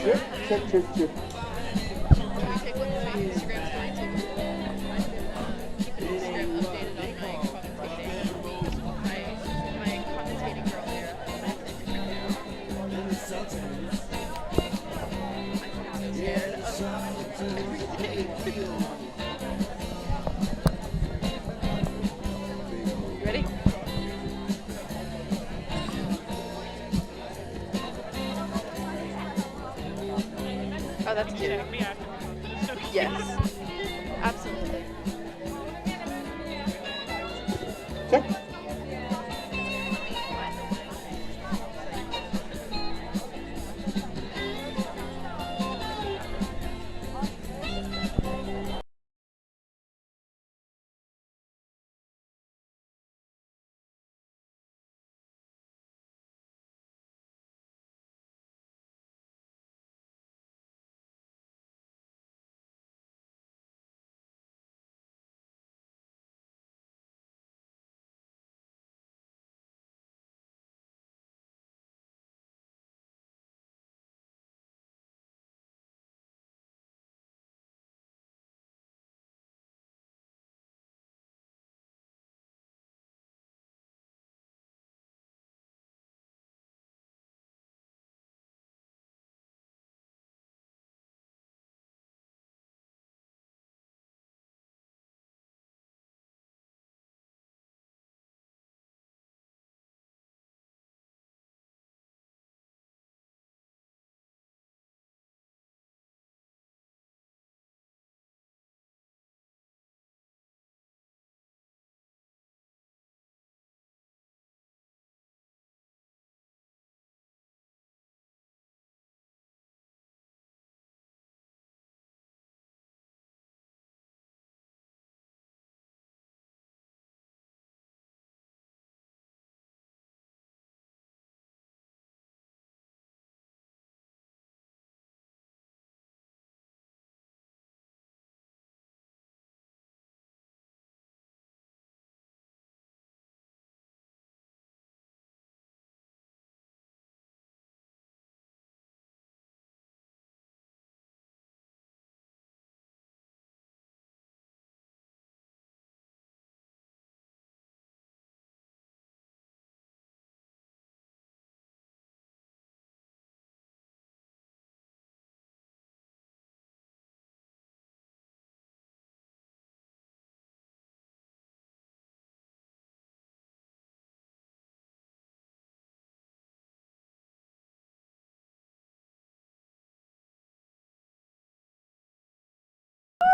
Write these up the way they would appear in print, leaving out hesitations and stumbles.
Check, check, check, check. Should we take a look at my Instagram story too? I've been keeping Instagram updated on my commentating. My commentating girl here. I'm so scared of everything. You ready? Oh, that's cute. Yes. Absolutely. Check.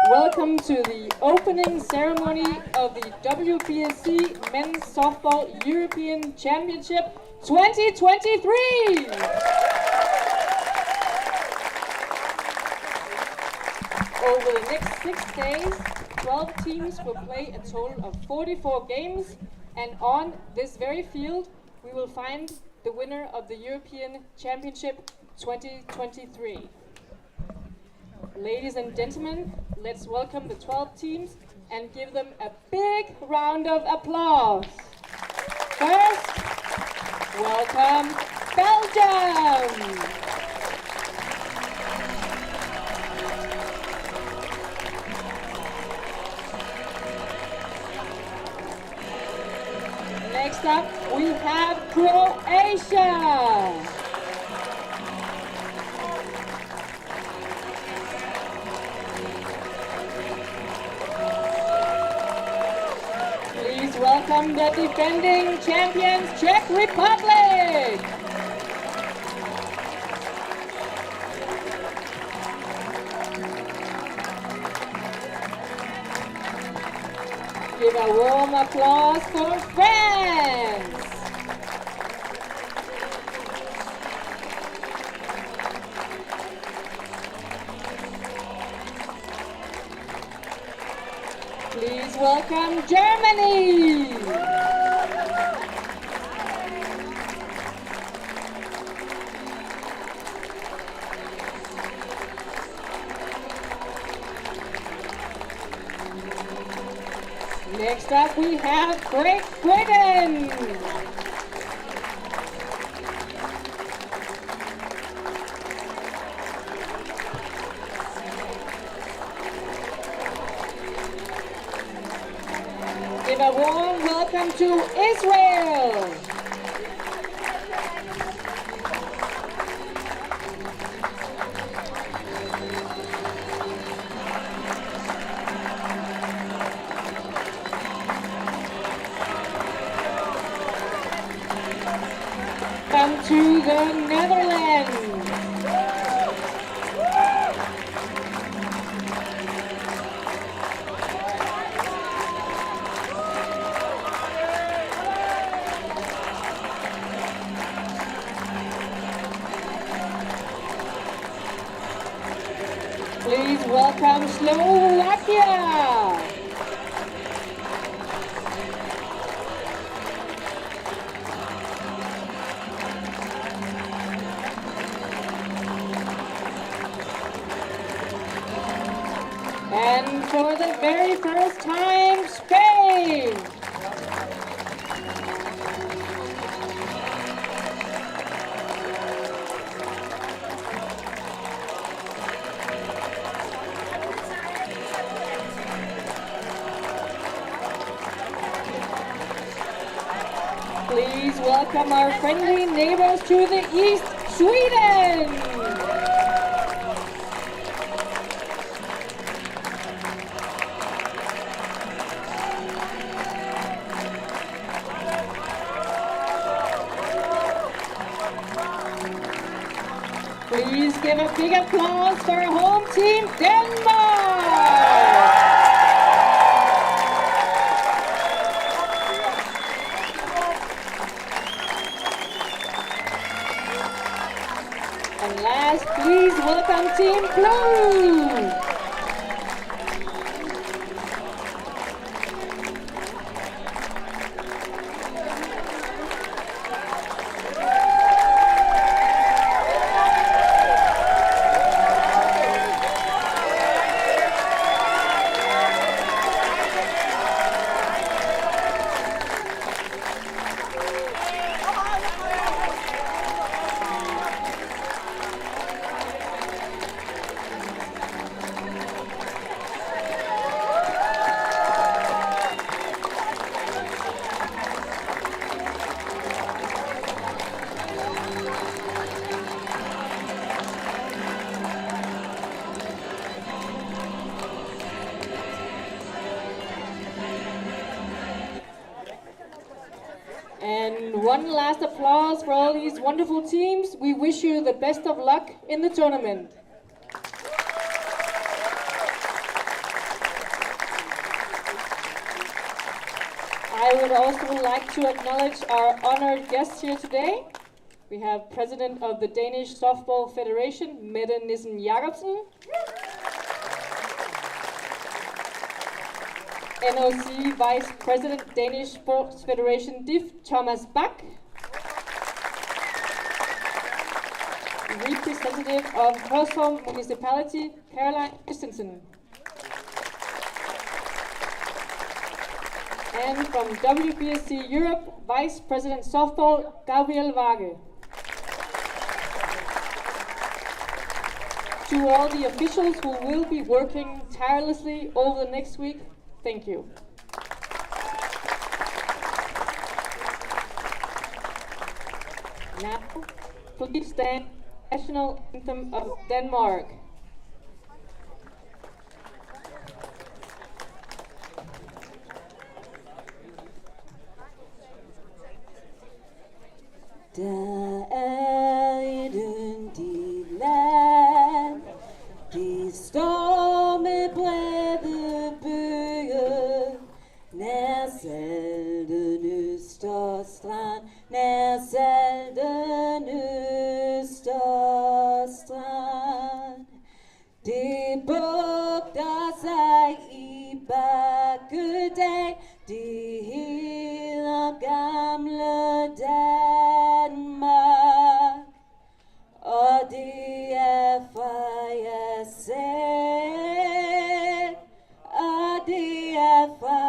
Welcome to the opening ceremony of the WBSC Men's Softball European Championship 2023! Over the next 6 days, 12 teams will play a total of 44 games, and on this very field, we will find the winner of the European Championship 2023. Ladies and gentlemen, let's welcome the 12 teams and give them a big round of applause. First, welcome Belgium! Next up, we have Croatia! Welcome the defending champions, Czech Republic! Give a warm applause for France! Please welcome Germany! Next up we have Great Britain! give a warm welcome to Israel. Welcome to the Netherlands. Please welcome Slovakia. And for the very first time, Spain. Please welcome our friendly neighbors to the east, Sweden. Please give a big applause for our home team, Denmark! And last, please welcome Team Blue! And one last applause for all these wonderful teams. We wish you the best of luck in the tournament. I would also like to acknowledge our honored guests here today. We have President of the Danish Softball Federation, Mette Nissen Jacobsen. NOC Vice President, Danish Sports Federation DIF, Thomas Bach. Representative of Hørsholm Municipality, Caroline Christensen. And from WBSC Europe, Vice President Softball, Gabriel Waage. To all the officials who will be working tirelessly over the next week, thank you. Now, please stand national anthem of Denmark. Der et yndigt land, det står med brede bøger, nær salten Østerstrand, nær salten Østerstrand. Det bugter sig i bakkedal, det hedder gamle Danmark, og det er fra jer selv, og det er fra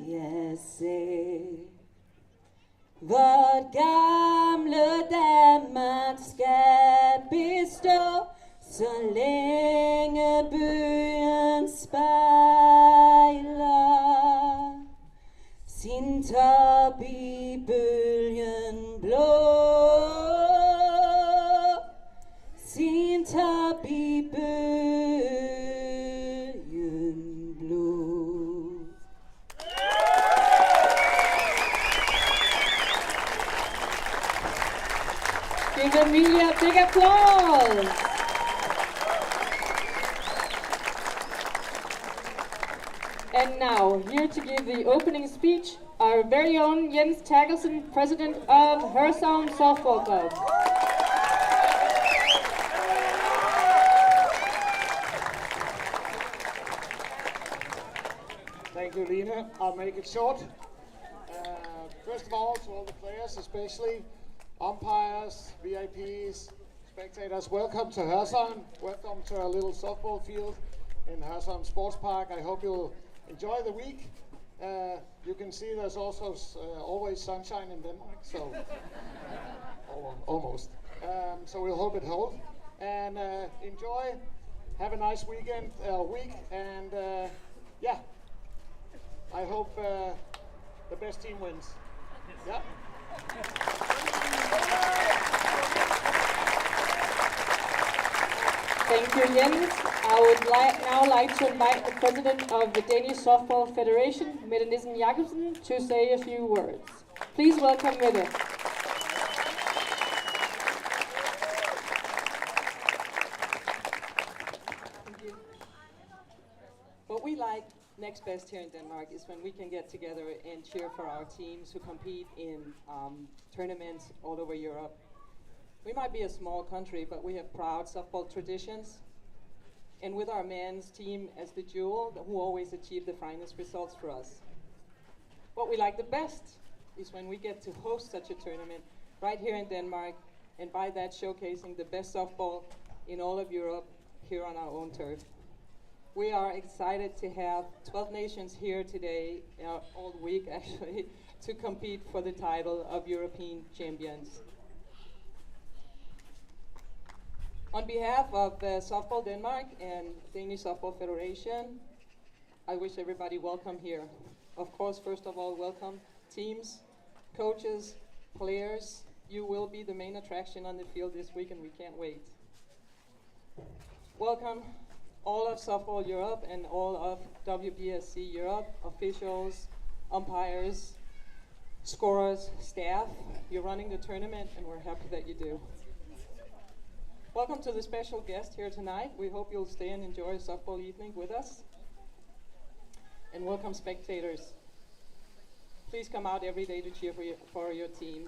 jer selv. Vort gamle Danmark skal bestå, så længe byen spejler tar i bølgen blå, sin tar i bølgen blå. Give Emilia a big applause. And now, here to give the opening speech, our very own Jens Terkelsen, president of Hørsholm Softball Club. Thank you, Lena. I'll make it short. First of all, to all the players, especially umpires, VIPs, spectators, welcome to Hørsholm. Welcome to our little softball field in Hørsholm Sports Park. I hope you'll enjoy the week. You can see there's also always sunshine in Denmark, so almost. So we'll hope it holds. And enjoy. Have a nice week, and yeah. I hope the best team wins. Yeah. Thank you, Jens. I would now like to invite the president of the Danish Softball Federation, Mette Nissen Jakobsen, to say a few words. Please welcome Mette. Thank you. What we like next best here in Denmark is when we can get together and cheer for our teams who compete in tournaments all over Europe. We might be a small country, but we have proud softball traditions. And with our men's team as the jewel, who always achieve the finest results for us. What we like the best is when we get to host such a tournament right here in Denmark, and by that showcasing the best softball in all of Europe here on our own turf. We are excited to have 12 nations here today, all week actually, to compete for the title of European champions. On behalf of Softball Denmark and Danish Softball Federation, I wish everybody welcome here. Of course, first of all, welcome teams, coaches, players. You will be the main attraction on the field this week, and we can't wait. Welcome all of Softball Europe and all of WBSC Europe, officials, umpires, scorers, staff. You're running the tournament, and we're happy that you do. Welcome to the special guest here tonight. We hope you'll stay and enjoy a softball evening with us. And welcome spectators. Please come out every day to cheer for your team.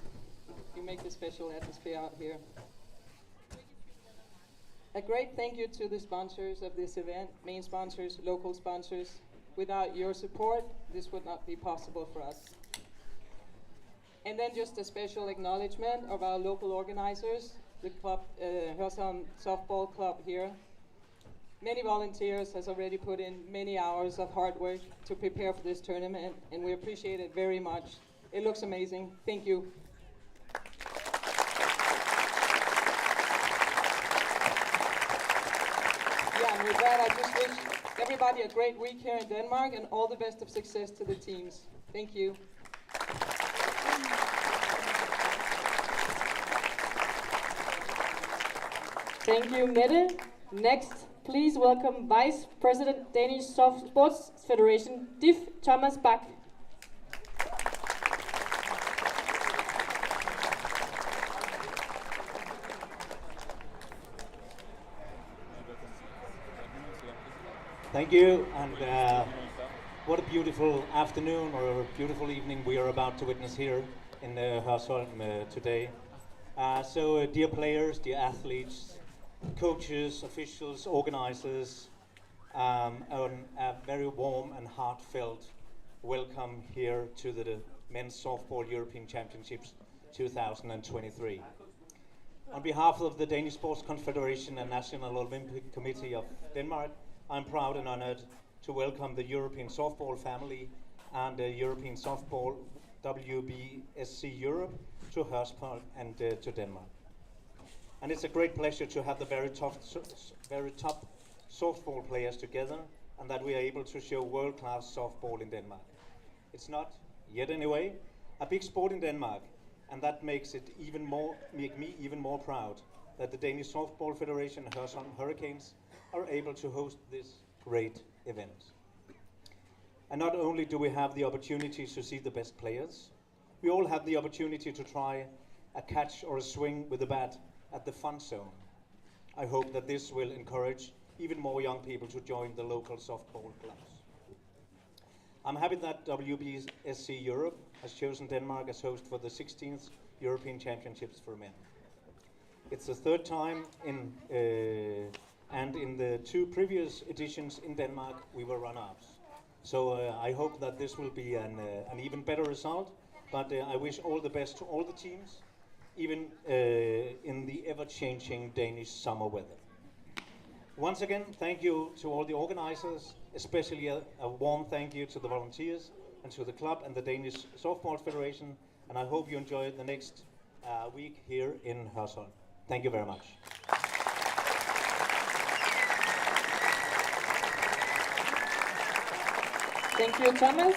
You make the special atmosphere out here. A great thank you to the sponsors of this event, main sponsors, local sponsors. Without your support, this would not be possible for us. And then just a special acknowledgement of our local organizers, the club, Hørsholm Softball Club here. Many volunteers has already put in many hours of hard work to prepare for this tournament, and we appreciate it very much. It looks amazing. Thank you. Yeah, and with that, I just wish everybody a great week here in Denmark and all the best of success to the teams. Thank you. Thank you, Mette. Next, please welcome Vice President, Danish Sports Federation, DIF Thomas Bach. Thank you, and what a beautiful afternoon or a beautiful evening we are about to witness here in Hørsholm today. So dear players, dear athletes, coaches, officials, organizers, a very warm and heartfelt welcome here to the Men's Softball European Championships 2023. On behalf of the Danish Sports Confederation and National Olympic Committee of Denmark, I'm proud and honored to welcome the European softball family and the European softball WBSC Europe to Hørsholm and to Denmark. And it's a great pleasure to have the very top softball players together, and that we are able to show world-class softball in Denmark. It's not yet anyway, a big sport in Denmark, and that makes it make me even more proud that the Danish Softball Federation and Hørsholm Hurricanes are able to host this great event. And not only do we have the opportunity to see the best players, we all have the opportunity to try a catch or a swing with the bat at the fun zone. I hope that this will encourage even more young people to join the local softball clubs. I'm happy that WBSC Europe has chosen Denmark as host for the 16th European Championships for men. It's the third time and in the 2 previous editions in Denmark we were runners. So I hope that this will be an even better result, but I wish all the best to all the teams, even in the ever-changing Danish summer weather. Once again, thank you to all the organizers, especially a warm thank you to the volunteers and to the club and the Danish Softball Federation, and I hope you enjoy the next week here in Hørsholm. Thank you very much. Thank you, Thomas.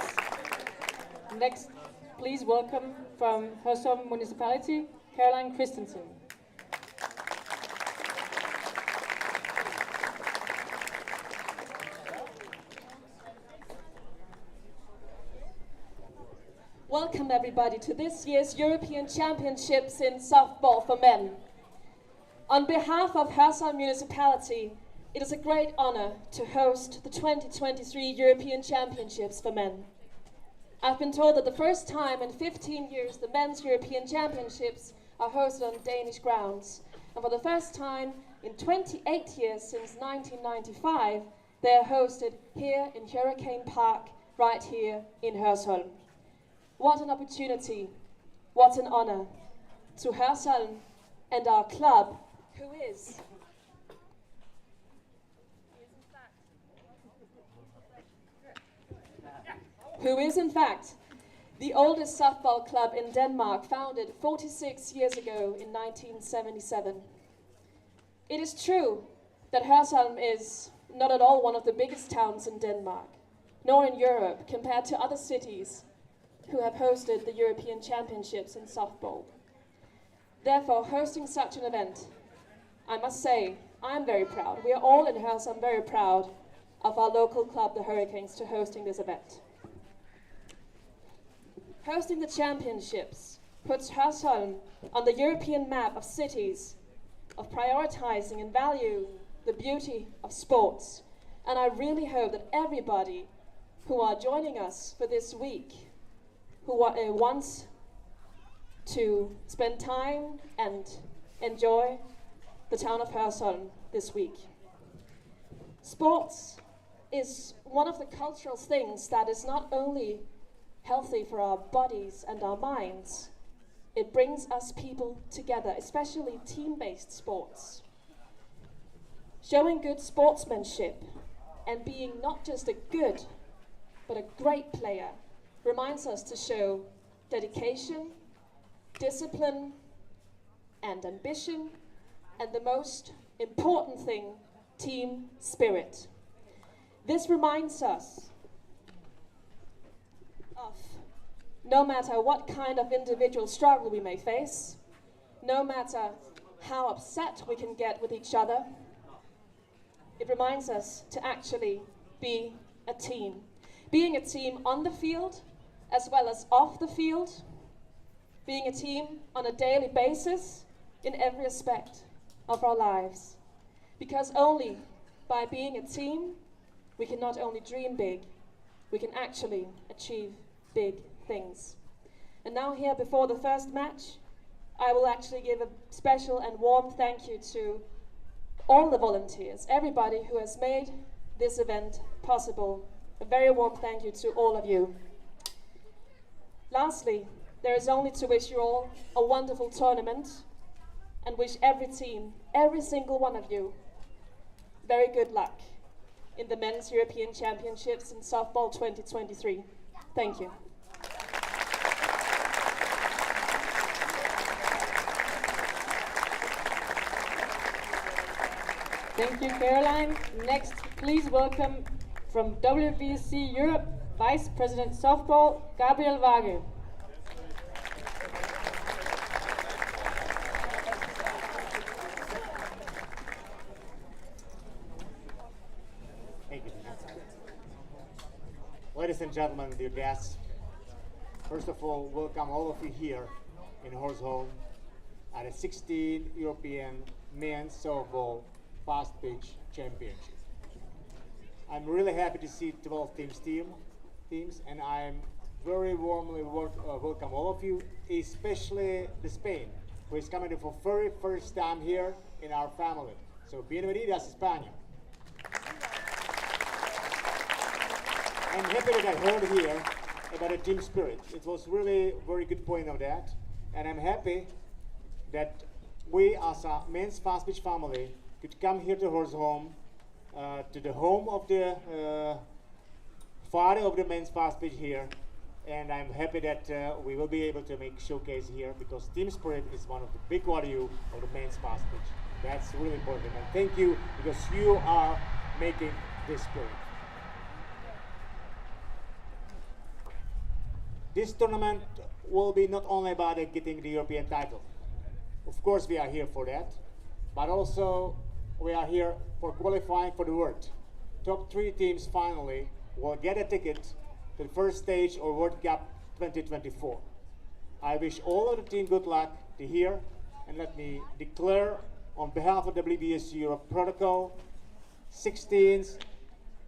Next, please welcome from Hørsholm Municipality, Caroline Christensen. Welcome everybody to this year's European Championships in softball for men. On behalf of Hørsholm Municipality, it is a great honor to host the 2023 European Championships for men. I've been told that the first time in 15 years the men's European Championships are hosted on Danish grounds, and for the first time in 28 years since 1995, they are hosted here in Hurricane Park, right here in Hørsholm. What an opportunity, what an honor to Hørsholm and our club, who is in fact the oldest softball club in Denmark, founded 46 years ago in 1977. It is true that Hørsholm is not at all one of the biggest towns in Denmark, nor in Europe compared to other cities who have hosted the European Championships in softball. Therefore, hosting such an event, I must say, I'm very proud. We are all in Hørsholm very proud of our local club, the Hurricanes, to hosting this event. Hosting the championships puts Hørsholm on the European map of cities, of prioritizing and valuing the beauty of sports. And I really hope that everybody who are joining us for this week, who wants to spend time and enjoy the town of Hørsholm this week. Sports is one of the cultural things that is not only healthy for our bodies and our minds, it brings us people together, especially team-based sports. Showing good sportsmanship and being not just a good, but a great player reminds us to show dedication, discipline, and ambition, and the most important thing, team spirit. This reminds us of no matter what kind of individual struggle we may face, no matter how upset we can get with each other, it reminds us to actually be a team. Being a team on the field as well as off the field, being a team on a daily basis in every aspect of our lives. Because only by being a team, we can not only dream big, we can actually achieve big things. And now here before the first match, I will actually give a special and warm thank you to all the volunteers, everybody who has made this event possible. A very warm thank you to all of you. Lastly, there is only to wish you all a wonderful tournament and wish every team, every single one of you, very good luck in the Men's European Championships in Softball 2023. Thank you. Thank you, Caroline. Next, please welcome from WBC Europe, Vice President Softball, Gabriel Wage. Thank you. Ladies and gentlemen, dear guests, first of all, welcome all of you here in Hørsholm at the 16th European Men's Softball Fast Pitch Championship. I'm really happy to see 12 teams, and I'm very warmly welcome all of you, especially the Spain, who is coming for very first time here in our family. So, bienvenidas España. I'm happy that I heard here about the team spirit. It was really a very good point of that, and I'm happy that we as a men's fast pitch family could come here to Hørsholm, to the home of the father of the men's fast pitch here, and I'm happy that we will be able to make showcase here because team spirit is one of the big value of the men's fast pitch. That's really important, and thank you because you are making this spirit. This tournament will be not only about getting the European title. Of course, we are here for that, but also we are here for qualifying for the World. Top 3 teams finally will get a ticket to the first stage of World Cup 2024. I wish all of the team good luck to here, and let me declare on behalf of WBS Europe Protocol, 16th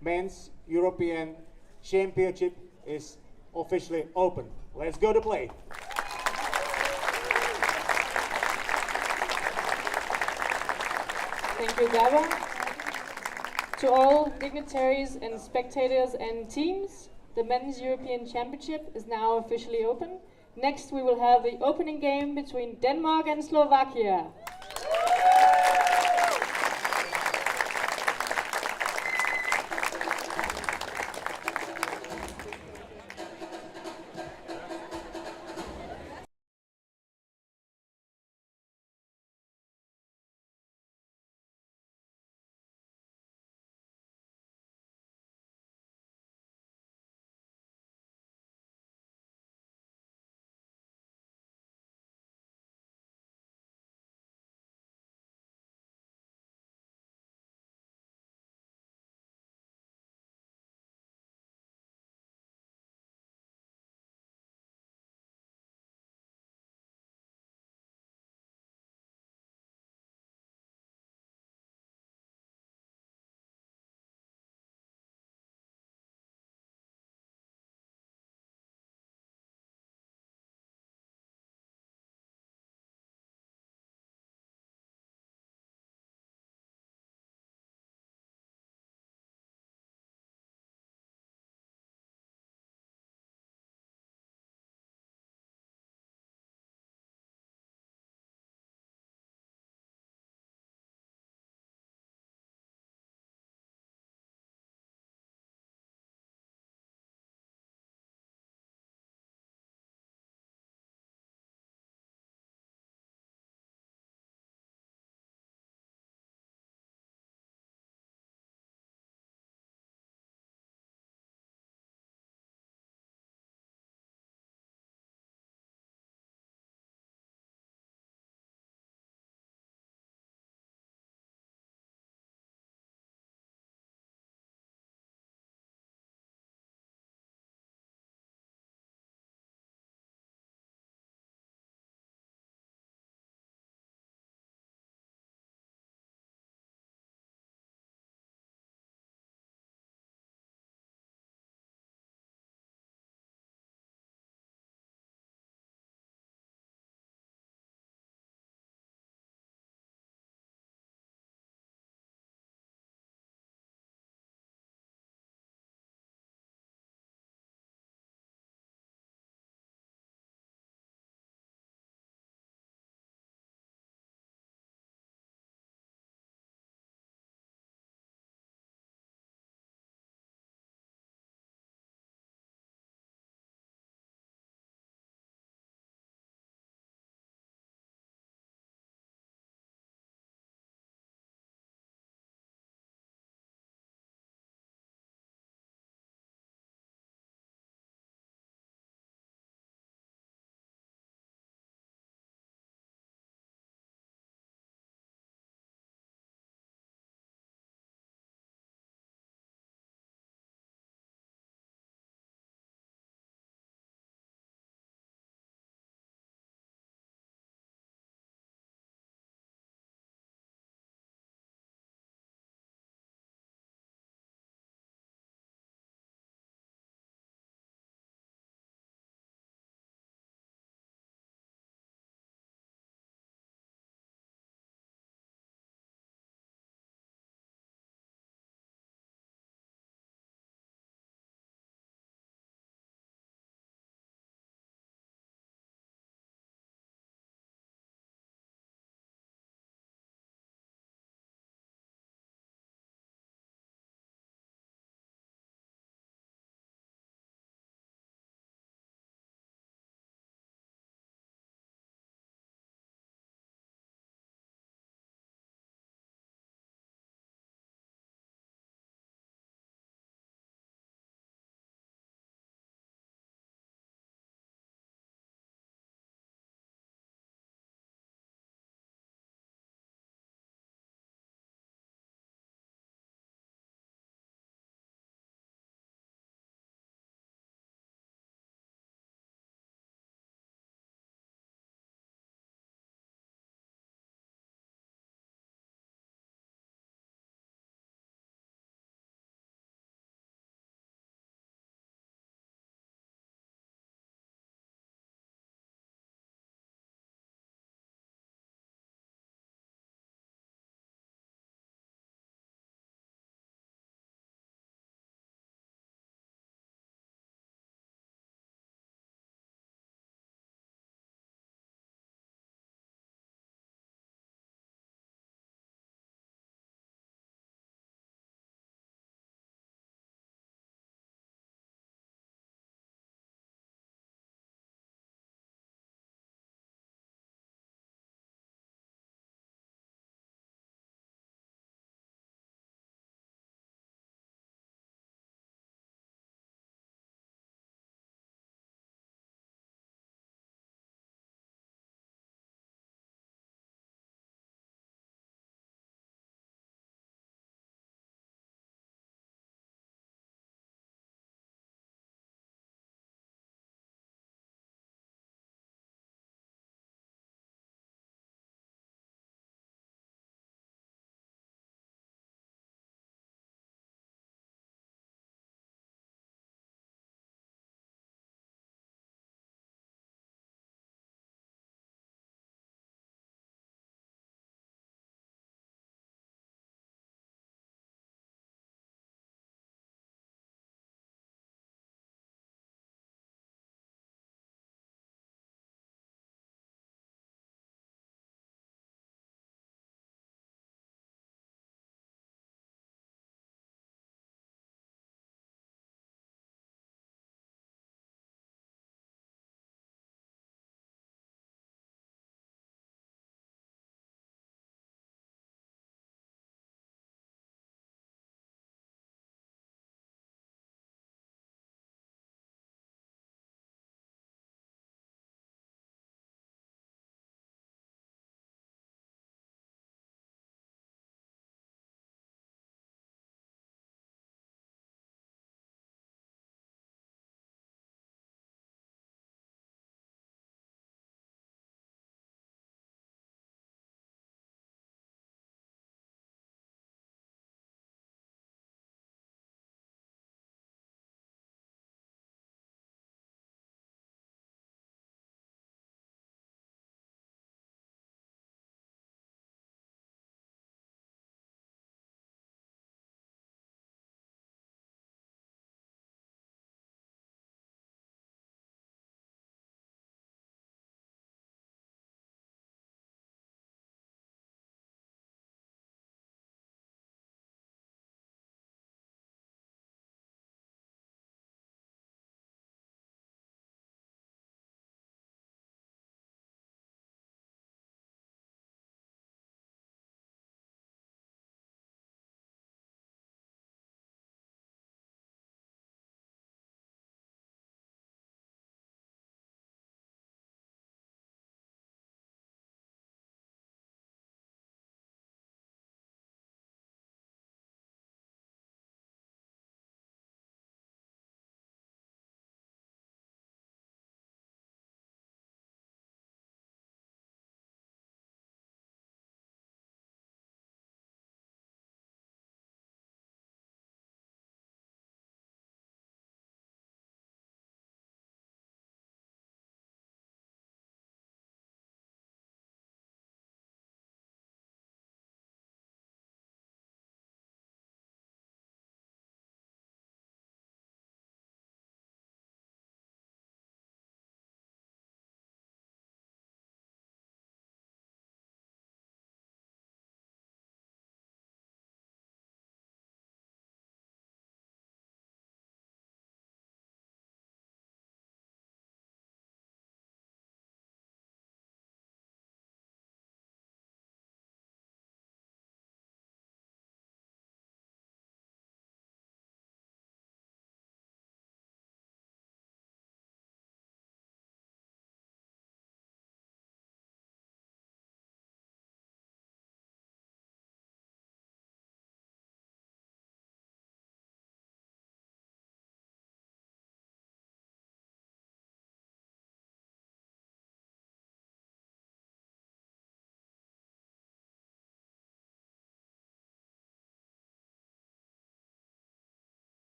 Men's European Championship is officially open. Let's go to play. Thank you, Gaba. To all dignitaries and spectators and teams, the Men's European Championship is now officially open. Next, we will have the opening game between Denmark and Slovakia.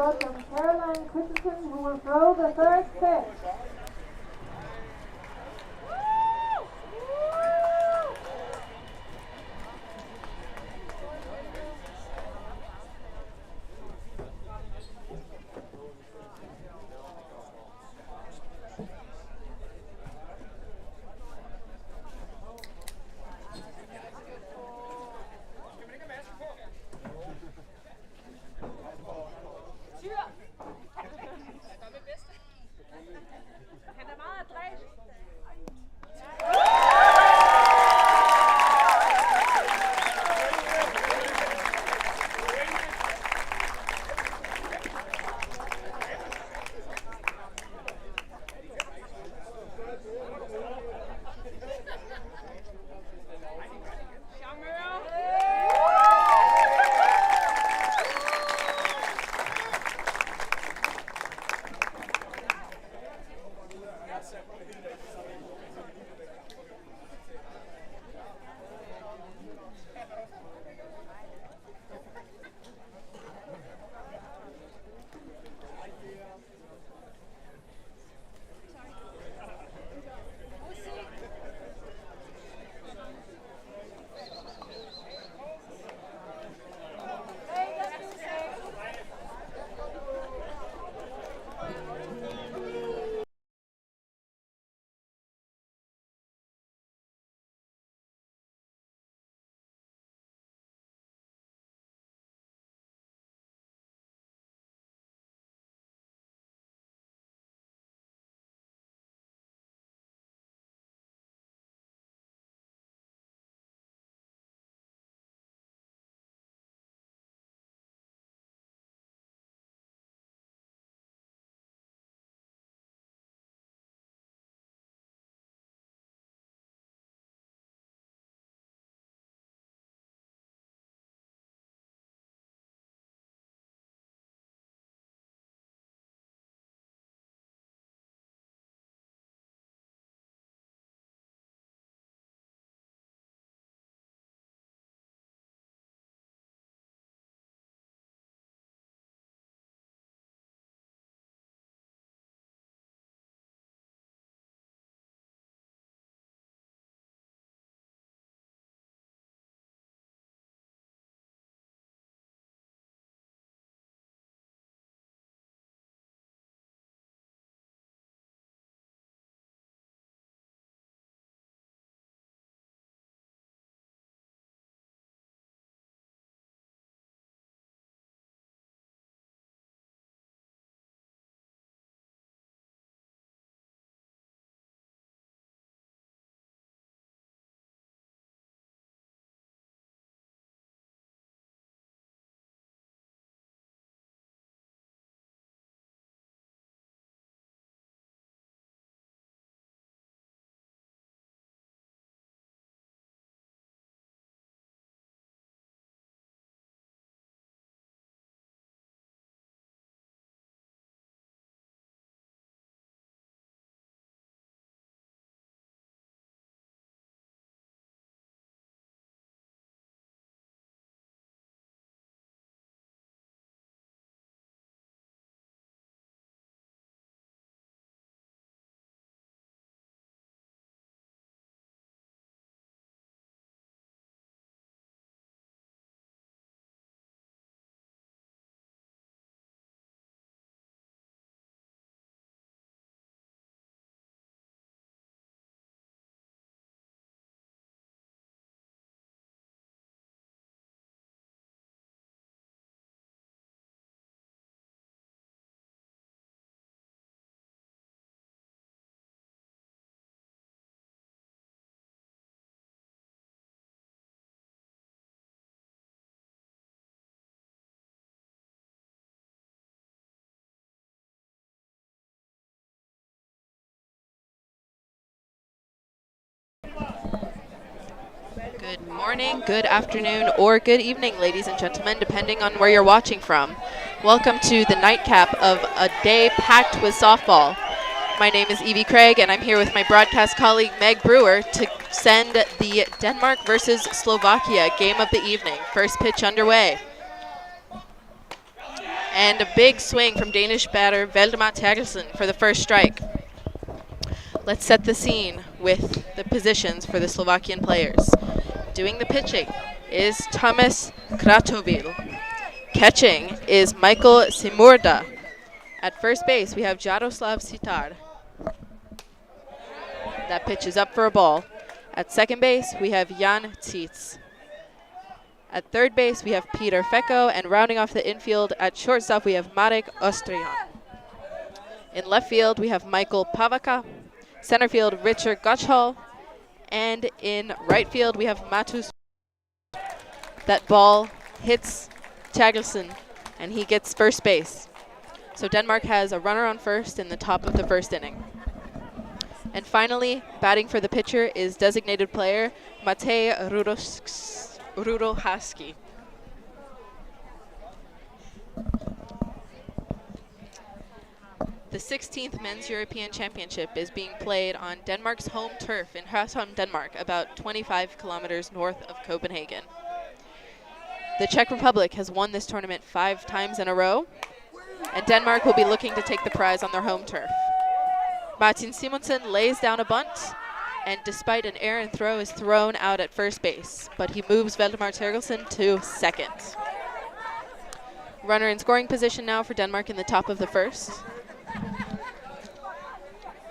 welcome Caroline Christensen, who will throw the third pitch. Good morning, good afternoon, or good evening, ladies and gentlemen, depending on where you're watching from. Welcome to the nightcap of a day packed with softball. My name is Evie Craig, and I'm here with my broadcast colleague Meg Brewer to send the Denmark versus Slovakia game of the evening. First pitch underway. And a big swing from Danish batter Valdemar Terkelsen for the first strike. Let's set the scene with the positions for the Slovakian players. Doing the pitching is Thomas Kratovil. Catching is Michael Simurda. At first base, we have Jaroslav Sitar. That pitch is up for a ball. At second base, we have Jan Tietz. At third base, we have Peter Fecko, and rounding off the infield at shortstop, we have Marek Ostrian. In left field, we have Michael Pavaka. Center field, Richard Gottschall. And in right field, we have Matus. That ball hits Tagelson, and he gets first base. So Denmark has a runner on first in the top of the first inning. And finally, batting for the pitcher is designated player Matej Rudohaski. The 16th Men's European Championship is being played on Denmark's home turf in Hørsholm, Denmark, about 25 kilometers north of Copenhagen. The Czech Republic has won this tournament 5 times in a row, and Denmark will be looking to take the prize on their home turf. Martin Simonsen lays down a bunt, and despite an errant throw, is thrown out at first base, but he moves Valdemar Terkelsen to second. Runner in scoring position now for Denmark in the top of the first.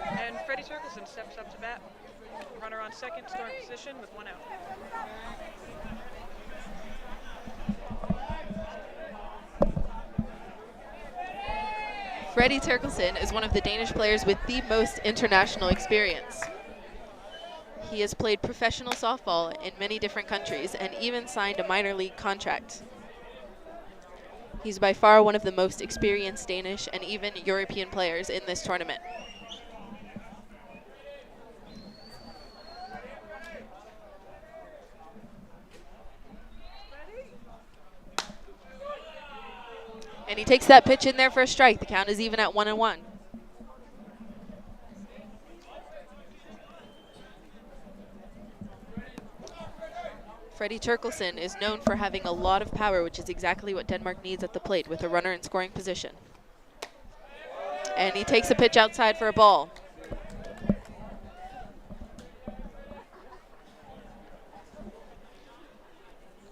And Freddie Terkelsen steps up to bat. Runner on second, scoring position with 1 out. Freddie Terkelsen is one of the Danish players with the most international experience. He has played professional softball in many different countries and even signed a minor league contract. He's by far one of the most experienced Danish and even European players in this tournament. And he takes that pitch in there for a strike. The count is even at 1-1. Freddie Terkelsen is known for having a lot of power, which is exactly what Denmark needs at the plate with a runner in scoring position. And he takes a pitch outside for a ball.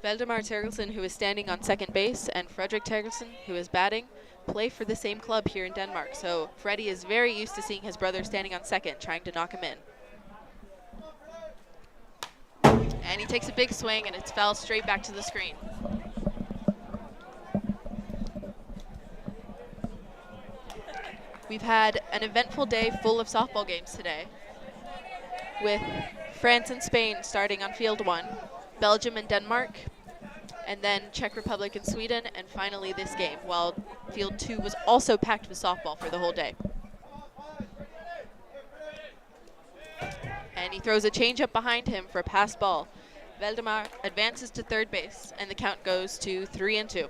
Valdemar Terkelsen, who is standing on second base, and Fredrik Terkelsen, who is batting, play for the same club here in Denmark. So Freddie is very used to seeing his brother standing on second, trying to knock him in. And he takes a big swing, and it's fouled straight back to the screen. We've had an eventful day full of softball games today, with France and Spain starting on field 1, Belgium and Denmark, and then Czech Republic and Sweden, and finally this game, while field 2 was also packed with softball for the whole day. And he throws a changeup behind him for a pass ball. Valdemar advances to third base, and the count goes to 3-2.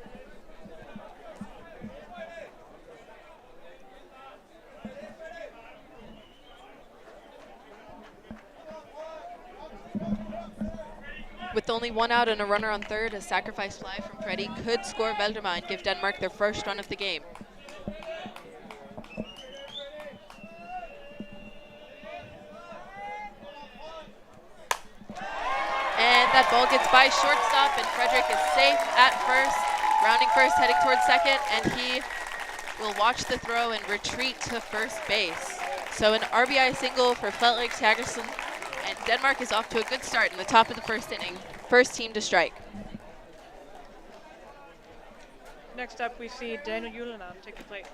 With only 1 out and a runner on third, a sacrifice fly from Freddie could score Valdemar and give Denmark their first run of the game. And that ball gets by shortstop, and Fredrik is safe at first, rounding first, heading towards second, and he will watch the throw and retreat to first base. So an RBI single for Fredrik Terkelsen, and Denmark is off to a good start in the top of the first inning. First team to strike. Next up, we see Daniel Julian take the plate.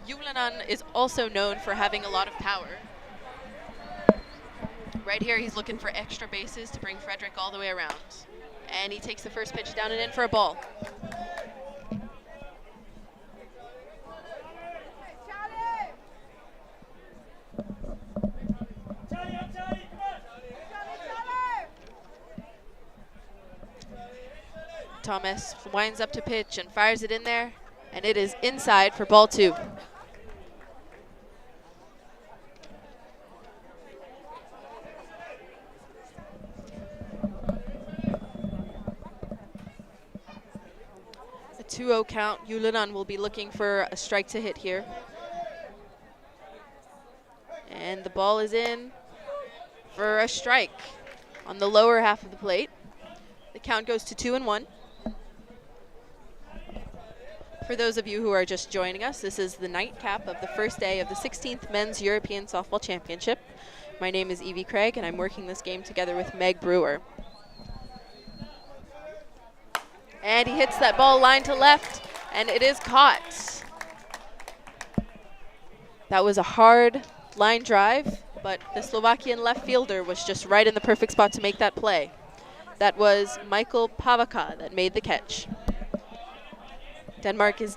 Julian is also known for having a lot of power. Right here, he's looking for extra bases to bring Fredrik all the way around. And he takes the first pitch down and in for a ball. Thomas winds up to pitch and fires it in there, and it is inside for ball 2. A 2-0 count. Julian will be looking for a strike to hit here. And the ball is in for a strike on the lower half of the plate. The count goes to 2-1. For those of you who are just joining us, this is the nightcap of the first day of the 16th Men's European Softball Championship. My name is Evie Craig, and I'm working this game together with Meg Brewer. And he hits that ball line to left, and it is caught. That was a hard line drive, but the Slovakian left fielder was just right in the perfect spot to make that play. That was Michael Pavaka that made the catch. Denmark is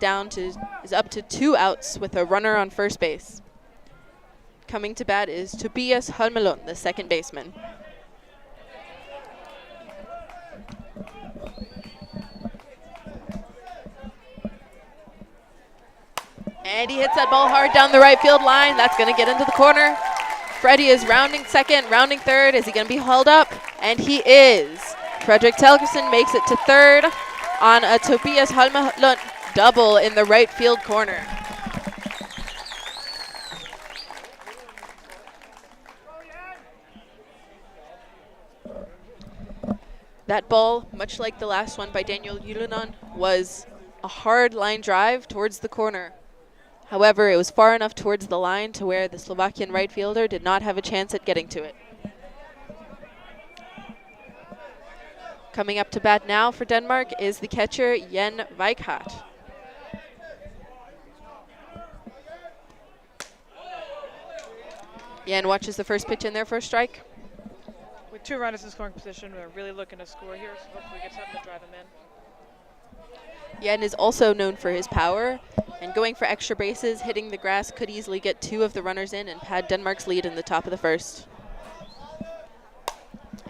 up to 2 outs with a runner on first base. Coming to bat is Tobias Holmelund, the second baseman. And he hits that ball hard down the right field line. That's going to get into the corner. Freddie is rounding second, rounding third. Is he going to be held up? And he is. Fredrik Telgersen makes it to third on a Tobias Holmelund double in the right field corner. That ball, much like the last one by Daniel Julian, was a hard line drive towards the corner. However, it was far enough towards the line to where the Slovakian right fielder did not have a chance at getting to it. Coming up to bat now for Denmark is the catcher Jen Weikart. Jen watches the first pitch in there for a strike. With 2 runners in scoring position, we're really looking to score here, so hopefully get something to drive them in. Jen is also known for his power, and going for extra bases, hitting the grass could easily get 2 of the runners in and pad Denmark's lead in the top of the first.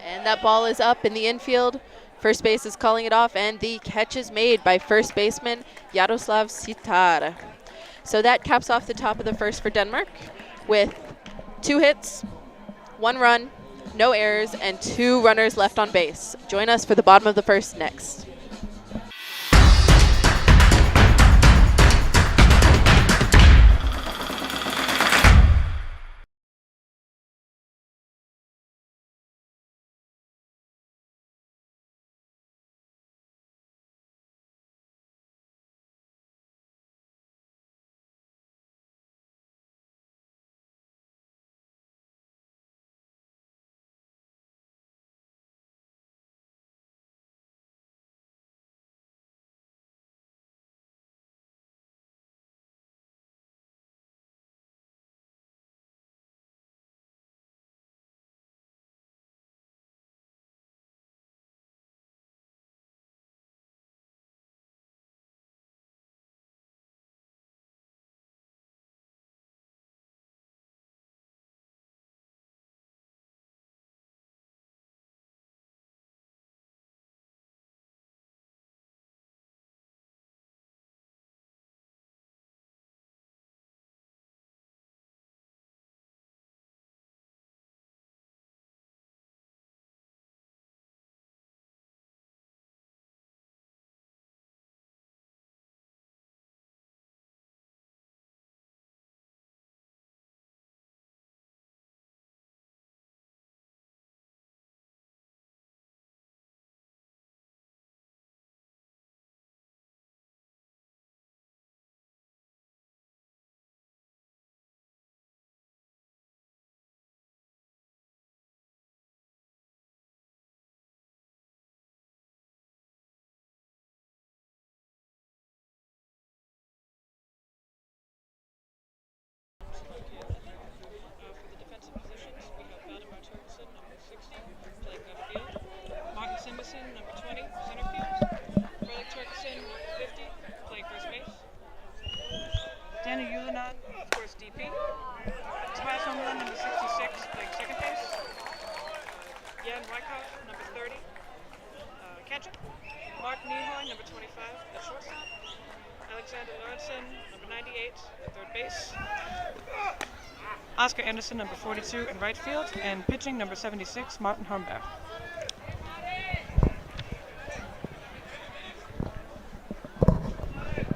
And that ball is up in the infield. First base is calling it off, and the catch is made by first baseman Jaroslav Sitar. So that caps off the top of the first for Denmark with 2 hits, 1 run, no errors, and 2 runners left on base. Join us for the bottom of the first next. Oscar Anderson, number 42, in right field, and pitching, number 76, Martin Hornberg.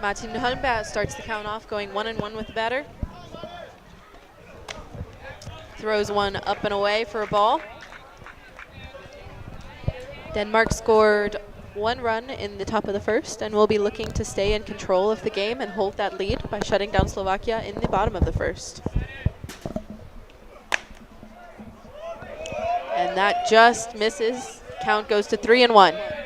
Martin Holmberg starts the count off, going 1-1 with the batter. Throws one up and away for a ball. Denmark scored 1 run in the top of the first and will be looking to stay in control of the game and hold that lead by shutting down Slovakia in the bottom of the first. And that just misses. Count goes to 3-1.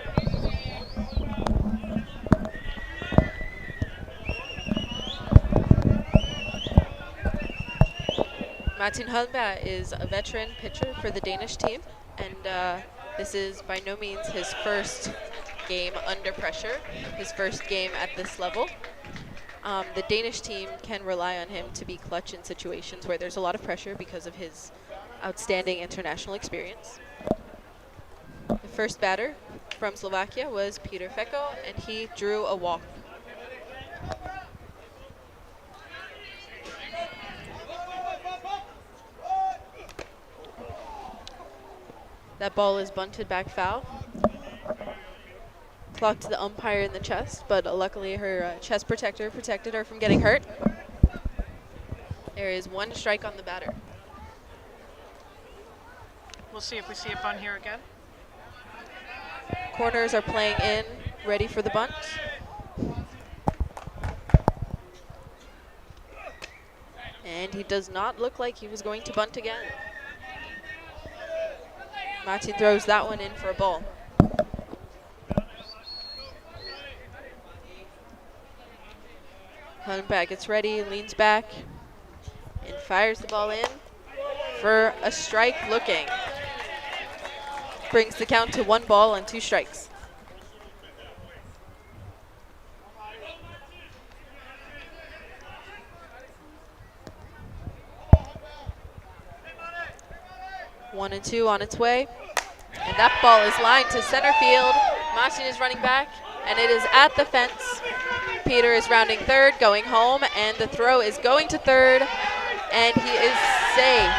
Martin Holmberg is a veteran pitcher for the Danish team, and this is by no means his first game under pressure, his first game at this level. The Danish team can rely on him to be clutch in situations where there's a lot of pressure because of his outstanding international experience. The first batter from Slovakia was Peter Fecko, and he drew a walk. That ball is bunted back foul. Clocked the umpire in the chest, but luckily her chest protector protected her from getting hurt. There is 1 strike on the batter. We'll see if we see a bunt here again. Corners are playing in, ready for the bunt. And he does not look like he was going to bunt again. Martin throws that one in for a ball. Holmberg gets ready, leans back, and fires the ball in for a strike looking. Brings the count to 1 ball and 2 strikes. One and 2 on its way. And that ball is lined to center field. Martin is running back, and it is at the fence. Peter is rounding third, going home, and the throw is going to third, and he is safe.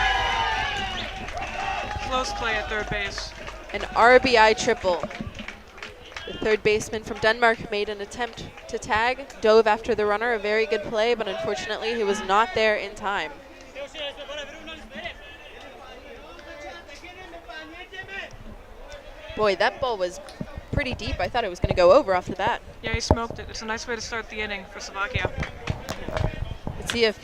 Close play at third base. An RBI triple. The third baseman from Denmark made an attempt to tag, dove after the runner, a very good play, but unfortunately he was not there in time. Boy, that ball was pretty deep. I thought it was going to go over off the bat. Yeah, he smoked it. It's a nice way to start the inning for Slovakia. Let's see if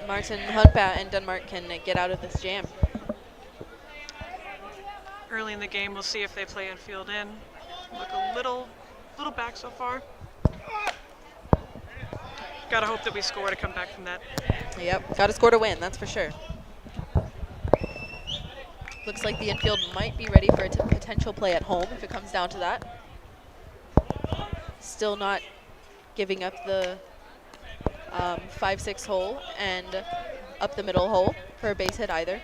Martin Holmberg and Denmark can get out of this jam. Early in the game, we'll see if they play infield in. Look a little back so far. Gotta hope that we score to come back from that. Yep, gotta score to win, that's for sure. Looks like the infield might be ready for a potential play at home if it comes down to that. Still not giving up the 5-6 hole and up the middle hole for a base hit either.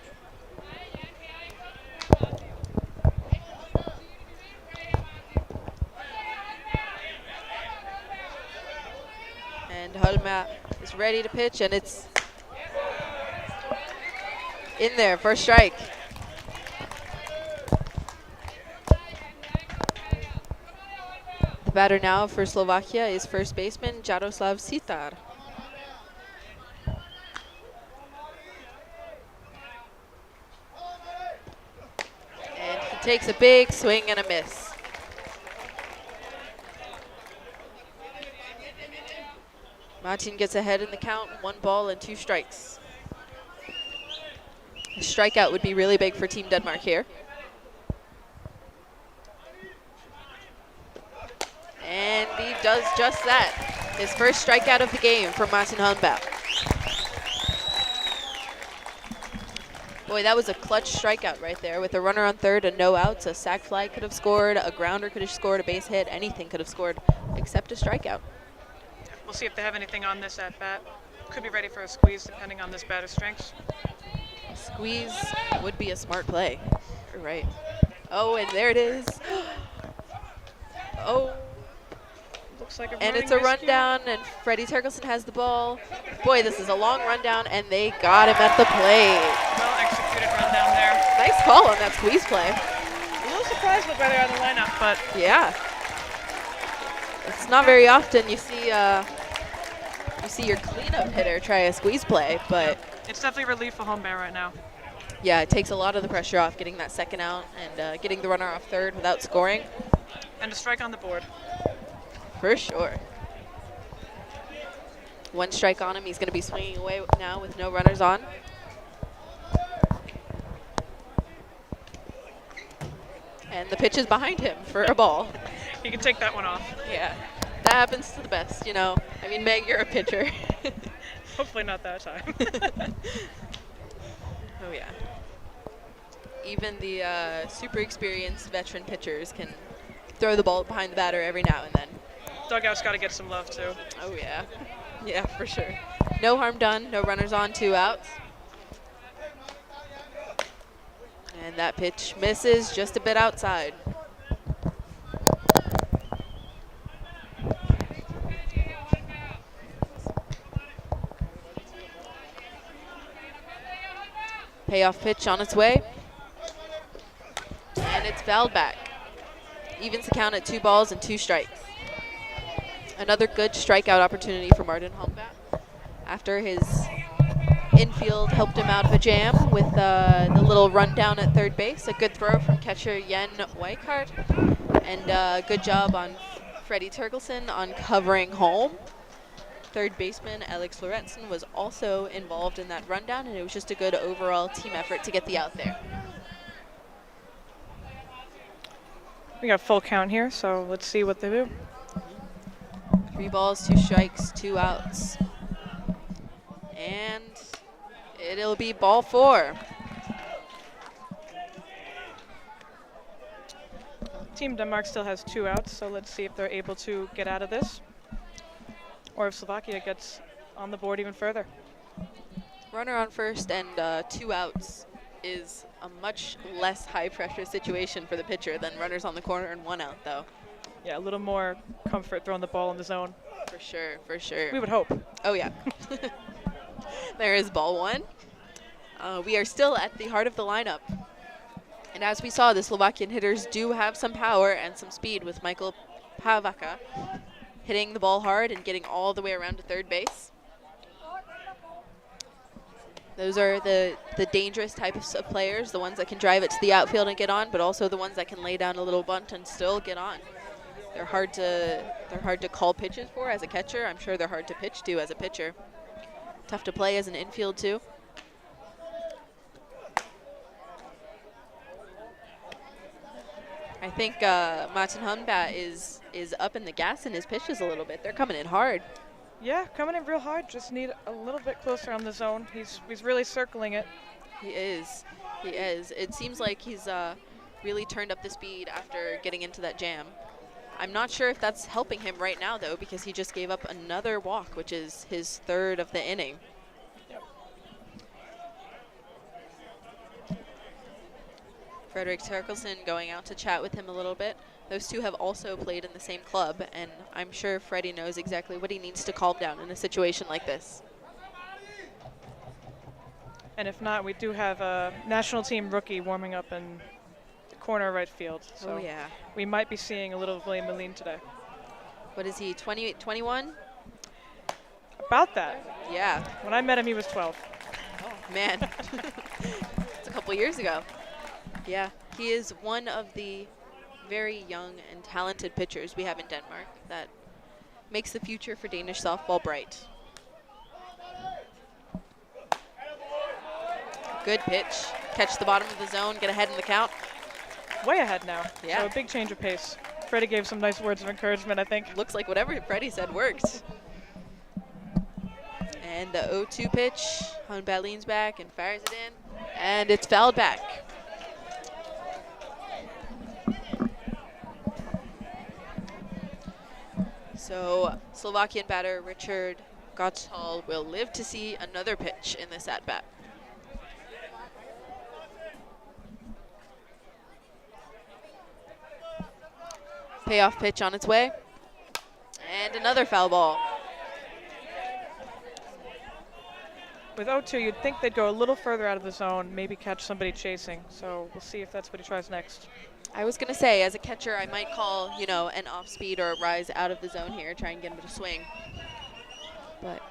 And Holmberg is ready to pitch, and it's in there for a strike. The batter now for Slovakia is first baseman Jaroslav Sitar. And he takes a big swing and a miss. Martin gets ahead in the count, 1 ball and 2 strikes. A strikeout would be really big for Team Denmark here. And he does just that. His first strikeout of the game for Martin Holmberg. Boy, that was a clutch strikeout right there with a runner on third and no outs. A sac fly could have scored, a grounder could have scored, a base hit, anything could have scored except a strikeout. We'll see if they have anything on this at bat. Could be ready for a squeeze depending on this batter's strengths. Squeeze would be a smart play. You're right. Oh, and there it is. Oh. Looks like a and it's a rundown, and Freddie Terkelson has the ball. Boy, this is a long rundown, and they got him at the plate. Well executed rundown there. Nice call on that squeeze play. A little surprised with where they're on the lineup, but yeah. It's not very often you see you see your cleanup hitter try a squeeze play, but It's definitely relief for home bear right now. yeah, it takes a lot of the pressure off getting that second out and getting the runner off third without scoring. And a strike on the board. For sure. One strike on him. He's going to be swinging away now with no runners on. And the pitch is behind him for a ball. He can take that one off. Yeah, that happens to the best, you know. I mean, Meg, you're a pitcher. Hopefully not that time. Oh, yeah. Even the super experienced veteran pitchers can throw the ball behind the batter every now and then. Dugout's got to get some love, too. Oh, yeah. Yeah, for sure. No harm done. No runners on, 2 outs. And that pitch misses just a bit outside. Payoff pitch on its way. And it's fouled back. Evens the count at 2 balls and 2 strikes. Another good strikeout opportunity for Martin Holmbat after his infield helped him out of a jam with the little rundown at third base. A good throw from catcher Jen Weikart, and a good job on Freddie Terkelson on covering home. Third baseman Alex Lorentzen was also involved in that rundown, and it was just a good overall team effort to get the out there. We got full count here, so let's see what they do. 3 balls, 2 strikes, 2 outs. And it'll be ball 4. Team Denmark still has 2 outs, so let's see if they're able to get out of this, or if Slovakia gets on the board even further. Runner on first and 2 outs is a much less high-pressure situation for the pitcher than runners on the corner and 1 out, though. Yeah, a little more comfort throwing the ball in the zone. For sure, for sure. We would hope. Oh, yeah. There is ball 1. We are still at the heart of the lineup. And as we saw, the Slovakian hitters do have some power and some speed, with Michael Pavaka hitting the ball hard and getting all the way around to third base. Those are the dangerous types of players, the ones that can drive it to the outfield and get on, but also the ones that can lay down a little bunt and still get on. They're hard to call pitches for as a catcher. I'm sure they're hard to pitch to as a pitcher. Tough to play as an infield too. I think Martin Hunbat is up in the gas in his pitches a little bit. They're coming in hard. Yeah, coming in real hard. Just need a little bit closer on the zone. He's really circling it. He is. He is. It seems like he's really turned up the speed after getting into that jam. I'm not sure if that's helping him right now, though, because he just gave up another walk, which is his 3rd of the inning. Yep. Frederick Terkelson going out to chat with him a little bit. Those two have also played in the same club, and I'm sure Freddie knows exactly what he needs to calm down in a situation like this. And if not, we do have a national team rookie warming up in the corner right field. So Oh, yeah. we might be seeing a little William Moline today. What is he, 28, 21? About that. Yeah. When I met him, he was 12. Oh, man. It's a couple years ago. Yeah, he is one of the very young and talented pitchers we have in Denmark that makes the future for Danish softball bright. Good pitch. Catch the bottom of the zone, get ahead in the count. Way ahead now. Yeah. So a big change of pace. Freddie gave some nice words of encouragement, I think. Looks like whatever Freddie said worked. And the 0-2 pitch. Hunbat leans back and fires it in. And it's fouled back. So Slovakian batter Richard Gottshall will live to see another pitch in this at-bat. Payoff pitch on its way. And another foul ball. With 0-2, you'd think they'd go a little further out of the zone, maybe catch somebody chasing. So we'll see if that's what he tries next. I was going to say, as a catcher, I might call, an off-speed or a rise out of the zone here, try and get him to swing. But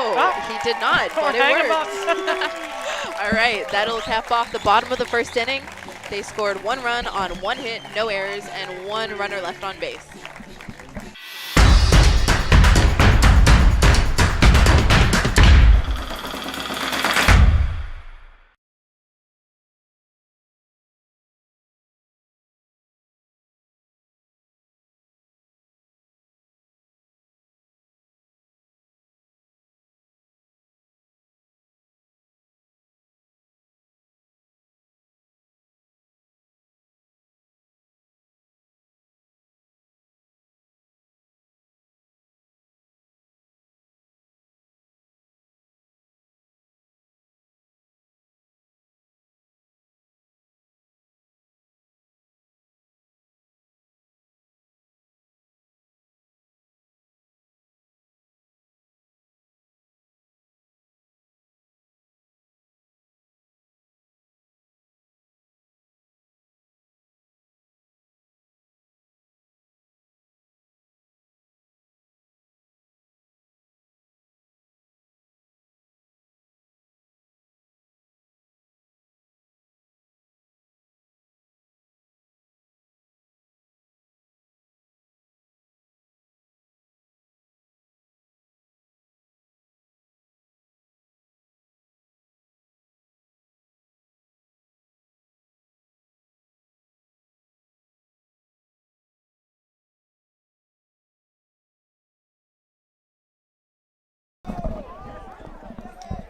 No, he did not, but it hang 'em worked. All right, that'll cap off the bottom of the first inning. They scored 1 run on 1 hit, no errors, and 1 runner left on base.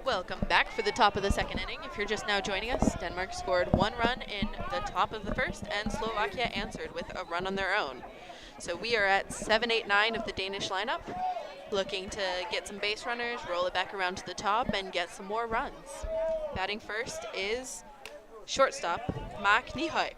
Welcome back for the top of the second inning. If you're just now joining us, Denmark scored 1 run in the top of the first, and Slovakia answered with a run on their own. So we are at 7, 8, 9 of the Danish lineup, looking to get some base runners, roll it back around to the top, and get some more runs. Batting first is shortstop Mark Nihøj.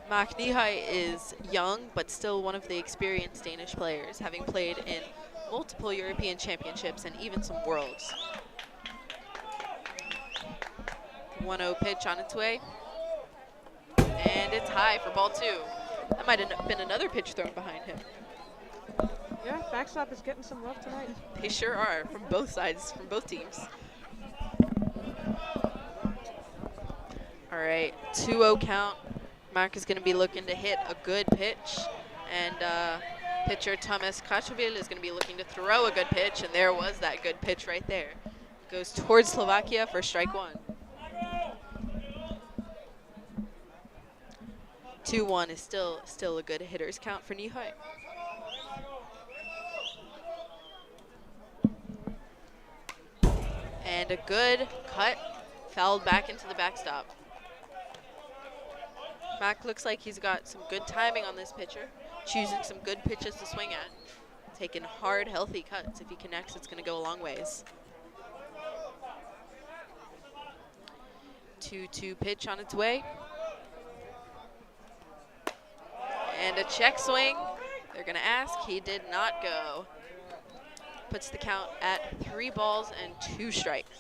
Mark Nihøj is young, but still one of the experienced Danish players, having played in multiple European championships and even some worlds. 1-0 pitch on its way. And it's high for ball 2. That might have been another pitch thrown behind him. Yeah, backstop is getting some love tonight. They sure are, from both sides, from both teams. All right, 2-0 count. Mark is going to be looking to hit a good pitch, and pitcher Thomas Kratovill is going to be looking to throw a good pitch, and there was that good pitch right there. Goes towards Slovakia for strike 1. 2-1 is still a good hitter's count for Nihøj. And a good cut, fouled back into the backstop. Mac looks like he's got some good timing on this pitcher, choosing some good pitches to swing at, taking hard, healthy cuts. If he connects, it's going to go a long ways. 2-2 pitch on its way. And a check swing. They're going to ask. He did not go. Puts the count at 3 balls and 2 strikes.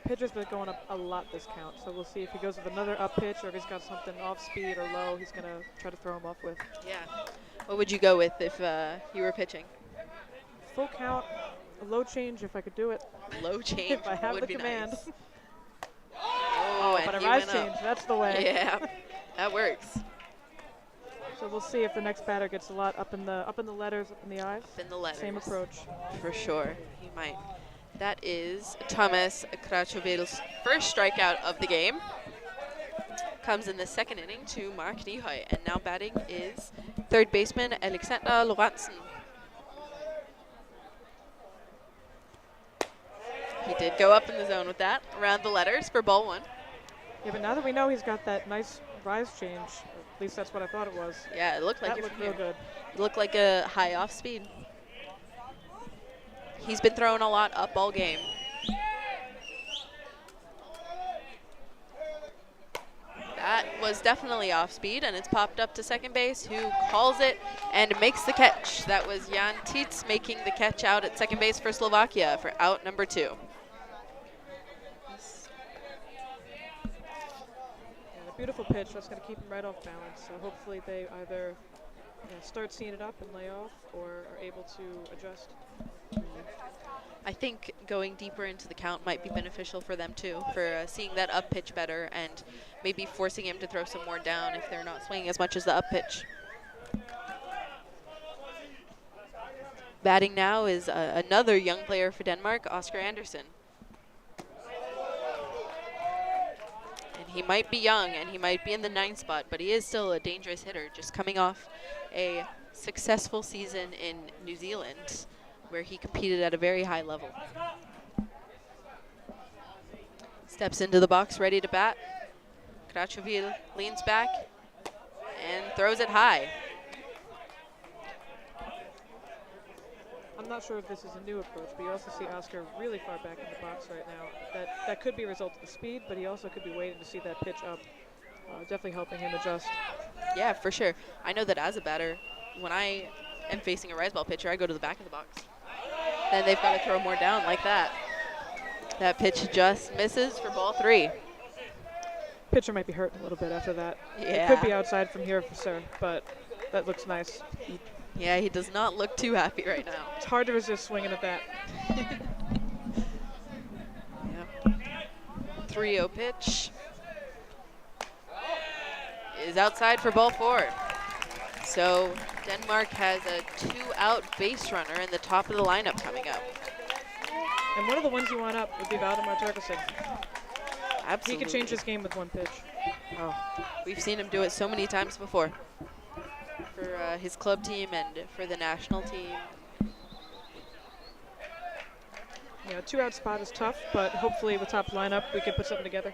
Pitcher's been going up a lot this count, so we'll see if he goes with another up pitch or if he's got something off speed or low he's going to try to throw him off with. Yeah. What would you go with if you were pitching? Full count, a low change if I could do it. Low change if I have would the be command. nice. Oh, but a rise change, that's the way. Yeah, that works. So we'll see if the next batter gets a lot up in the letters, up in the eyes. Up in the letters. Same approach. For sure, he might. That is Thomas Kratovill's first strikeout of the game. Comes in the second inning to Mark Nihøj, and now batting is third baseman Alexander Lorentzen. He did go up in the zone with that, around the letters for ball 1. Yeah, but now that we know he's got that nice rise change, at least that's what I thought it was. Yeah, it looked like that looked real good. It looked like a high off speed. He's been throwing a lot up all game. That was definitely off speed, and it's popped up to second base, who calls it and makes the catch. That was Jan Tietz making the catch out at second base for Slovakia for out number 2. Yeah, the beautiful pitch. That's going to keep him right off balance. So hopefully they either start seeing it up and lay off, or are able to adjust. I think going deeper into the count might be beneficial for them too, for seeing that up pitch better and maybe forcing him to throw some more down if they're not swinging as much as the up pitch. Batting now is another young player for Denmark, Oscar Andersen. And he might be young and he might be in the 9th spot, but he is still a dangerous hitter, just coming off a successful season in New Zealand, where he competed at a very high level. Steps into the box, ready to bat. Krachovil leans back and throws it high. I'm not sure if this is a new approach, but you also see Oscar really far back in the box right now. That could be a result of the speed, but he also could be waiting to see that pitch up. Definitely helping him adjust. Yeah, for sure. I know that as a batter, when I am facing a rise ball pitcher, I go to the back of the box. Then they've got to throw more down like that. That pitch just misses for ball 3. Pitcher might be hurting a little bit after that. Yeah. It could be outside from here for sure, but that looks nice. Yeah, he does not look too happy right now. It's hard to resist swinging at that. Yep. 3-0 pitch is outside for ball 4. So Denmark has a 2-out base runner in the top of the lineup coming up. And one of the ones you want up would be Valdemar Terkelsen. Absolutely. He could change his game with one pitch. Oh, we've seen him do it so many times before. For his club team and for the national team. Yeah, a 2-out spot is tough, but hopefully with top lineup we can put something together.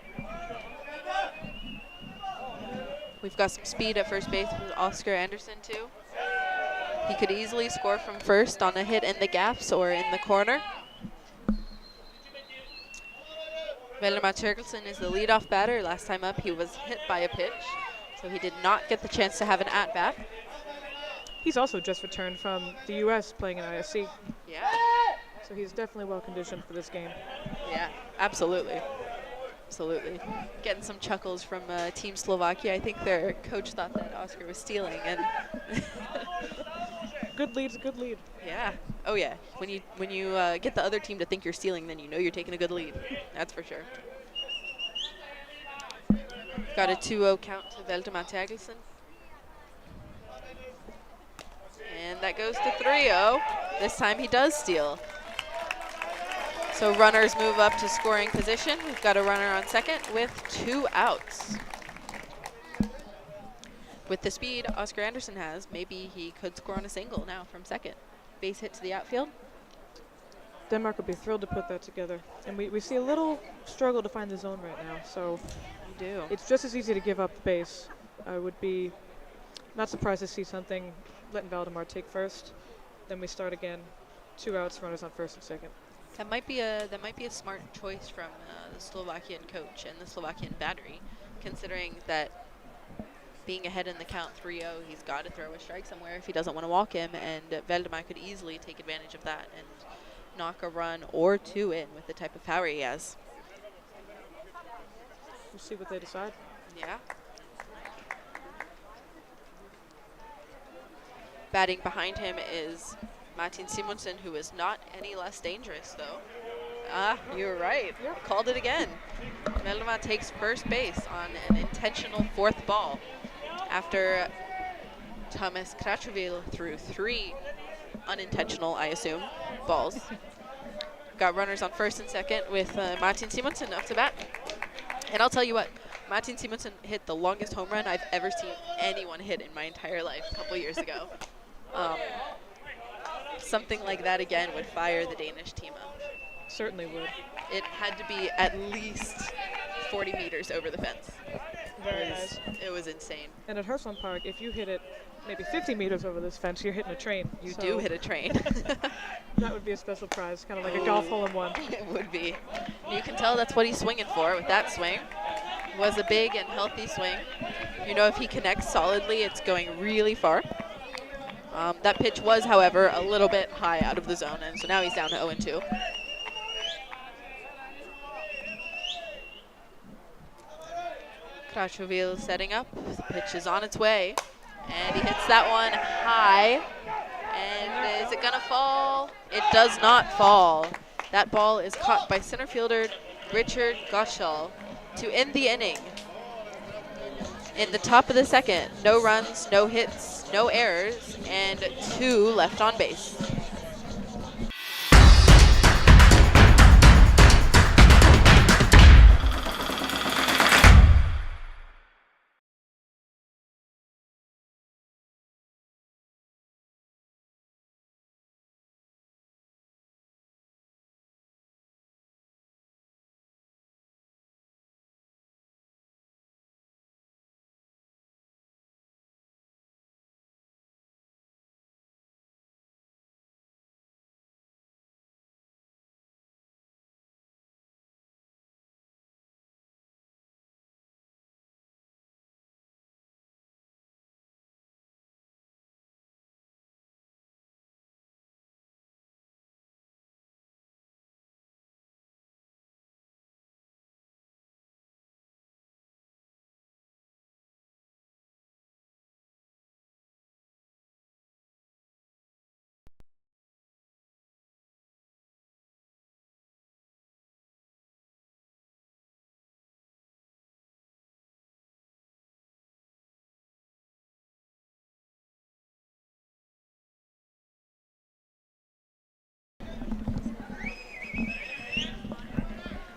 We've got some speed at first base with Oscar Andersen too. He could easily score from first on a hit in the gaps or in the corner. Valdemar Terkelsen is the leadoff batter. Last time up he was hit by a pitch, so he did not get the chance to have an at-bat. He's also just returned from the U.S. playing in ISC. Yeah. So he's definitely well conditioned for this game. Yeah, absolutely. Absolutely. Getting some chuckles from Team Slovakia. I think their coach thought that Oscar was stealing. And good lead's a good lead. Yeah. Oh, yeah. When you get the other team to think you're stealing, then you know you're taking a good lead. That's for sure. Got a 2-0 count to Valdemar Terkelsen. And that goes to 3-0. This time he does steal. So runners move up to scoring position. We've got a runner on second with 2 outs. With the speed Oscar Andersen has, maybe he could score on a single now from second. Base hit to the outfield. Denmark would be thrilled to put that together. And we see a little struggle to find the zone right now. So we do. It's just as easy to give up the base. I would be not surprised to see something letting Valdemar take first. Then we start again. 2 outs, runners on first and second. That might be a smart choice from the Slovakian coach and the Slovakian battery, considering that being ahead in the count 3-0, he's got to throw a strike somewhere if he doesn't want to walk him, and Valdemar could easily take advantage of that and knock a run or 2 in with the type of power he has. We'll see what they decide. Yeah. Batting behind him is Martin Simonsen, who is not any less dangerous, though. You were right. Yep. Called it again. Valdemar takes first base on an intentional 4th ball after Thomas Krachovil threw 3 unintentional, I assume, balls. Got runners on first and second with Martin Simonsen up to bat. And I'll tell you what, Martin Simonsen hit the longest home run I've ever seen anyone hit in my entire life a couple years ago. Something like that again would fire the Danish team up. Certainly would. It had to be at least 40 meters over the fence. Very nice. It was insane. And at Hørsholm Park, if you hit it maybe 50 meters over this fence, you're hitting a train. You do hit a train. That would be a special prize, kind of like a golf hole-in-one. It would be. You can tell that's what he's swinging for with that swing. It was a big and healthy swing. You know, if he connects solidly, it's going really far. That pitch was, however, a little bit high out of the zone, and so now he's down to 0-2. Dacheville setting up. The pitch is on its way. And he hits that one high. And is it going to fall? It does not fall. That ball is caught by center fielder Richard Gottschall to end the inning. In the top of the second, no runs, no hits, no errors, and 2 left on base.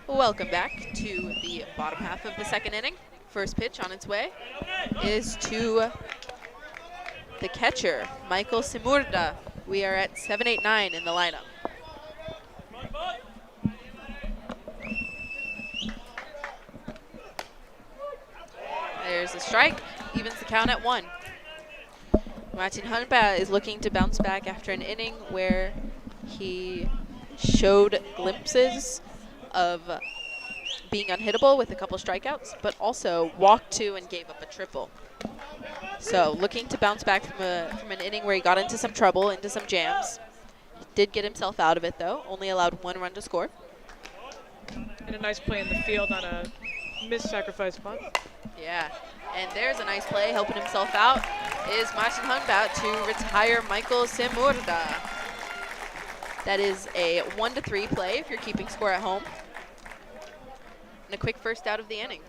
Welcome back to the bottom half of the second inning. First pitch on its way is to the catcher, Michael Simurda. We are at 7-8-9 in the lineup. There's a strike, evens the count at 1. Martin Hunba is looking to bounce back after an inning where he showed glimpses of being unhittable with a couple strikeouts, but also walked 2 and gave up a triple. So looking to bounce back from an inning where he got into some trouble, into some jams. Did get himself out of it though, only allowed 1 run to score. And a nice play in the field on a missed sacrifice bunt. Yeah, and there's a nice play helping himself out is Martin Hunbat to retire Michael Simurda. That is a 1-3 play if you're keeping score at home. And a quick first out of the inning.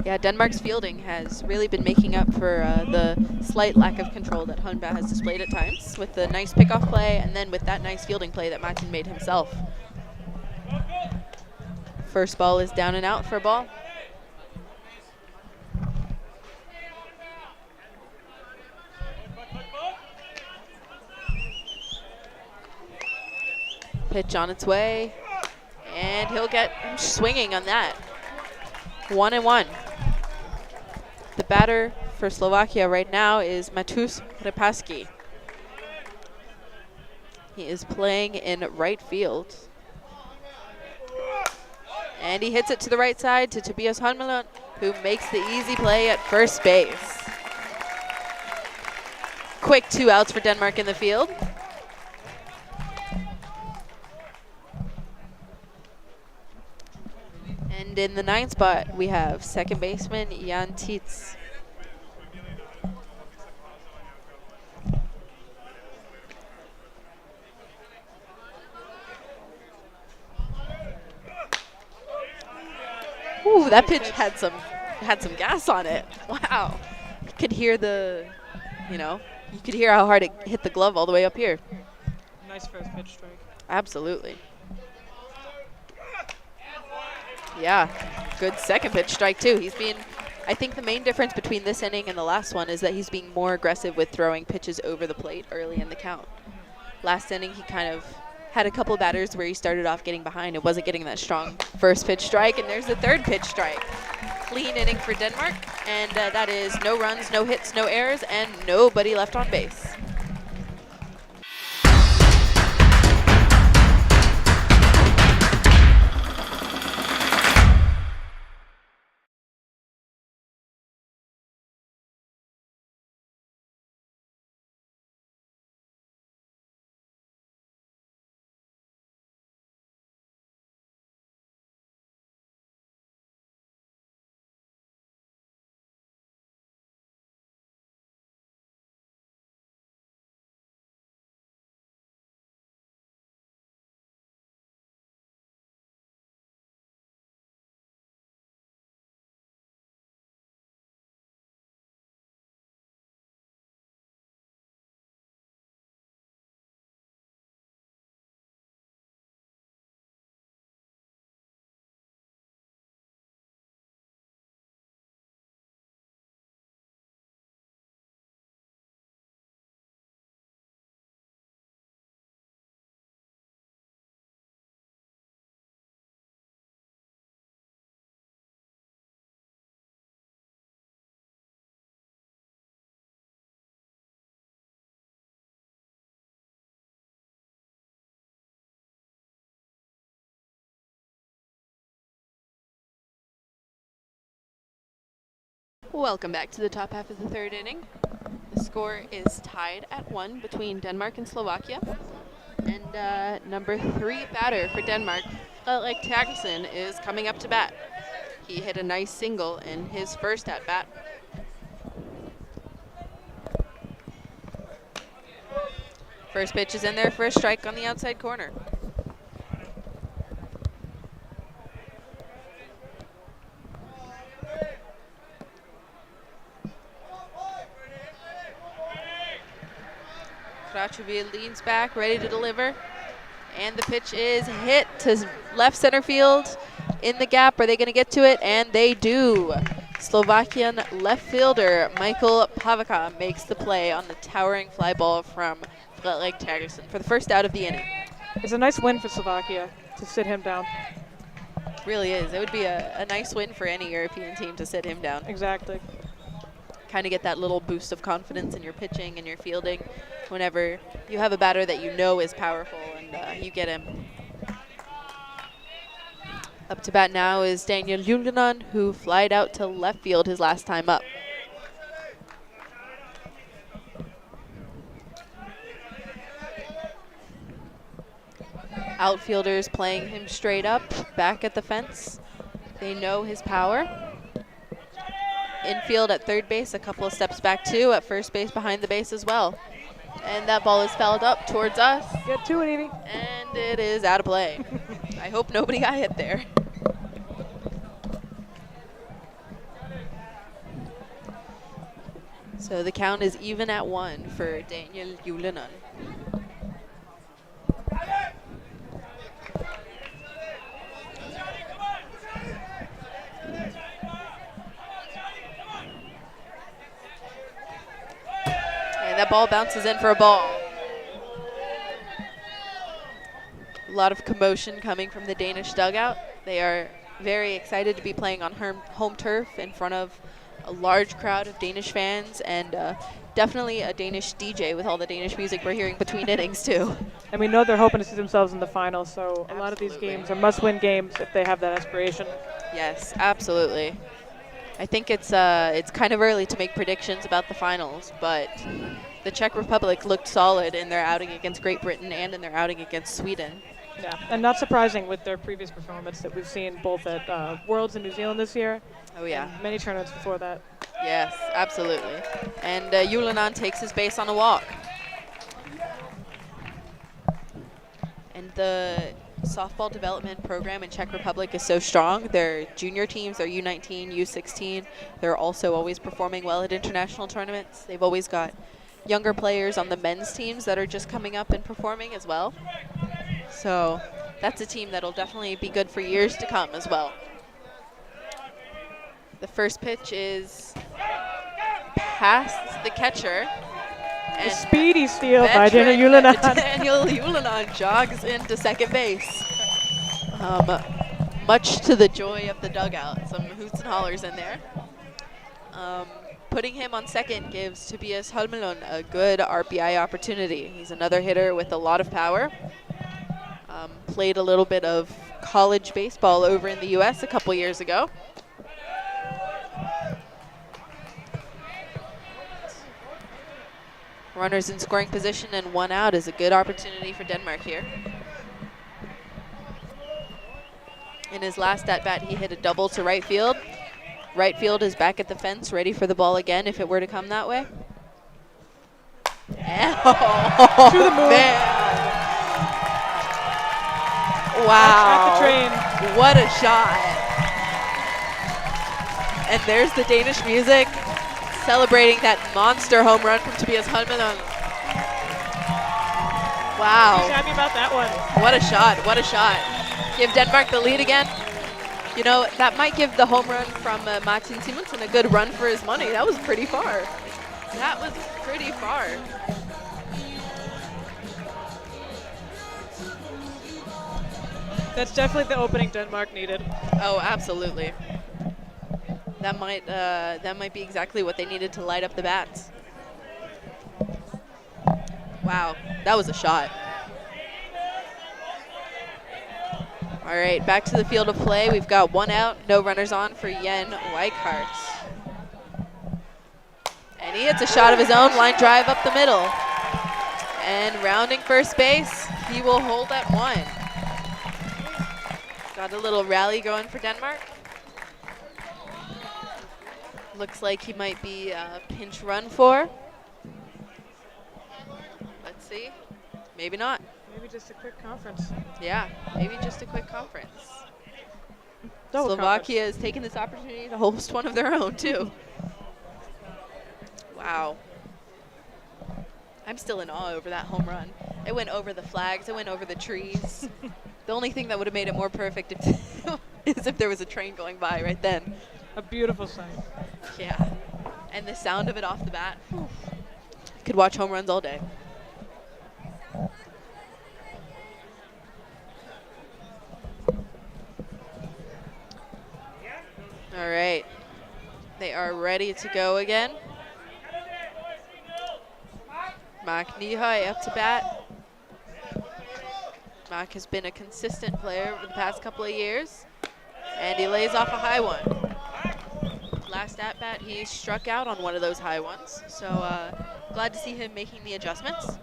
Yeah, Denmark's fielding has really been making up for the slight lack of control that Hunba has displayed at times with the nice pickoff play and then with that nice fielding play that Martin made himself. First ball is down and out for a ball. Pitch on its way, and he'll get swinging on that. 1-1. The batter for Slovakia right now is Matus Repaski. He is playing in right field. And he hits it to the right side to Tobias Holmelund, who makes the easy play at first base. Quick 2 outs for Denmark in the field. And in the 9th spot, we have second baseman Jan Tietz. Ooh, that pitch had some gas on it. Wow. You could hear you could hear how hard it hit the glove all the way up here. Nice first pitch strike. Absolutely. Yeah, good second pitch strike too. I think the main difference between this inning and the last one is that he's being more aggressive with throwing pitches over the plate early in the count. Last inning, he kind of had a couple batters where he started off getting behind and wasn't getting that strong first pitch strike, and there's the third pitch strike. Clean inning for Denmark, and that is no runs, no hits, no errors, and nobody left on base. Welcome back to the top half of the third inning. The score is tied at 1 between Denmark and Slovakia. And number 3 batter for Denmark, Frederik Terkelsen, is coming up to bat. He hit a nice single in his first at-bat. First pitch is in there for a strike on the outside corner. Kracheville leans back, ready to deliver. And the pitch is hit to left center field. In the gap, are they going to get to it? And they do. Slovakian left fielder Michael Pavaka makes the play on the towering fly ball from Frederik Terkelsen for the first out of the inning. It's a nice win for Slovakia to sit him down. Really is. It would be a nice win for any European team to sit him down. Exactly. Kind of get that little boost of confidence in your pitching and your fielding whenever you have a batter that you know is powerful and you get him. Up to bat now is Daniel Julianon, who flied out to left field his last time up. Outfielders playing him straight up, back at the fence. They know his power. Infield at third base, a couple of steps back too, at first base behind the base as well. And that ball is fouled up towards us. Get to it, Evie. And it is out of play. I hope nobody got hit there. So the count is even at 1 for Daniel Julianon. And that ball bounces in for a ball. A lot of commotion coming from the Danish dugout. They are very excited to be playing on home turf in front of a large crowd of Danish fans and definitely a Danish DJ with all the Danish music we're hearing between innings too. And we know they're hoping to see themselves in the final, so a lot of these Absolutely. games are must-win games if they have that aspiration. Yes, absolutely. I think it's kind of early to make predictions about the finals, but the Czech Republic looked solid in their outing against Great Britain and in their outing against Sweden. Yeah, and not surprising with their previous performance that we've seen both at Worlds in New Zealand this year. Oh yeah. And many tournaments before that. Yes, absolutely. And Julianon takes his base on a walk. And the softball development program in Czech Republic is so strong. Their junior teams, their U19, U16, they're also always performing well at international tournaments. They've always got younger players on the men's teams that are just coming up and performing as well. So that's a team that'll definitely be good for years to come as well. The first pitch is past the catcher. A speedy steal by Daniel Julianon. Daniel Julianon jogs into second base. Much to the joy of the dugout. Some hoots and hollers in there. Putting him on second gives Tobias Holmelund a good RBI opportunity. He's another hitter with a lot of power. Played a little bit of college baseball over in the U.S. a couple years ago. Runners in scoring position and 1 out is a good opportunity for Denmark here. In his last at-bat, he hit a double to right field. Right field is back at the fence, ready for the ball again if it were to come that way. Oh, To the moon. man. Wow. At the train. What a shot. And there's the Danish music celebrating that monster home run from Tobias Holmelund. Wow. He's happy about that one. What a shot. What a shot. Give Denmark the lead again. You know, that might give the home run from Martin Simonsen a good run for his money. That was pretty far. That was pretty far. That's definitely the opening Denmark needed. Oh, absolutely. That might be exactly what they needed to light up the bats. Wow, that was a shot. All right, back to the field of play. We've got 1 out, no runners on for Jan Wijkaerts. And he hits a shot of his own, line drive up the middle. And rounding first base, he will hold at 1. Got a little rally going for Denmark. Looks like he might be a pinch run for. Let's see. Maybe not. Maybe just a quick conference. Yeah, maybe just a quick conference. Double Slovakia conference. is taking this opportunity to host one of their own, too. Wow. I'm still in awe over that home run. It went over the flags. It went over the trees. The only thing that would have made it more perfect is if there was a train going by right then. A beautiful sight. Yeah. And the sound of it off the bat. Whew. Could watch home runs all day. All right. They are ready to go again. Mark Nihai up to bat. Mark has been a consistent player over the past couple of years. And he lays off a high one. Last at bat, he struck out on one of those high ones. So glad to see him making the adjustments.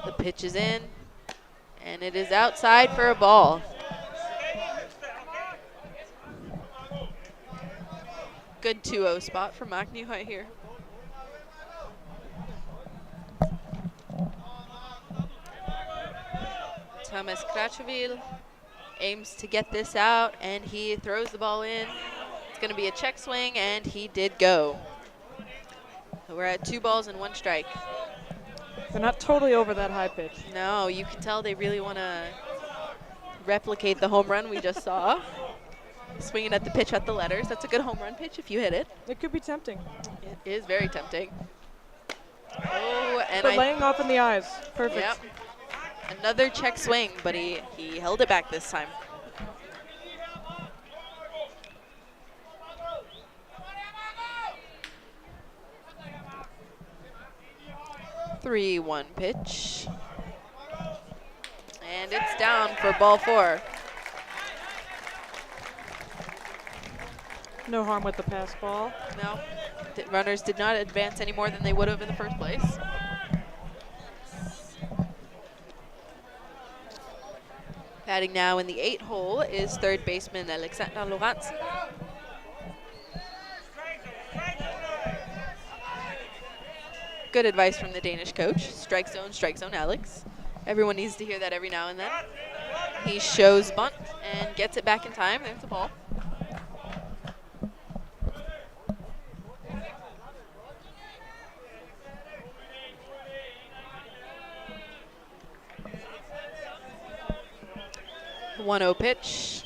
The pitch is in, and it is outside for a ball. Good 2-0 spot for Mark Nihai here. Thomas Kracheville aims to get this out, and he throws the ball in. It's going to be a check swing, and he did go. So we're at 2 balls and 1 strike. They're not totally over that high pitch. No, you can tell they really want to replicate the home run we just saw. Swinging at the pitch at the letters. That's a good home run pitch if you hit it. It could be tempting. It is very tempting. Oh, and But laying off in the eyes. Perfect. Yep. Another check swing, but he held it back this time. Three, 1 pitch. And it's down for ball 4. No harm with the pass ball. No, runners did not advance any more than they would have in the first place. Batting now in the 8 hole is third baseman Alexander Lorentzen. Good advice from the Danish coach. Strike zone, Alex. Everyone needs to hear that every now and then. He shows bunt and gets it back in time. There's the ball. The 1-0 pitch.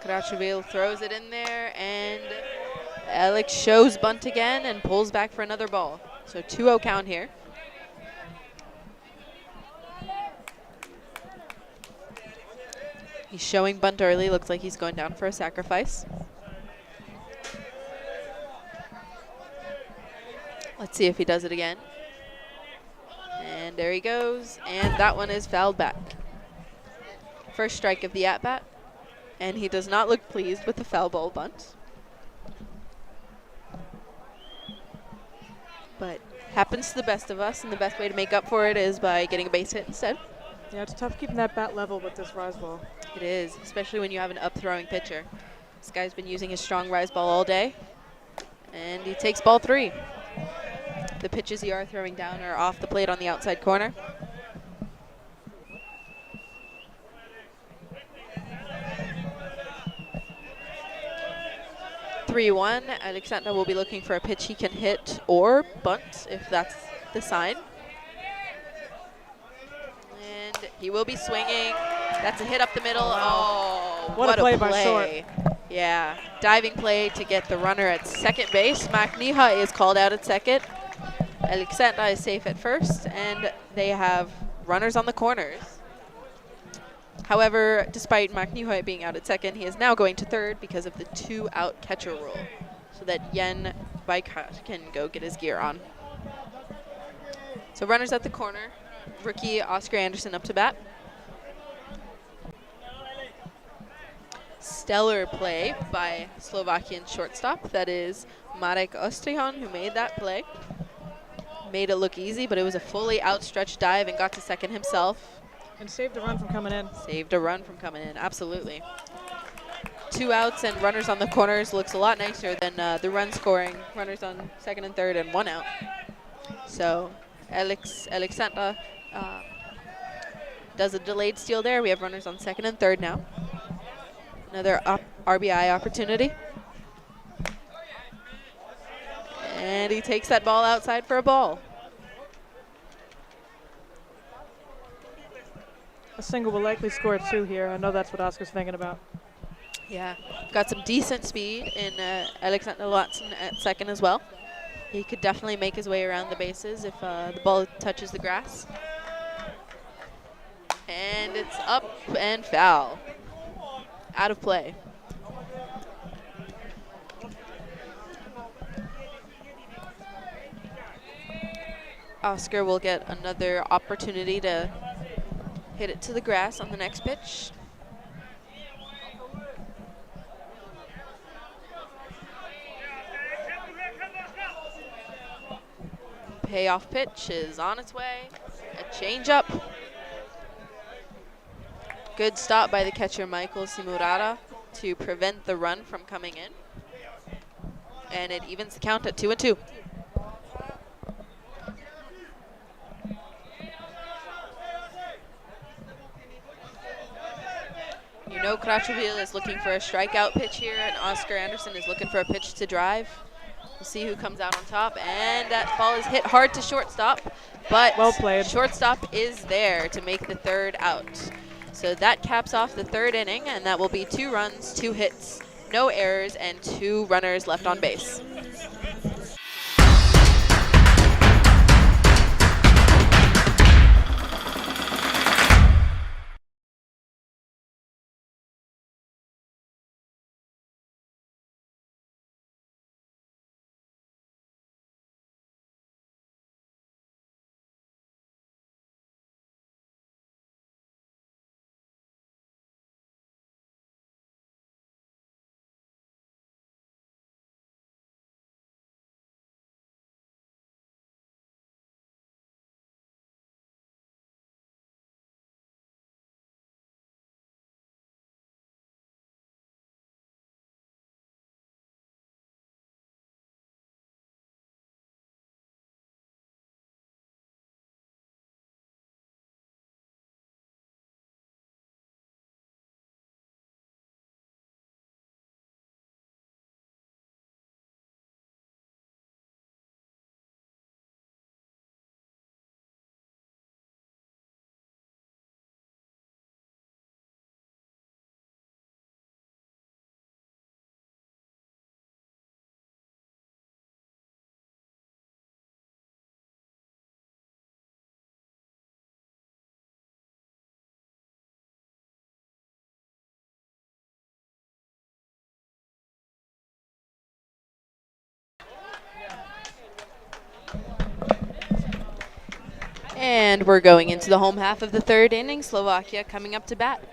Kracheville throws it in there, and Alex shows bunt again and pulls back for another ball. So 2-0 count here. He's showing bunt early. Looks like he's going down for a sacrifice. Let's see if he does it again. And there he goes. And that one is fouled back. First strike of the at-bat. And he does not look pleased with the foul ball bunt. But happens to the best of us, and the best way to make up for it is by getting a base hit instead. Yeah, it's tough keeping that bat level with this rise ball. It is, especially when you have an up-throwing pitcher. This guy's been using his strong rise ball all day, and he takes ball 3. The pitches he are throwing down are off the plate on the outside corner. (3-1). Alexander will be looking for a pitch he can hit or bunt if that's the sign. And he will be swinging. That's a hit up the middle. Oh, what a play by short. Yeah, diving play to get the runner at second base. Mark Nihai is called out at second. Alexander is safe at first, and they have runners on the corners. However, despite Mark Nihai being out at second, he is now going to third because of the 2-out catcher rule, so that Jen Weikart can go get his gear on. So runners at the corner. Rookie Oscar Anderson up to bat. stellar play by Slovakian shortstop. That is Marek Ostrihan who made that play. Made it look easy, but it was a fully outstretched dive and got to second himself. And saved a run from coming in. Saved a run from coming in, absolutely. 2 outs and runners on the corners looks a lot nicer than the run scoring. Runners on second and third and 1 out. So Alexandra does a delayed steal there. We have runners on second and third now. Another RBI opportunity. And he takes that ball outside for a ball. A single will likely score 2 here. I know that's what Oscar's thinking about. Yeah, got some decent speed in Alexander Watson at second as well. He could definitely make his way around the bases if the ball touches the grass. And it's up and foul. Out of play. Oscar will get another opportunity to hit it to the grass on the next pitch. Payoff pitch is on its way. A changeup. Good stop by the catcher Michael Simurata to prevent the run from coming in. And it evens the count at 2-2. You know Krachovil is looking for a strikeout pitch here, and Oscar Anderson is looking for a pitch to drive. We'll see who comes out on top, and that ball is hit hard to shortstop, but well played. Shortstop is there to make the third out. So that caps off the third inning, and that will be 2 runs, 2 hits, no errors, and 2 runners left on base. And we're going into the home half of the third inning. Slovakia coming up to bat.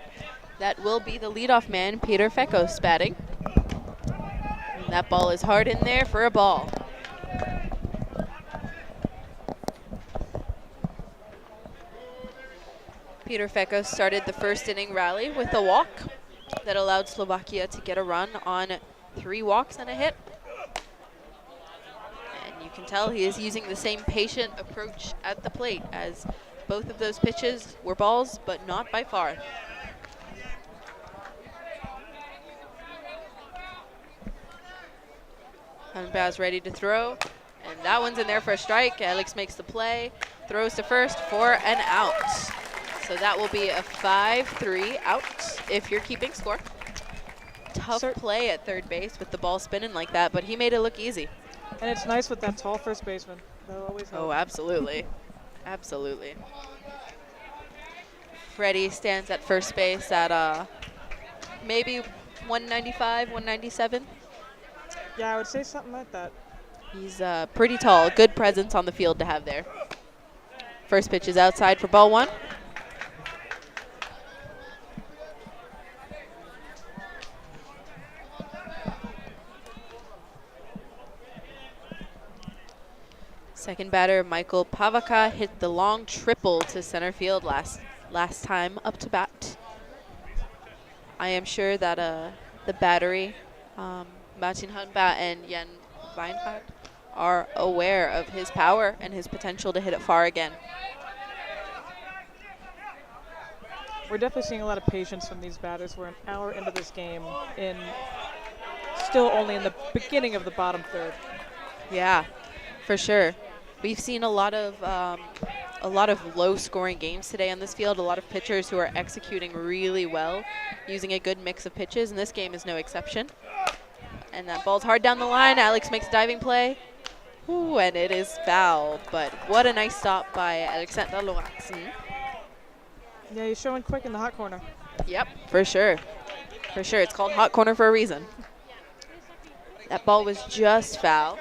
That will be the leadoff man, Peter Fekos, batting. And that ball is hard in there for a ball. Peter Fekos started the first inning rally with a walk that allowed Slovakia to get a run on 3 walks and a hit. You can tell he is using the same patient approach at the plate, as both of those pitches were balls, but not by far. Hanbaz ready to throw, and that one's in there for a strike. Alex makes the play, throws to first for an out. So that will be a 5-3 out if you're keeping score. Tough play at third base with the ball spinning like that, but he made it look easy. And it's nice with that tall first baseman. They'll always help. Oh, absolutely. Absolutely. Freddie stands at first base at maybe 195, 197. Yeah, I would say something like that. He's pretty tall. Good presence on the field to have there. First pitch is outside for ball 1. Second batter, Michael Pavaka, hit the long triple to center field last time up to bat. I am sure that the battery, Martin Hunba and Jan Weinhardt, are aware of his power and his potential to hit it far again. We're definitely seeing a lot of patience from these batters. We're an hour into this game, still only in the beginning of the bottom third. Yeah, for sure. We've seen a lot of low-scoring games today on this field. A lot of pitchers who are executing really well, using a good mix of pitches, and this game is no exception. And that ball's hard down the line. Alex makes a diving play. Ooh, and it is fouled. But what a nice stop by Alexander Lorentzen. Yeah, he's showing quick in the hot corner. Yep, for sure. For sure. It's called hot corner for a reason. That ball was just foul.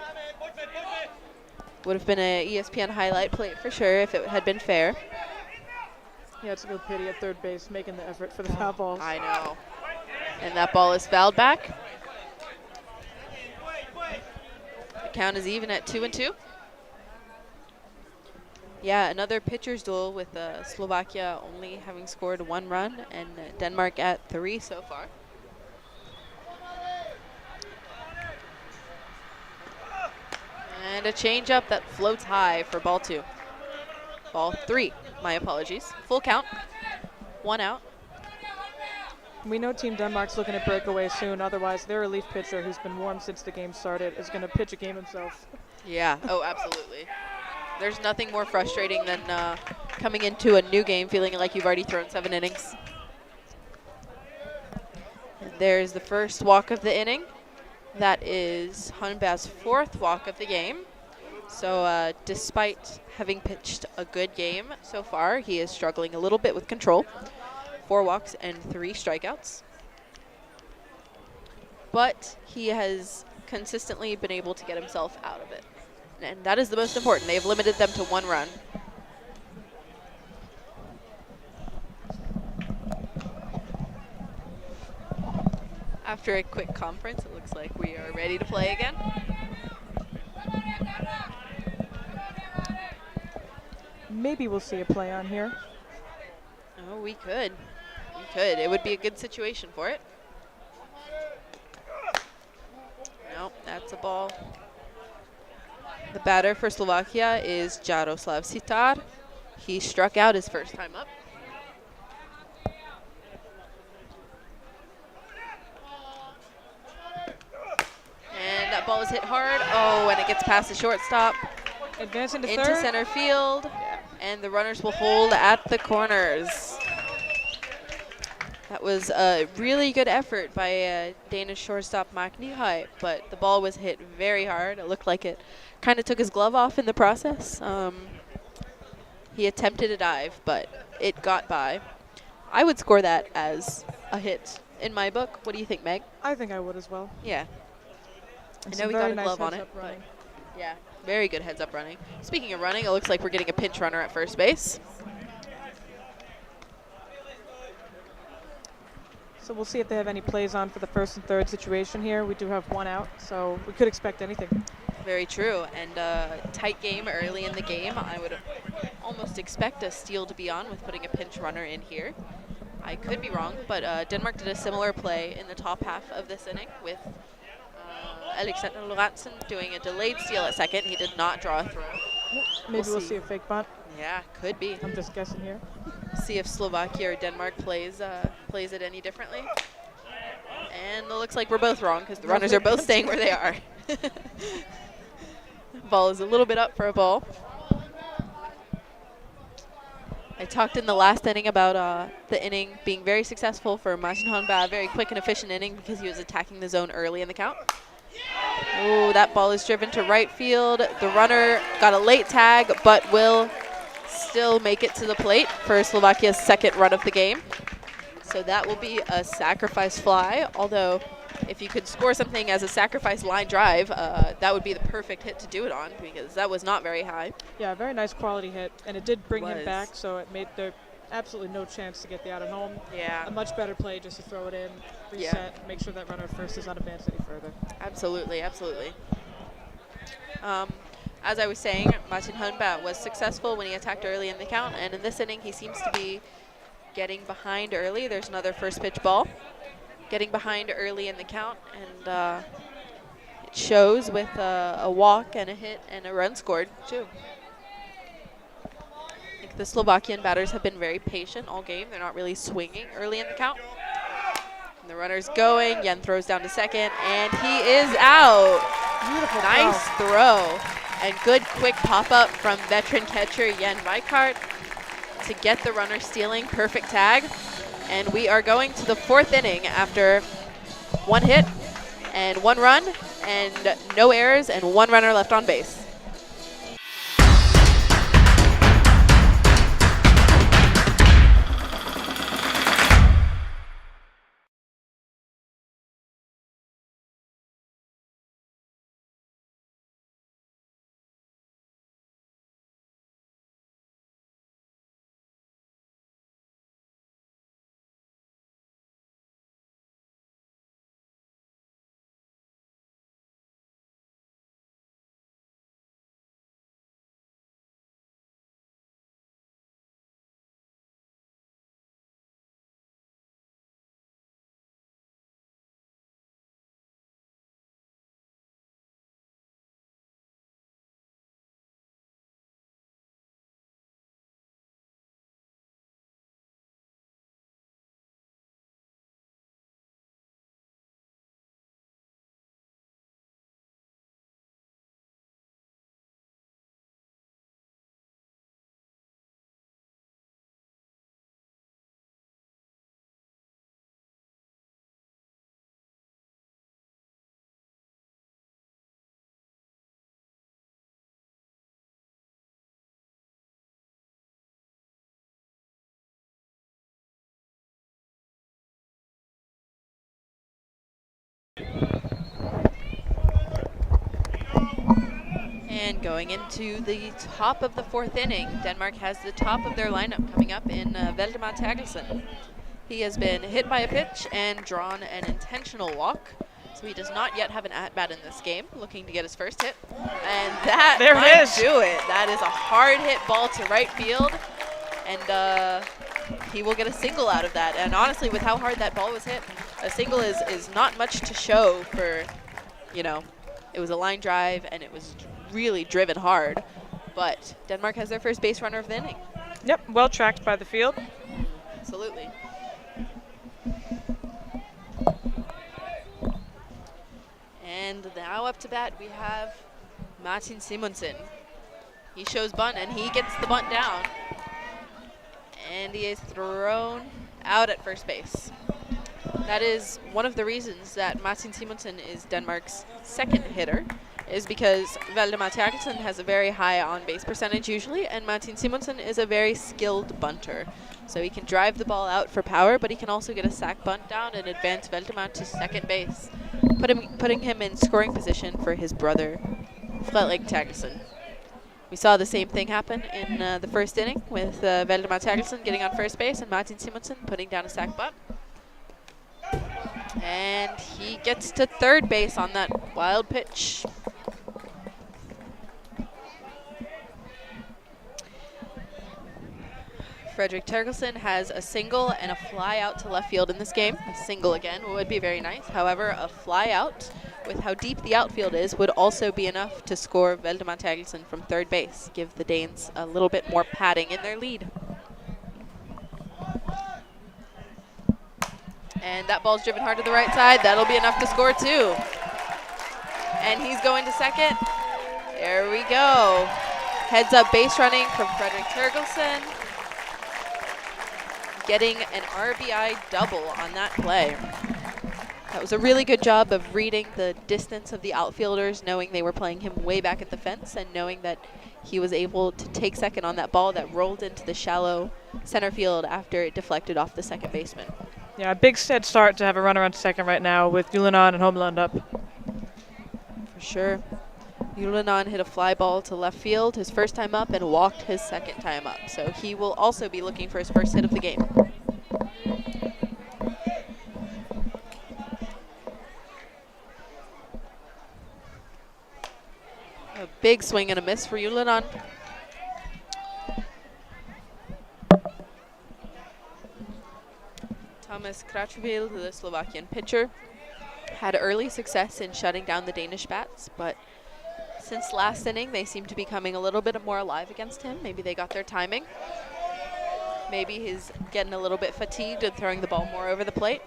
Would have been a ESPN highlight play for sure if it had been fair. Yeah, it's a real pity at third base, making the effort for the foul balls. I know. And that ball is fouled back. The count is even at 2-2. Yeah, another pitcher's duel with Slovakia only having scored 1 run and Denmark at 3 so far. And a changeup that floats high for ball 2. Ball 3, my apologies. Full count, 1 out. We know Team Denmark's looking at breakaway soon. Otherwise, their relief pitcher, who's been warm since the game started, is going to pitch a game himself. Yeah, oh, absolutely. There's nothing more frustrating than coming into a new game feeling like you've already thrown 7 innings. And there's the first walk of the inning. That is Hunba's 4th walk of the game. So despite having pitched a good game so far, he is struggling a little bit with control. 4 walks and 3 strikeouts. But he has consistently been able to get himself out of it. And that is the most important. They've limited them to 1 run. After a quick conference, it looks like we are ready to play again. Maybe we'll see a play on here. Oh, we could. We could. It would be a good situation for it. Nope, that's a ball. The batter for Slovakia is Jaroslav Sitar. He struck out his first time up. And that ball is hit hard. Oh, and it gets past the shortstop. Advancing to into third. Center field. And the runners will hold at the corners. That was a really good effort by Danish shortstop Mark Nihai, but the ball was hit very hard. It looked like it kind of took his glove off in the process. He attempted a dive, but it got by. I would score that as a hit in my book. What do you think, Meg? I think I would as well. Yeah. And I know we got a glove on it. heads-up running. Yeah, very good heads-up running. Speaking of running, it looks like we're getting a pinch runner at first base. So we'll see if they have any plays on for the first and third situation here. We do have 1 out, so we could expect anything. Very true. And tight game early in the game. I would almost expect a steal to be on with putting a pinch runner in here. I could be wrong, but Denmark did a similar play in the top half of this inning with Alexander Lorentzen doing a delayed steal at second. He did not draw a throw. Maybe we'll see a fake bunt. Yeah, could be. I'm just guessing here. See if Slovakia or Denmark plays it any differently. And it looks like we're both wrong because the runners are both staying where they are. Ball is a little bit up for a ball. I talked in the last inning about the inning being very successful for Martin Honba, very quick and efficient inning because he was attacking the zone early in the count. Oh, that ball is driven to right field. The runner got a late tag, but will still make it to the plate for Slovakia's 2nd run of the game. So that will be a sacrifice fly, although if you could score something as a sacrifice line drive, that would be the perfect hit to do it on because that was not very high. Yeah, very nice quality hit, and it did bring him back, so it made there absolutely no chance to get the out at home. Yeah. A much better play just to throw it in, reset, make sure that runner at first does not advance any further. Absolutely, absolutely. as I was saying, Martin Hunbat was successful when he attacked early in the count, and in this inning he seems to be getting behind early. There's another first pitch ball. Getting behind early in the count, and it shows with a walk and a hit and a run scored, too. I think the Slovakian batters have been very patient all game. They're not really swinging early in the count. And the runner's going. Yen throws down to second, and he is out. Beautiful Nice throw. And good quick pop-up from veteran catcher Yen Weikart to get the runner stealing. Perfect tag. And we are going to the 4th inning after 1 hit and 1 run and no errors and 1 runner left on base. And going into the top of the 4th inning, Denmark has the top of their lineup coming up in Valdemar Terkelsen. He has been hit by a pitch and drawn an intentional walk, so he does not yet have an at-bat in this game, looking to get his first hit. And that might do it. That is a hard hit ball to right field, and he will get a single out of that. And honestly, with how hard that ball was hit, a single is not much to show for, you know, it was a line drive and it was really driven hard, but Denmark has their first base runner of the inning. Yep, well tracked by the field. Absolutely. And now up to bat we have Martin Simonsen. He shows bunt and he gets the bunt down, and he is thrown out at first base. That is one of the reasons that Martin Simonsen is Denmark's second hitter, is because Valdemar Terkelsen has a very high on-base percentage usually, and Martin Simonsen is a very skilled bunter. So he can drive the ball out for power, but he can also get a sac bunt down and advance Valdemar to second base, putting him in scoring position for his brother, Frederik Terkelsen. We saw the same thing happen in the first inning with Valdemar Terkelsen getting on first base and Martin Simonsen putting down a sac bunt. And he gets to third base on that wild pitch. Frederik Terkelsen has a single and a fly out to left field in this game. A single again would be very nice. However, a fly out with how deep the outfield is would also be enough to score Valdemar Terkelsen from third base, give the Danes a little bit more padding in their lead. And that ball's driven hard to the right side. That'll be enough to score too. And he's going to second. There we go. Heads up base running from Frederik Terkelsen. Getting an RBI double on that play. That was a really good job of reading the distance of the outfielders, knowing they were playing him way back at the fence, and knowing that he was able to take second on that ball that rolled into the shallow center field after it deflected off the second baseman. Yeah, a big head start to have a runner on second right now with Julian and Homeland up. For sure. Julian hit a fly ball to left field his first time up and walked his second time up. So he will also be looking for his first hit of the game. A big swing and a miss for Julian. Thomas Krachvil, the Slovakian pitcher, had early success in shutting down the Danish bats, but since last inning, they seem to be coming a little bit more alive against him. Maybe they got their timing. Maybe he's getting a little bit fatigued and throwing the ball more over the plate.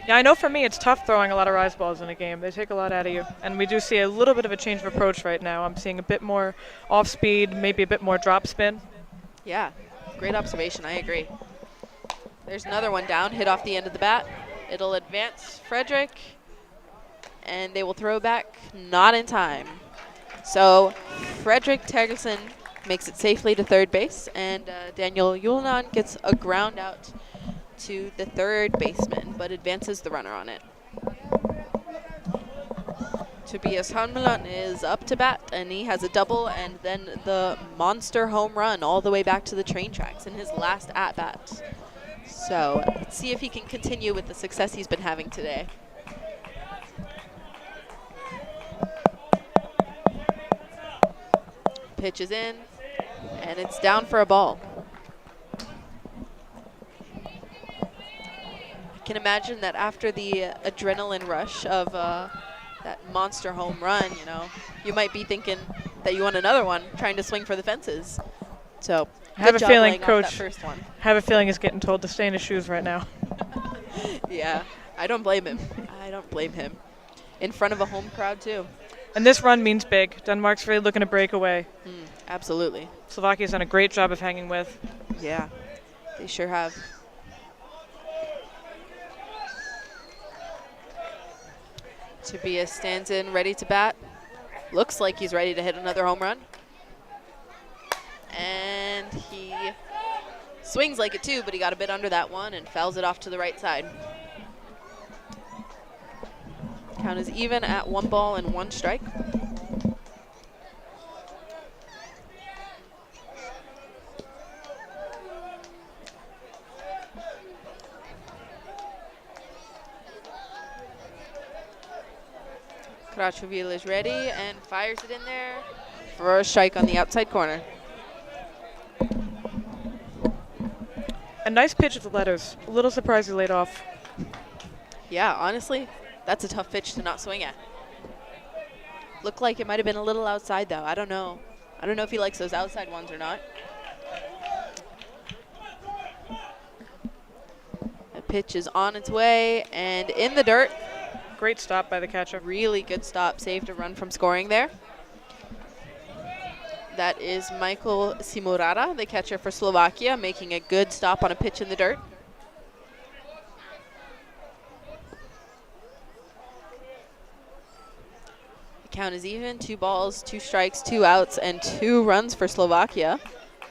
Yeah, I know for me it's tough throwing a lot of rise balls in a game. They take a lot out of you. And we do see a little bit of a change of approach right now. I'm seeing a bit more off speed, maybe a bit more drop spin. Yeah, great observation. I agree. There's another one down, hit off the end of the bat. It'll advance Frederick, and they will throw back, not in time. So Frederick Terkelsen makes it safely to third base, and Daniel Julian gets a ground out to the third baseman, but advances the runner on it. Tobias Hanmeland is up to bat, and he has a double and then the monster home run all the way back to the train tracks in his last at-bat. So let's see if he can continue with the success he's been having today. Pitch is in, and it's down for a ball. I can imagine that after the adrenaline rush of that monster home run, you know, you might be thinking that you want another one, trying to swing for the fences. So I have a feeling, Coach, Coach, first one. have a feeling he's getting told to stay in his shoes right now. Yeah, I don't blame him. I don't blame him. In front of a home crowd, too. And this run means big. Denmark's really looking to break away. Absolutely. Slovakia's done a great job of hanging with. Yeah, they sure have. Tobias stands in, ready to bat. Looks like he's ready to hit another home run. And he swings like it too, but he got a bit under that one and fouls it off to the right side. Count is even at 1 ball and 1 strike. Krachvil is ready and fires it in there for a strike on the outside corner. A nice pitch at the letters. A little surprised he laid off. Yeah, honestly, that's a tough pitch to not swing at. Looked like it might have been a little outside, though. I don't know. I don't know if he likes those outside ones or not. The pitch is on its way and in the dirt. Great stop by the catcher. Really good stop. Saved a run from scoring there. That is Michael Simurara, the catcher for Slovakia, making a good stop on a pitch in the dirt. The count is even. 2 balls, 2 strikes, 2 outs, and 2 runs for Slovakia.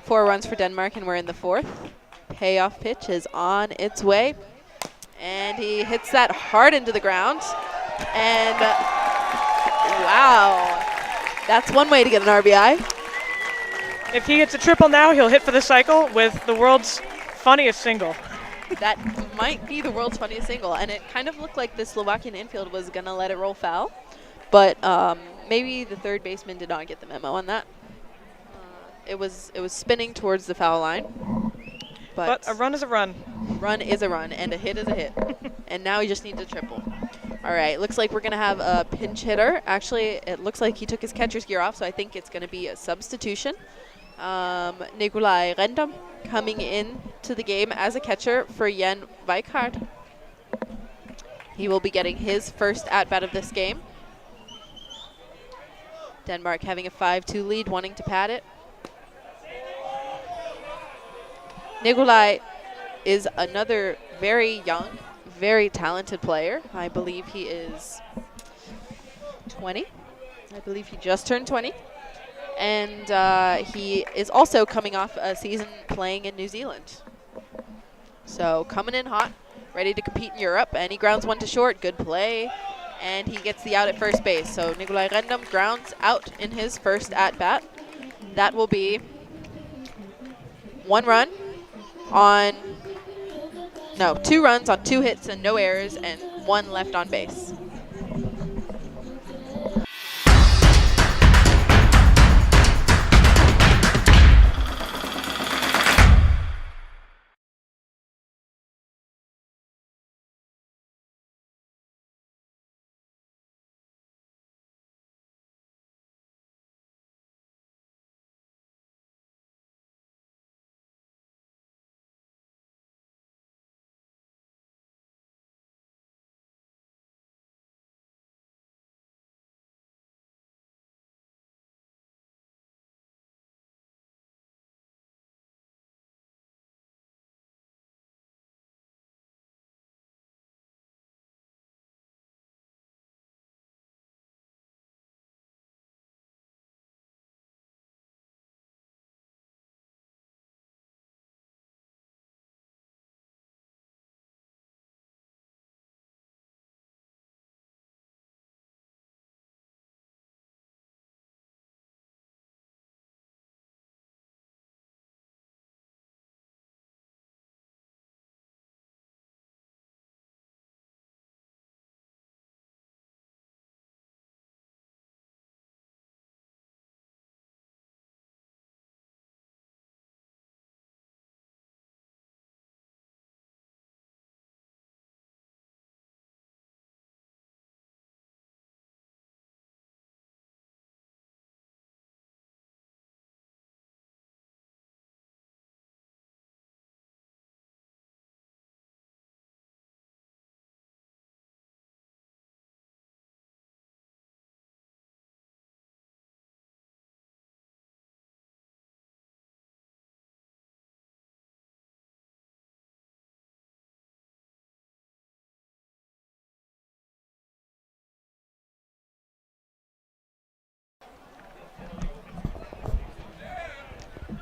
4 runs for Denmark, and we're in the 4th. Payoff pitch is on its way. And he hits that hard into the ground. And wow, that's one way to get an RBI. If he hits a triple now, he'll hit for the cycle with the world's funniest single. That might be the world's funniest single. And it kind of looked like the Slovakian infield was going to let it roll foul. But maybe the third baseman did not get the memo on that. It was spinning towards the foul line. But a run is a run. Run is a run, and a hit is a hit. And now he just needs a triple. All right, looks like we're going to have a pinch hitter. Actually, it looks like he took his catcher's gear off, so I think it's going to be a substitution. Nikolai Rendam coming in to the game as a catcher for Jan Weikart. He will be getting his first at-bat of this game. Denmark having a 5-2 lead, wanting to pad it. Nikolai is another very young, very talented player. I believe he is 20. I believe he just turned 20. And he is also coming off a season playing in New Zealand. So coming in hot, ready to compete in Europe. And he grounds one to short. Good play. And he gets the out at first base. So Nikolai Rendam grounds out in his first at-bat. That will be 1 run on, no, 2 runs on 2 hits and no errors and 1 left on base.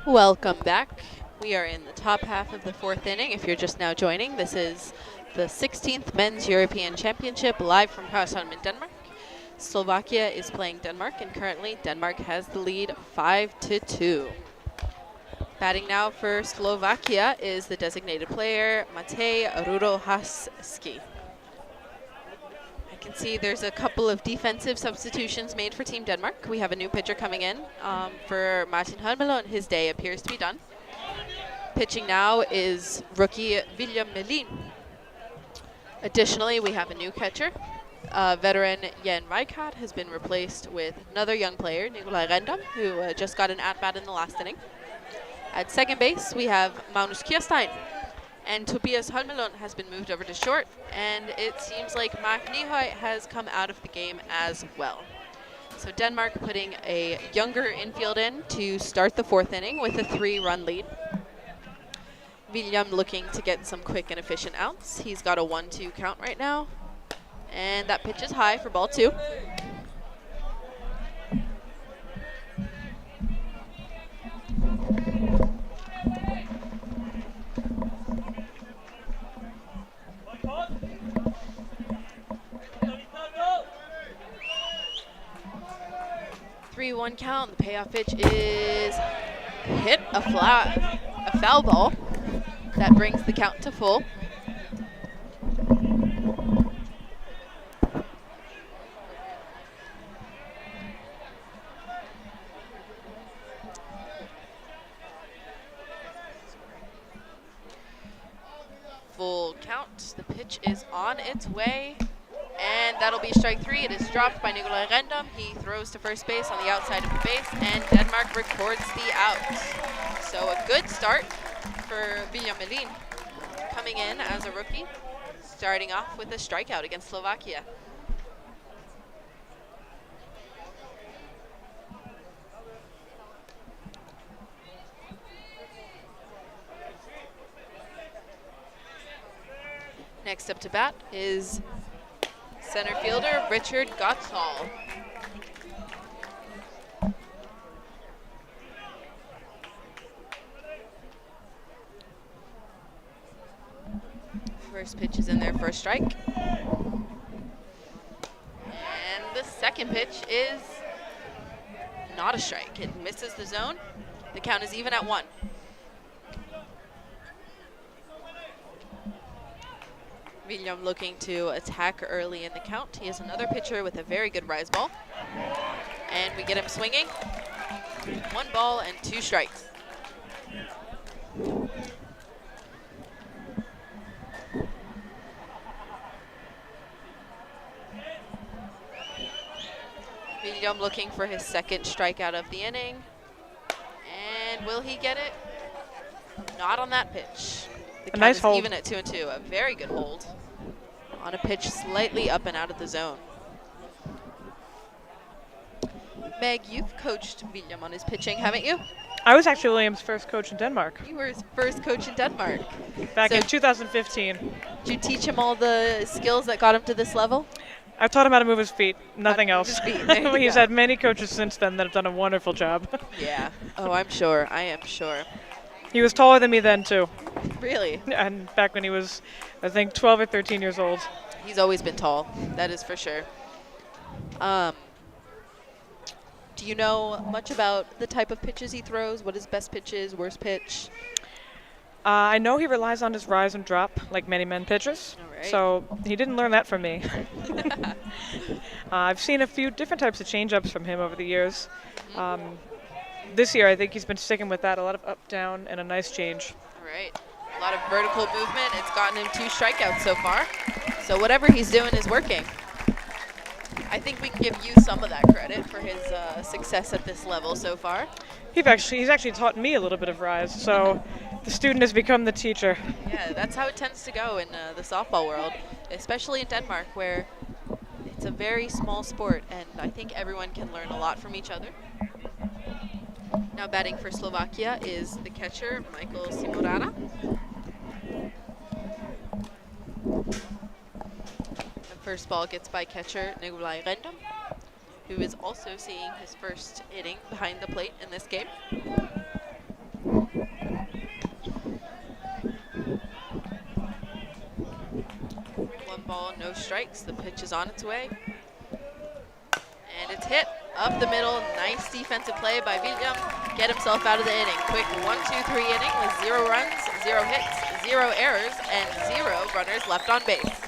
Welcome back. We are in the top half of the fourth inning. If you're just now joining, this is the 16th Men's European Championship live from Hørsholm in Denmark. Slovakia is playing Denmark, and currently Denmark has the lead 5-2. Batting now for Slovakia is the designated player, Matej Rudohaski. I can see there's a couple of defensive substitutions made for Team Denmark. We have a new pitcher coming in for Martin Hørsholm. His day appears to be done. Pitching now is rookie William Melin. Additionally, we have a new catcher. Veteran Jan Rijkaard has been replaced with another young player, Nikolaj Rendam, who just got an at-bat in the last inning. At second base, we have Magnus Kirstein, and Tobias Holmelund has been moved over to short, and it seems like Mark Nyhøj has come out of the game as well. So Denmark putting a younger infield in to start the fourth inning with a 3-run lead. William looking to get some quick and efficient outs. He's got a 1-2 count right now, and that pitch is high for ball 2. 3-1 count. The payoff pitch is hit a foul ball. That brings the count to full. Full count. The pitch is on its way. And that'll be strike 3. It is dropped by Nikolaj Rendam. He throws to first base on the outside of the base, and Denmark records the out. So a good start for William Melin, coming in as a rookie, starting off with a strikeout against Slovakia. Next up to bat is center fielder Richard Gottsall. First pitch is in there for a strike. And the second pitch is not a strike. It misses the zone. The count is even at 1. William looking to attack early in the count. He is another pitcher with a very good rise ball. And we get him swinging. 1 ball and 2 strikes. William looking for his second strikeout of the inning. And will he get it? Not on that pitch. The count nice is hold. even at 2-2. A very good hold on a pitch slightly up and out of the zone. Meg, you've coached William on his pitching, haven't you? I was actually William's first coach in Denmark You were his first coach in Denmark. back So in 2015. did you teach him all the skills that got him to this level? I taught him how to move his feet, nothing How to else. move his feet, there you He's go. had many coaches since then that have done a wonderful job. Yeah. Oh, I'm sure. I am sure. He was taller than me then, too. Really? And back when he was, I think, 12 or 13 years old. He's always been tall. That is for sure. Do you know much about the type of pitches he throws? What his best pitch is, worst pitch? I know he relies on his rise and drop, like many men pitchers. All right. So he didn't learn that from me. I've seen a few different types of change-ups from him over the years. This year, I think he's been sticking with that, a lot of up, down, and a nice change. All right. A lot of vertical movement. It's gotten him 2 strikeouts so far. So whatever he's doing is working. I think we can give you some of that credit for his success at this level so far. He's actually taught me a little bit of rise, so the student has become the teacher. Yeah, that's how it tends to go in the softball world, especially in Denmark, where it's a very small sport, and I think everyone can learn a lot from each other. Now batting for Slovakia is the catcher, Michael Simorana. The first ball gets by catcher Nikolaj Rendam, who is also seeing his first inning behind the plate in this game. ball, no strikes. The pitch is on its way. And it's hit up the middle. Nice defensive play by William. Get himself out of the inning. Quick 1-2-3 inning with 0 runs, 0 hits, 0 errors, and 0 runners left on base.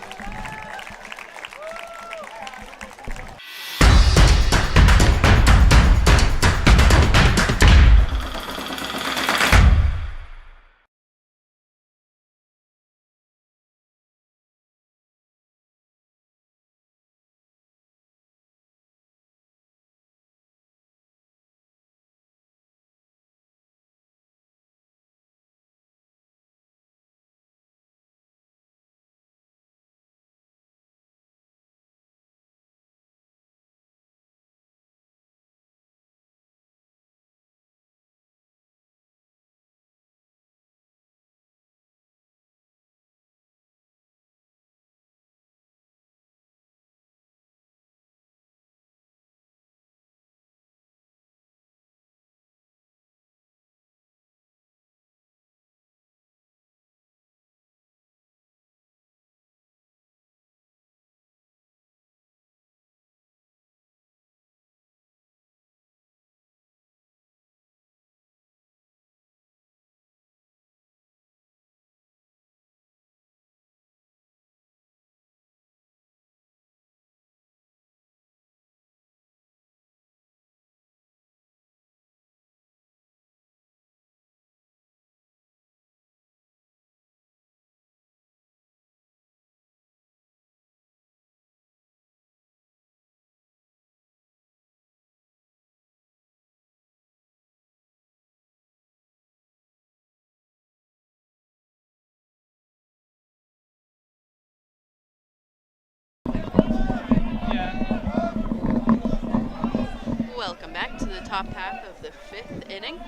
Welcome back to the top half of the 5th inning.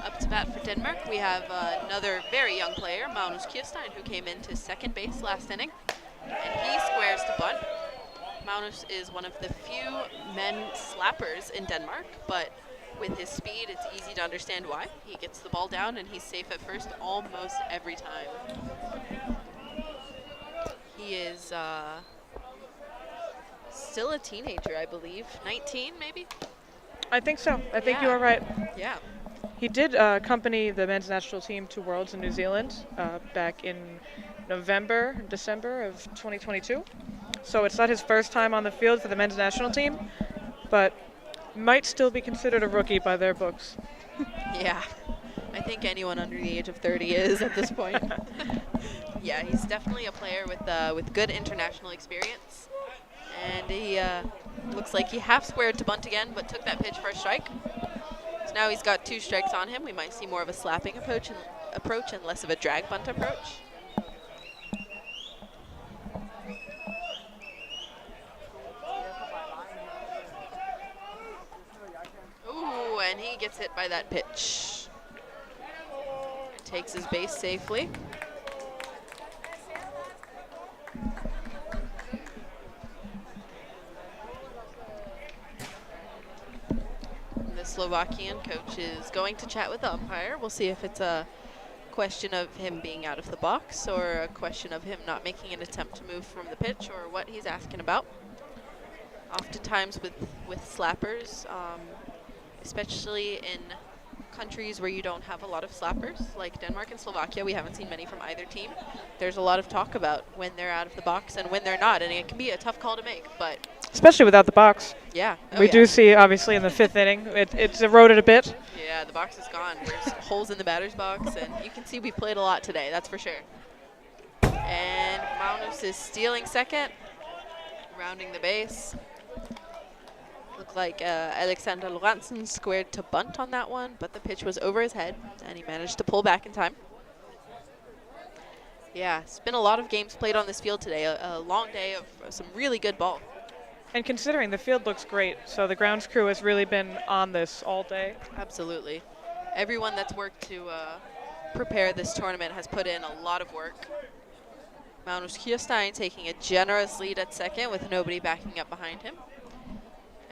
Up to bat for Denmark, we have another very young player, Magnus Kirstein, who came into second base last inning, and he squares to bunt. Magnus is one of the few men slappers in Denmark, but with his speed, it's easy to understand why. He gets the ball down, and he's safe at first almost every time. He is still a teenager, I believe. 19, maybe? I think so. I think you are right. Yeah. He did accompany the men's national team to Worlds in New Zealand back in December of 2022. So it's not his first time on the field for the men's national team, but might still be considered a rookie by their books. Yeah. I think anyone under the age of 30 is at this point. Yeah, he's definitely a player with good international experience. And he looks like he half squared to bunt again, but took that pitch for a strike. So now he's got 2 strikes on him. We might see more of a slapping approach and less of a drag bunt approach. Ooh, and he gets hit by that pitch. Takes his base safely. Slovakian coach is going to chat with the umpire. We'll see if it's a question of him being out of the box or a question of him not making an attempt to move from the pitch or what he's asking about. Oftentimes with slappers, especially in countries where you don't have a lot of slappers, like Denmark and Slovakia, we haven't seen many from either team. There's a lot of talk about when they're out of the box and when they're not, and it can be a tough call to make, but especially without the box. Yeah. We do see, obviously, in the 5th inning, it's eroded a bit. Yeah, the box is gone. There's holes in the batter's box, and you can see we played a lot today, that's for sure. And Magnus is stealing second, rounding the base. Looked like Alexander Lorentzen squared to bunt on that one, but the pitch was over his head, and he managed to pull back in time. Yeah, it's been a lot of games played on this field today, a long day of some really good ball. And considering the field looks great, so the grounds crew has really been on this all day. Absolutely. Everyone that's worked to prepare this tournament has put in a lot of work. Magnus Kirstein taking a generous lead at second with nobody backing up behind him.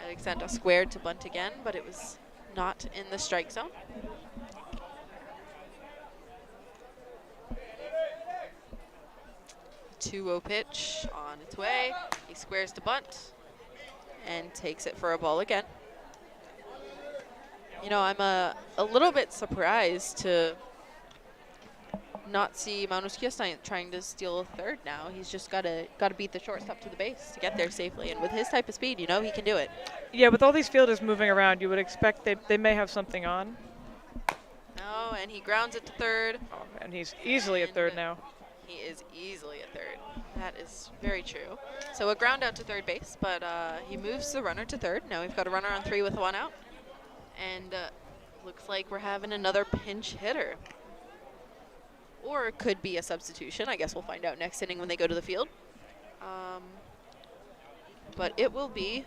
Alexander squared to bunt again, but it was not in the strike zone. 2-0 pitch on its way. He squares to bunt and takes it for a ball again. You know, I'm a little bit surprised to not see Magnus Kjærstein trying to steal a third now. He's just got to beat the shortstop to the base to get there safely. And with his type of speed, you know, he can do it. Yeah, with all these fielders moving around, you would expect they may have something on. No, and he grounds it to third. Oh, and he's easily at third now. He is easily at third. That is very true. So a ground out to third base, but he moves the runner to third. Now we've got a runner on 3 with 1 out. And looks like we're having another pinch hitter. Or it could be a substitution. I guess we'll find out next inning when they go to the field. But it will be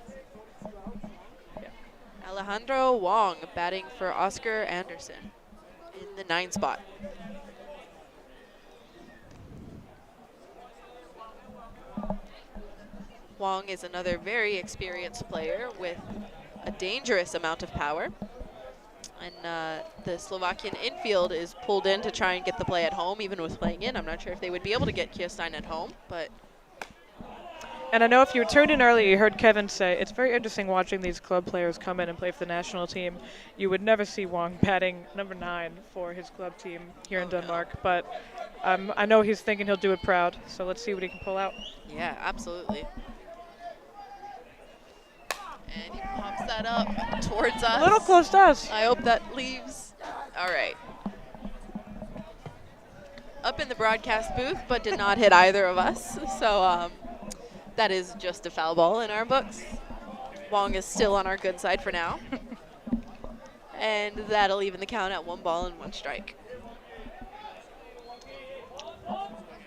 Alejandro Wong batting for Oscar Anderson in the 9 spot. Wong is another very experienced player with a dangerous amount of power. And the Slovakian infield is pulled in to try and get the play at home, even with playing in. I'm not sure if they would be able to get Kjærstein at home, but... And I know if you tuned in earlier, you heard Kevin say, it's very interesting watching these club players come in and play for the national team. You would never see Wong batting number 9 for his club team here in Denmark, but I know he's thinking he'll do it proud, so let's see what he can pull out. Yeah, absolutely. And he pops that up towards us. A little close to us. I hope that leaves. All right. Up in the broadcast booth, but did not hit either of us. So that is just a foul ball in our books. Wong is still on our good side for now. And that'll even the count at 1 ball and 1 strike.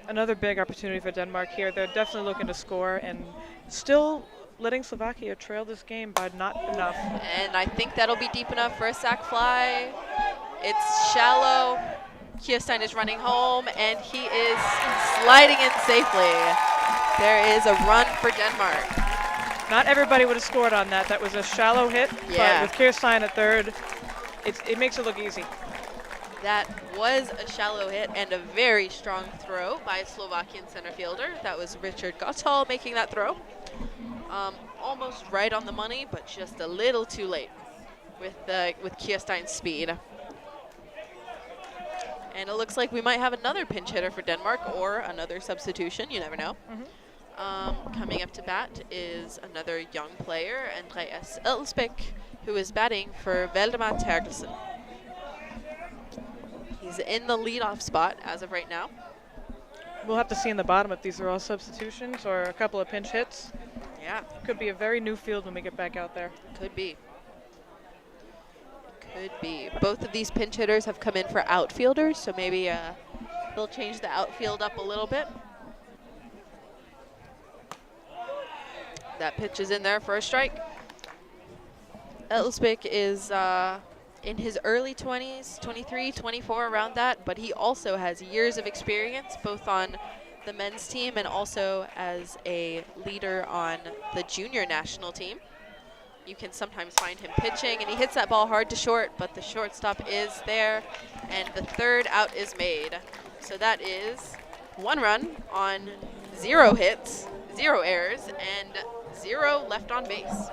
Another big opportunity for Denmark here. They're definitely looking to score and still letting Slovakia trail this game by not enough. And I think that'll be deep enough for a sac fly. It's shallow. Kjærstein is running home, and he is sliding in safely. There is a run for Denmark. Not everybody would have scored on that. That was a shallow hit, Yeah. but with Kjærstein at third, it makes it look easy. That was a shallow hit and a very strong throw by a Slovakian center fielder. That was Richard Gotthal making that throw. Almost right on the money, but just a little too late with Kjærstein's speed. And it looks like we might have another pinch hitter for Denmark or another substitution. You never know. Coming up to bat is another young player, Andreas Elsbæk, who is batting for Valdemar Terkelsen. He's in the leadoff spot as of right now. We'll have to see in the bottom if these are all substitutions or a couple of pinch hits. Yeah. Could be a very new field when we get back out there. Could be. Could be. Both of these pinch hitters have come in for outfielders, so maybe they'll change the outfield up a little bit. That pitch is in there for a strike. Elsbæk is in his early 20s, 23, 24, around that, but he also has years of experience, both on the men's team and also as a leader on the junior national team. You can sometimes find him pitching, and he hits that ball hard to short, but the shortstop is there, and the third out is made. So that is 1 run on 0 hits, 0 errors, and 0 left on base.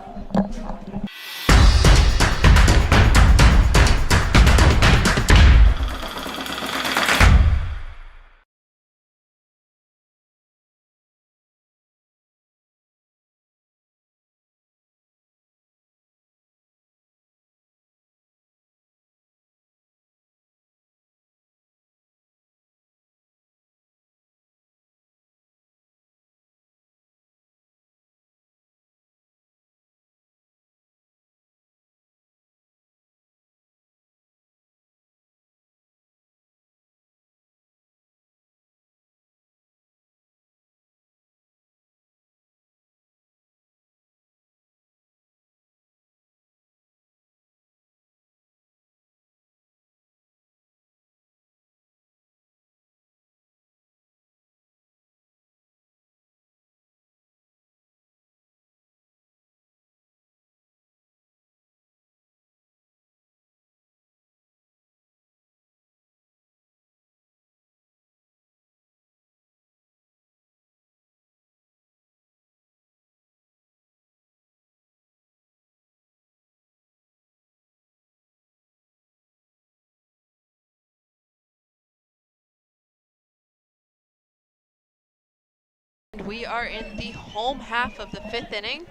we are in the home half of the 5th inning.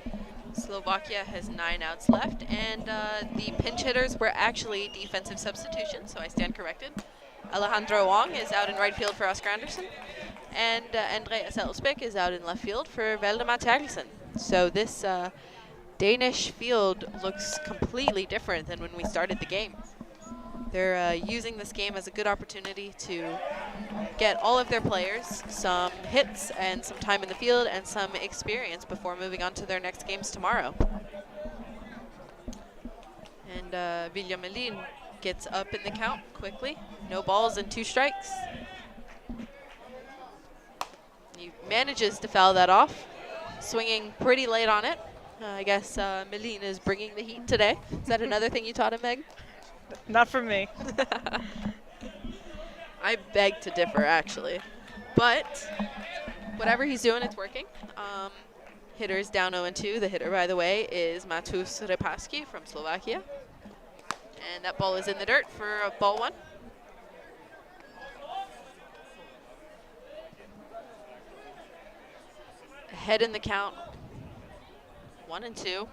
Slovakia has 9 outs left, and the pinch hitters were actually defensive substitutions, so I stand corrected. Alejandro Wong is out in right field for Oscar Anderson, and Andreas Elspek is out in left field for Valdemar Terkelsen. So this Danish field looks completely different than when we started the game. They're using this game as a good opportunity to get all of their players some hits and some time in the field and some experience before moving on to their next games tomorrow. And William Melin gets up in the count quickly. No balls and 2 strikes. He manages to foul that off, swinging pretty late on it. I guess Melin is bringing the heat today. Is that another thing you taught him, Meg? Not for me. I beg to differ, actually. But whatever he's doing, it's working. Hitter's down 0-2. The hitter, by the way, is Matus Repaski from Slovakia. And that ball is in the dirt for ball 1. Ahead in the count, 1-2.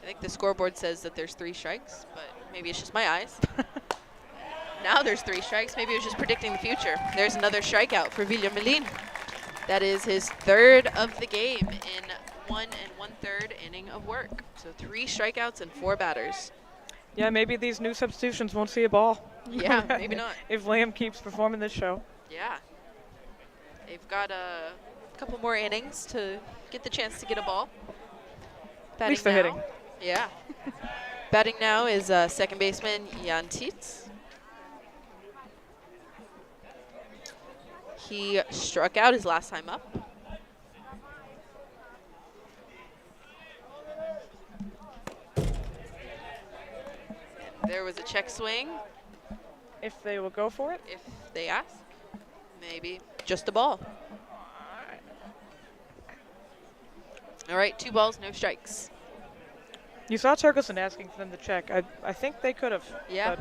I think the scoreboard says that there's 3 strikes, but maybe it's just my eyes. Now there's 3 strikes. Maybe it was just predicting the future. There's another strikeout for William Melin. That is his 3rd of the game in 1 1/3 inning of work. So 3 strikeouts and 4 batters. Yeah, maybe these new substitutions won't see a ball. Yeah, maybe not. If Liam keeps performing this show. Yeah. They've got a couple more innings to get the chance to get a ball. At least they're hitting. Yeah. Batting now is second baseman Jan Tietz. He struck out his last time up. There was a check swing. If they will go for it? If they ask. Maybe just a ball. All right, 2 balls, no strikes. You saw Terkelsen asking for them to check. I think they could have. Yeah,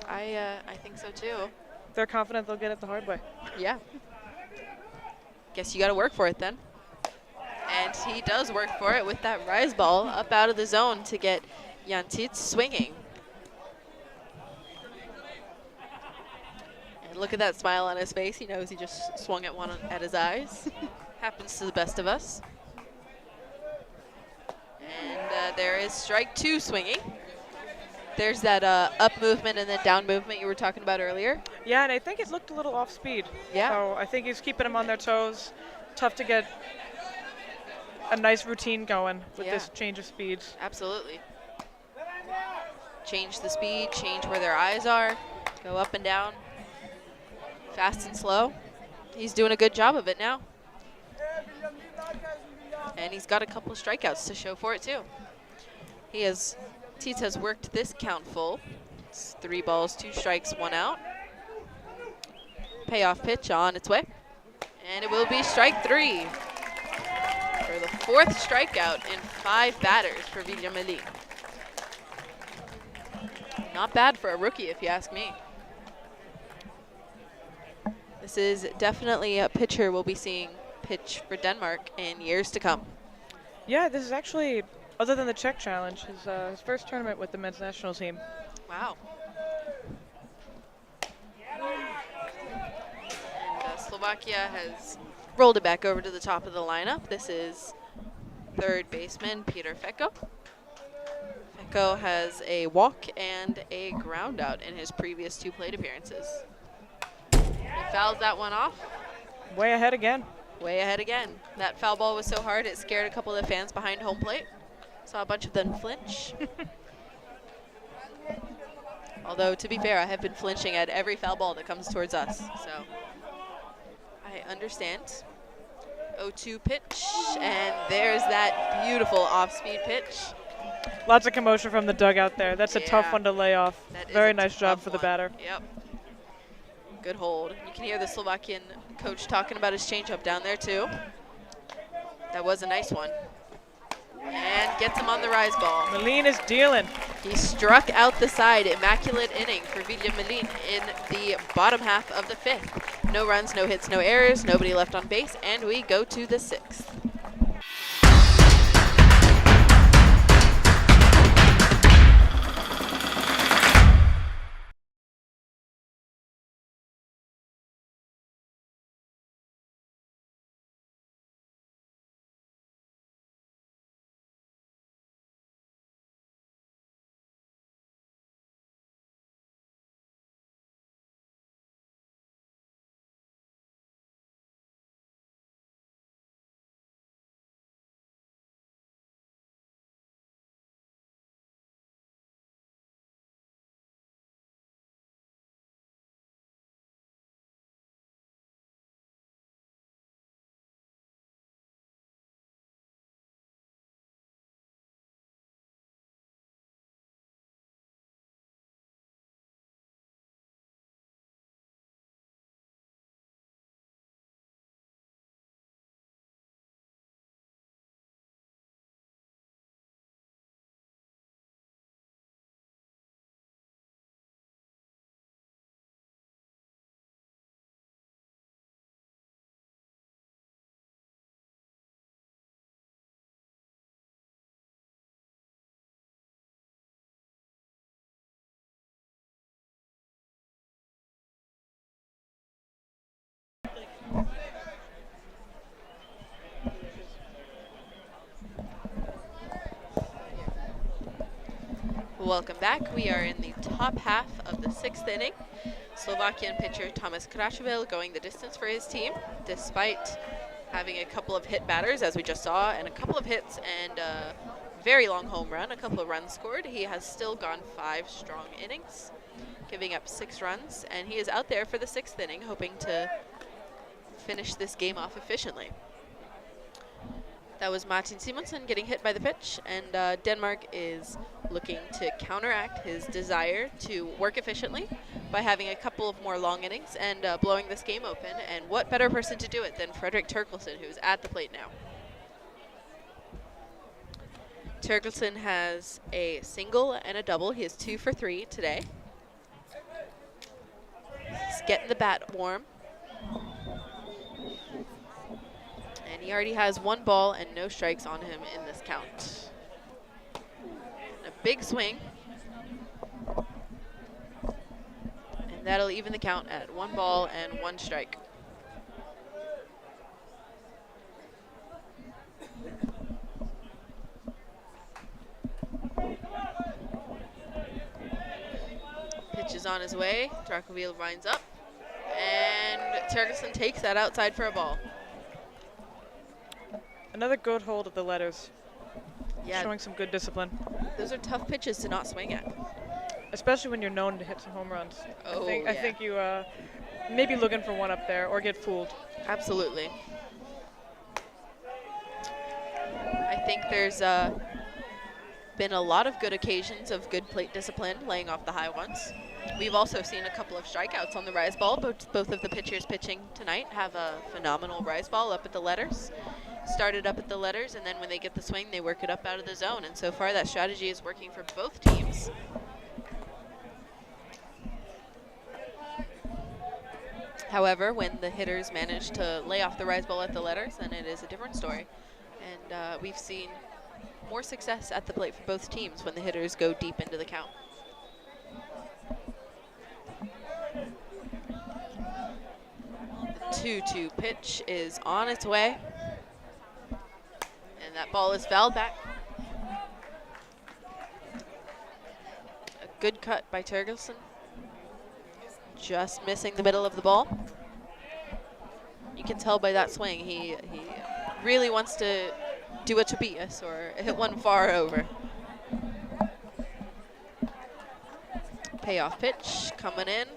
I think so too. They're confident they'll get it the hard way. Yeah. Guess you got to work for it then. And he does work for it with that rise ball up out of the zone to get Jan Tietz swinging. And look at that smile on his face. He knows he just swung at one at his eyes. Happens to the best of us. And there is strike 2 swinging. There's that up movement and then down movement you were talking about earlier. Yeah, and I think it looked a little off speed. Yeah. So I think he's keeping them on their toes. Tough to get a nice routine going with this change of speeds. Absolutely. Change the speed, change where their eyes are, go up and down, fast and slow. He's doing a good job of it now. And he's got a couple of strikeouts to show for it too. Tietz has worked this count full. It's 3 balls, 2 strikes, 1 out. Payoff pitch on its way. And it will be strike 3 for the 4th strikeout in 5 batters for William Melin. Not bad for a rookie, if you ask me. This is definitely a pitcher we'll be seeing pitch for Denmark in years to come. Yeah, this is actually, other than the Czech Challenge, his first tournament with the men's national team. Wow. And Slovakia has rolled it back over to the top of the lineup. This is 3rd baseman Peter Fecko. Fecko has a walk and a ground out in his previous 2 plate appearances. He fouls that one off. Way ahead again. Way ahead again. That foul ball was so hard it scared a couple of the fans behind home plate. Saw a bunch of them flinch. Although, to be fair, I have been flinching at every foul ball that comes towards us. So I understand. 0-2 pitch, and there's that beautiful off-speed pitch. Lots of commotion from the dugout there. That's a tough one to lay off. Very nice job for the batter. Yep. Good hold. You can hear the Slovakian coach talking about his changeup down there too. That was a nice one. and gets him on the rise ball. Malin is dealing. He struck out the side. Immaculate inning for Vilja Malin in the bottom half of the 5th. No runs, no hits, no errors, nobody left on base, and we go to the 6th. Welcome back. We are in the top half of the 6th inning. Slovakian pitcher Thomas Krashevil going the distance for his team, despite having a couple of hit batters, as we just saw, and a couple of hits and a very long home run, a couple of runs scored. He has still gone 5 strong innings, giving up 6 runs, and he is out there for the 6th inning, hoping to finish this game off efficiently. That was Martin Simonsen getting hit by the pitch, and Denmark is looking to counteract his desire to work efficiently by having a couple of more long innings and blowing this game open. And what better person to do it than Fredrik Terkelsen, who's at the plate now. Terkelsen has a single and a double. He is 2 for 3 today. He's getting the bat warm. And he already has 1 ball and no strikes on him in this count. A big swing. And that'll even the count at 1 ball and 1 strike. Pitch is on his way. Dracoville winds up. And Terkelsen takes that outside for a ball. Another good hold of the letters. Yeah. Showing some good discipline. Those are tough pitches to not swing at. Especially when you're known to hit some home runs. Oh, I think you may be looking for one up there or get fooled. Absolutely. I think there's been a lot of good occasions of good plate discipline, laying off the high ones. We've also seen a couple of strikeouts on the rise ball. Both of the pitchers pitching tonight have a phenomenal rise ball up at the letters. Started up at the letters, and then when they get the swing, they work it up out of the zone. And so far, that strategy is working for both teams. However, when the hitters manage to lay off the rise ball at the letters, then it is a different story. And we've seen more success at the plate for both teams when the hitters go deep into the count. The 2-2 pitch is on its way. And that ball is fouled back. A good cut by Terkelsen. Just missing the middle of the ball. You can tell by that swing, he really wants to do a Tobias or hit one far over. Payoff pitch coming in.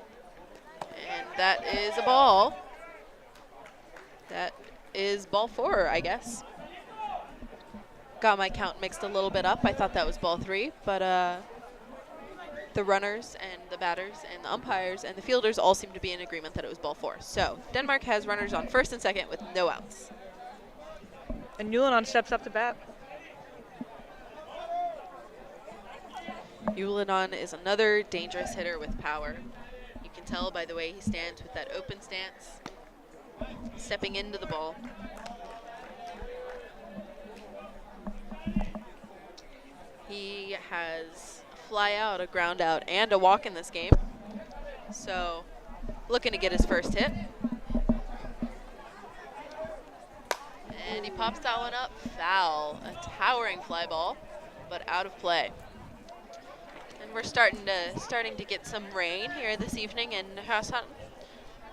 And that is a ball. That is ball 4, I guess. Got my count mixed a little bit up. I thought that was ball 3, but the runners and the batters and the umpires and the fielders all seem to be in agreement that it was ball 4. So Denmark has runners on first and second with no outs. And Newland steps up to bat. Yulinon is another dangerous hitter with power. You can tell by the way he stands with that open stance, stepping into the ball. He has a fly out, a ground out, and a walk in this game. So looking to get his first hit. And he pops that one up, foul. A towering fly ball, but out of play. And we're starting to get some rain here this evening in Hørsholm.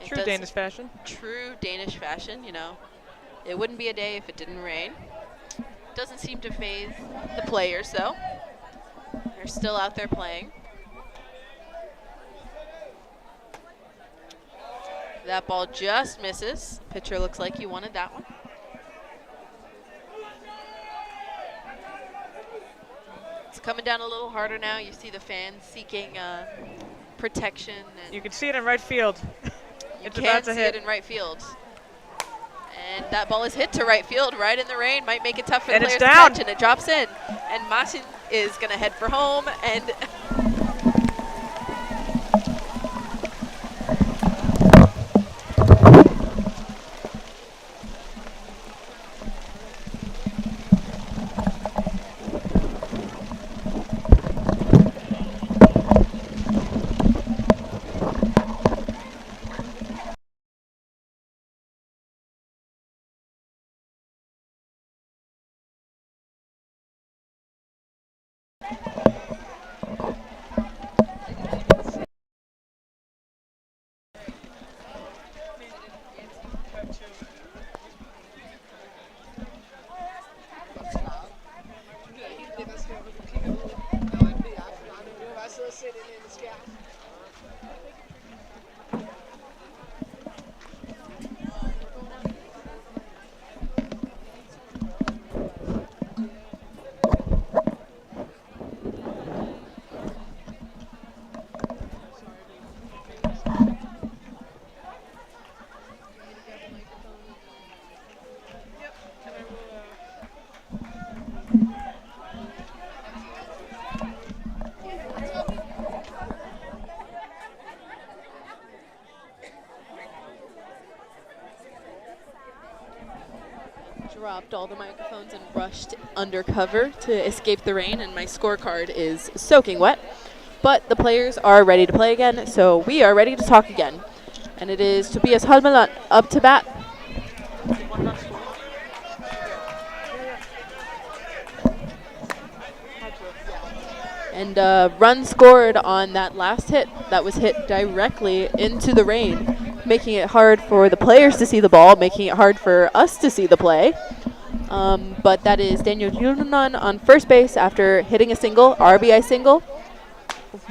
True Danish fashion. True Danish fashion, you know. It wouldn't be a day if it didn't rain. Doesn't seem to faze the players, though. They're still out there playing. That ball just misses. Pitcher looks like he wanted that one. It's coming down a little harder now. You see the fans seeking protection. And You can see it in right field. you It's can about to see hit. it in right field. And that ball is hit to right field, right in the rain. Might make it tough for the And it's players to down. catch, and it drops in. And Martin is going to head for home. And dropped all the microphones and rushed undercover to escape the rain, and my scorecard is soaking wet. But the players are ready to play again, so we are ready to talk again. And it is Tobias Holmeland up to bat. And run scored on that last hit that was hit directly into the rain, making it hard for the players to see the ball, making it hard for us to see the play. But that is Daniel Julenon on first base after hitting a single, RBI single.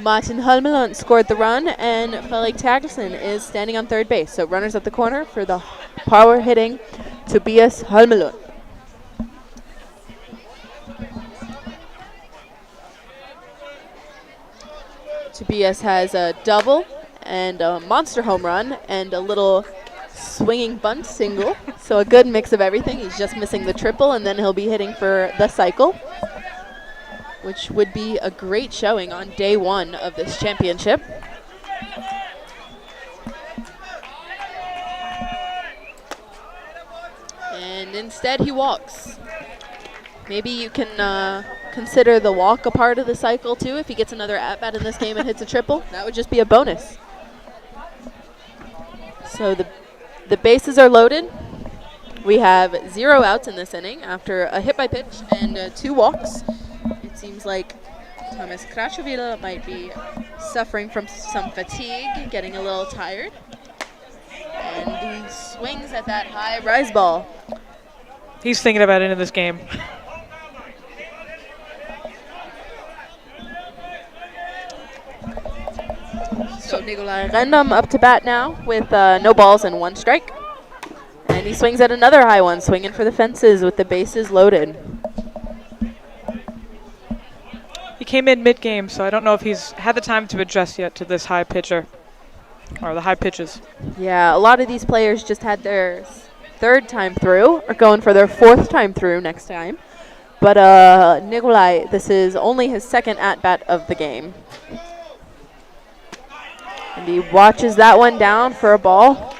Martin Holmeland scored the run, and Felix Tagerson is standing on third base. So runners at the corner for the power hitting Tobias Holmeland. Tobias has a double and a monster home run and a little swinging bunt single. So a good mix of everything. He's just missing the triple, and then he'll be hitting for the cycle, which would be a great showing on day one of this championship. And instead he walks. Maybe you can consider the walk a part of the cycle too. If he gets another at-bat in this game and hits a triple, that would just be a bonus. So the bases are loaded. We have 0 outs in this inning after a hit by pitch and 2 walks. It seems like Thomas Krashovila might be suffering from some fatigue, getting a little tired. And he swings at that high rise ball. He's thinking about ending this game. So Nikolai Rendam up to bat now with no balls and 1 strike. And he swings at another high one, swinging for the fences with the bases loaded. He came in mid-game, so I don't know if he's had the time to adjust yet to this high pitcher, or the high pitches. Yeah, a lot of these players just had their 3rd time through, or going for their 4th time through next time. But Nikolai, this is only his second at-bat of the game. And he watches that one down for a ball.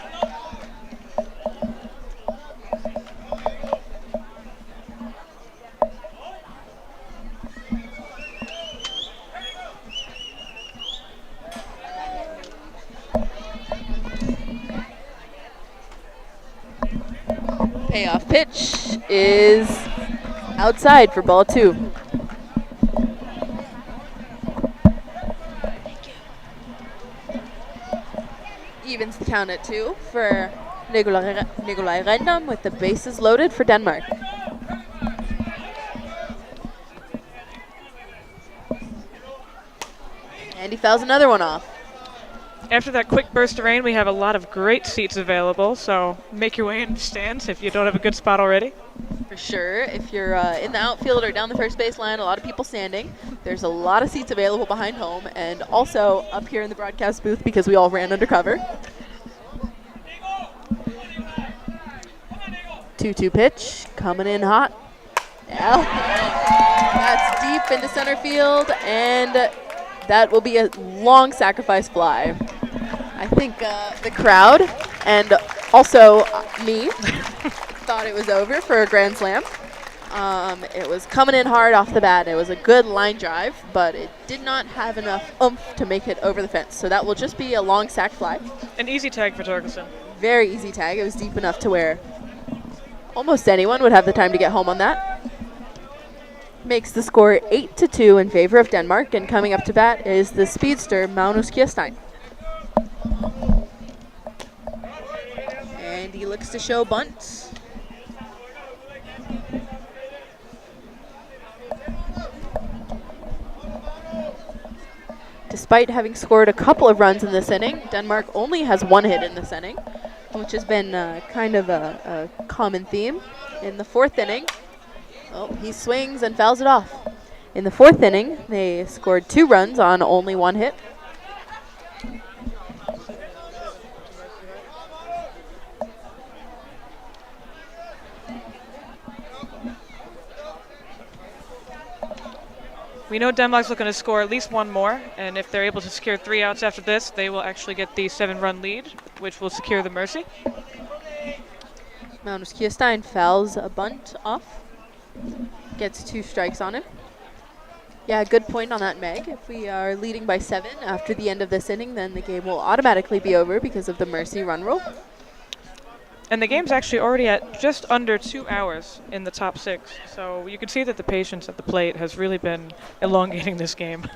Payoff pitch is outside for ball 2. Evens the count at 2 for Nikolai Rendam with the bases loaded for Denmark. And he fouls another one off. After that quick burst of rain, we have a lot of great seats available, so make your way in the stands if you don't have a good spot already. For sure. If you're in the outfield or down the first base line, a lot of people standing. There's a lot of seats available behind home and also up here in the broadcast booth because we all ran under cover. 2-2 pitch, coming in hot. Yeah. That's deep into center field, and that will be a long sacrifice fly. I think the crowd and also me thought it was over for a grand slam. It was coming in hard off the bat. It was a good line drive, but it did not have enough oomph to make it over the fence. So that will just be a long sac fly. An easy tag for Torkelson. Very easy tag. It was deep enough to where almost anyone would have the time to get home on that. Makes the score 8-2 in favor of Denmark, and coming up to bat is the speedster Magnus Kierstein. And he looks to show bunt. Despite having scored a couple of runs in this inning, Denmark only has 1 hit in this inning, which has been kind of a common theme. In the 4th inning, he swings and fouls it off. In the 4th inning, they scored 2 runs on only 1 hit. We know Denmark's looking to score at least 1 more, and if they're able to secure 3 outs after this, they will actually get the 7-run lead, which will secure the mercy. Magnus Kierstein fouls a bunt off. Gets 2 strikes on him. Yeah, good point on that, Meg. If we are leading by 7 after the end of this inning, then the game will automatically be over because of the mercy run rule. And the game's actually already at just under 2 hours in the top 6. So you can see that the patience at the plate has really been elongating this game.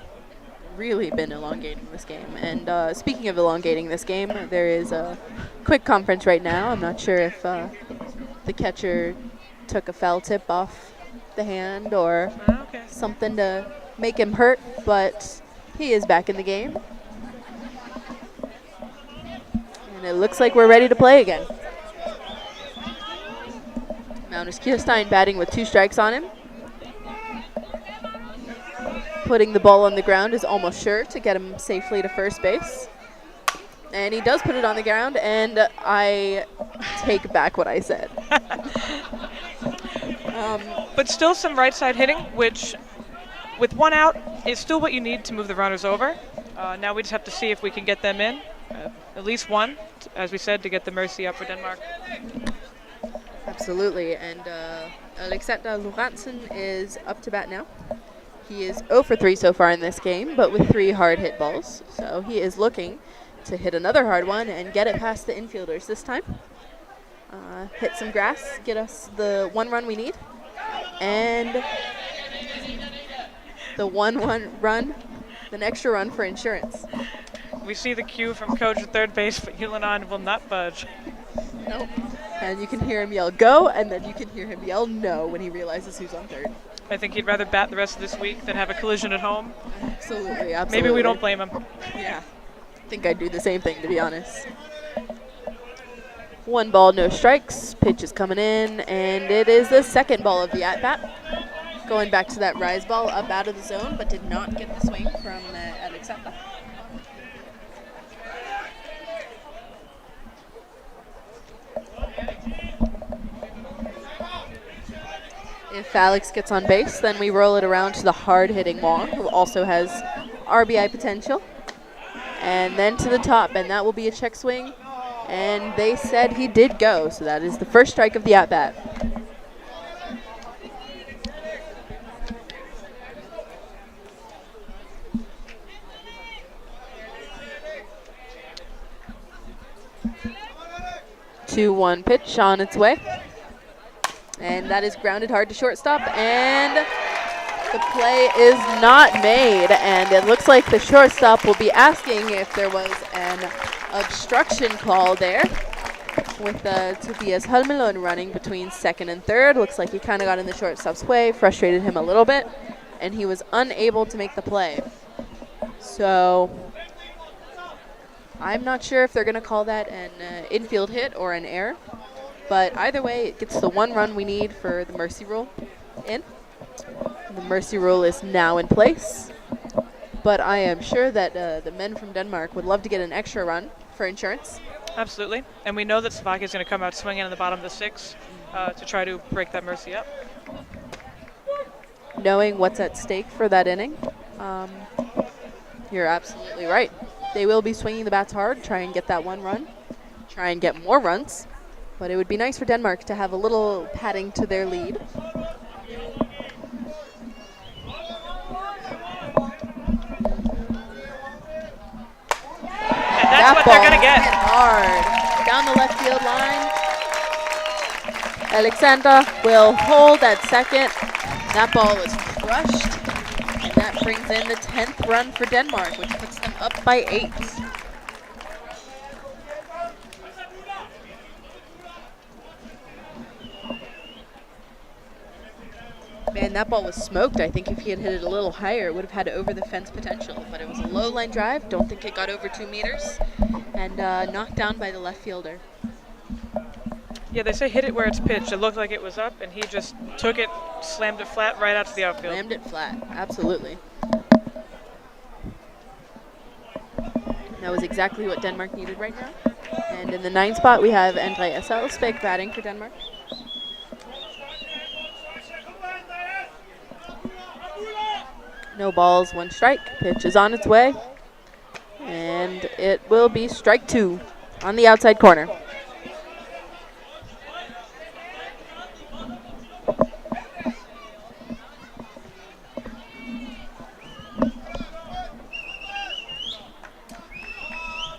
Really been elongating this game. And speaking of elongating this game, there is a quick conference right now. I'm not sure if the catcher took a foul tip off the hand or something to make him hurt, but he is back in the game. And it looks like we're ready to play again. Magnus Kierstein batting with 2 strikes on him. Putting the ball on the ground is almost sure to get him safely to first base. And he does put it on the ground, and I take back what I said. But still some right side hitting, which with 1 out is still what you need to move the runners over. Now we just have to see if we can get them in. At least 1, as we said, to get the mercy up for Denmark. Absolutely, and Alexander Lorentzen is up to bat now. He is 0 for 3 so far in this game, but with 3 hard hit balls. So he is looking to hit another hard one and get it past the infielders this time. Hit some grass, get us the 1 run we need. And the 1 run, an extra run for insurance. We see the cue from coach at third base, but Yulinan will not budge. Nope. And you can hear him yell go, and then you can hear him yell no when he realizes who's on third. I think he'd rather bat the rest of this week than have a collision at home. Absolutely. Maybe we don't blame him. Yeah. I think I'd do the same thing, to be honest. 1 ball, no strikes. Pitch is coming in, and it is the 2nd ball of the at-bat. Going back to that rise ball up out of the zone, but did not get the swing from Alexander. If Alex gets on base, then we roll it around to the hard-hitting Wong, who also has RBI potential. And then to the top, and that will be a check swing. And they said he did go, so that is the first strike of the at-bat. Two-one pitch on its way. And that is grounded hard to shortstop, and the play is not made. And it looks like the shortstop will be asking if there was an obstruction call there with Tobias Holmelund running between second and third. Looks like he kind of got in the shortstop's way, frustrated him a little bit, and he was unable to make the play. So I'm not sure if they're going to call that an infield hit or an error. But either way, it gets the one run we need for the mercy rule in. The mercy rule is now in place. But I am sure that the men from Denmark would love to get an extra run for insurance. Absolutely. And we know that Slovakia is going to come out swinging in the bottom of the sixth to try to break that mercy up. Knowing what's at stake for that inning, you're absolutely right. They will be swinging the bats hard, try and get that one run, try and get more runs. But it would be nice for Denmark to have a little padding to their lead. And that's what they're going to get. Hard down the left field line. Alexander will hold at second. That ball is crushed. And that brings in the 10th run for Denmark, which puts them up by 8. Man, that ball was smoked. I think if he had hit it a little higher, it would have had over the fence potential. But it was a low line drive. Don't think it got over 2 meters. And knocked down by the left fielder. Yeah, they say hit it where it's pitched. It looked like it was up, and he just took it, slammed it flat right out to the outfield. Slammed it flat, absolutely. That was exactly what Denmark needed right now. And in the 9th spot, we have Andreas Elsbæk batting for Denmark. No balls, 1 strike. Pitch is on its way. And it will be strike 2 on the outside corner.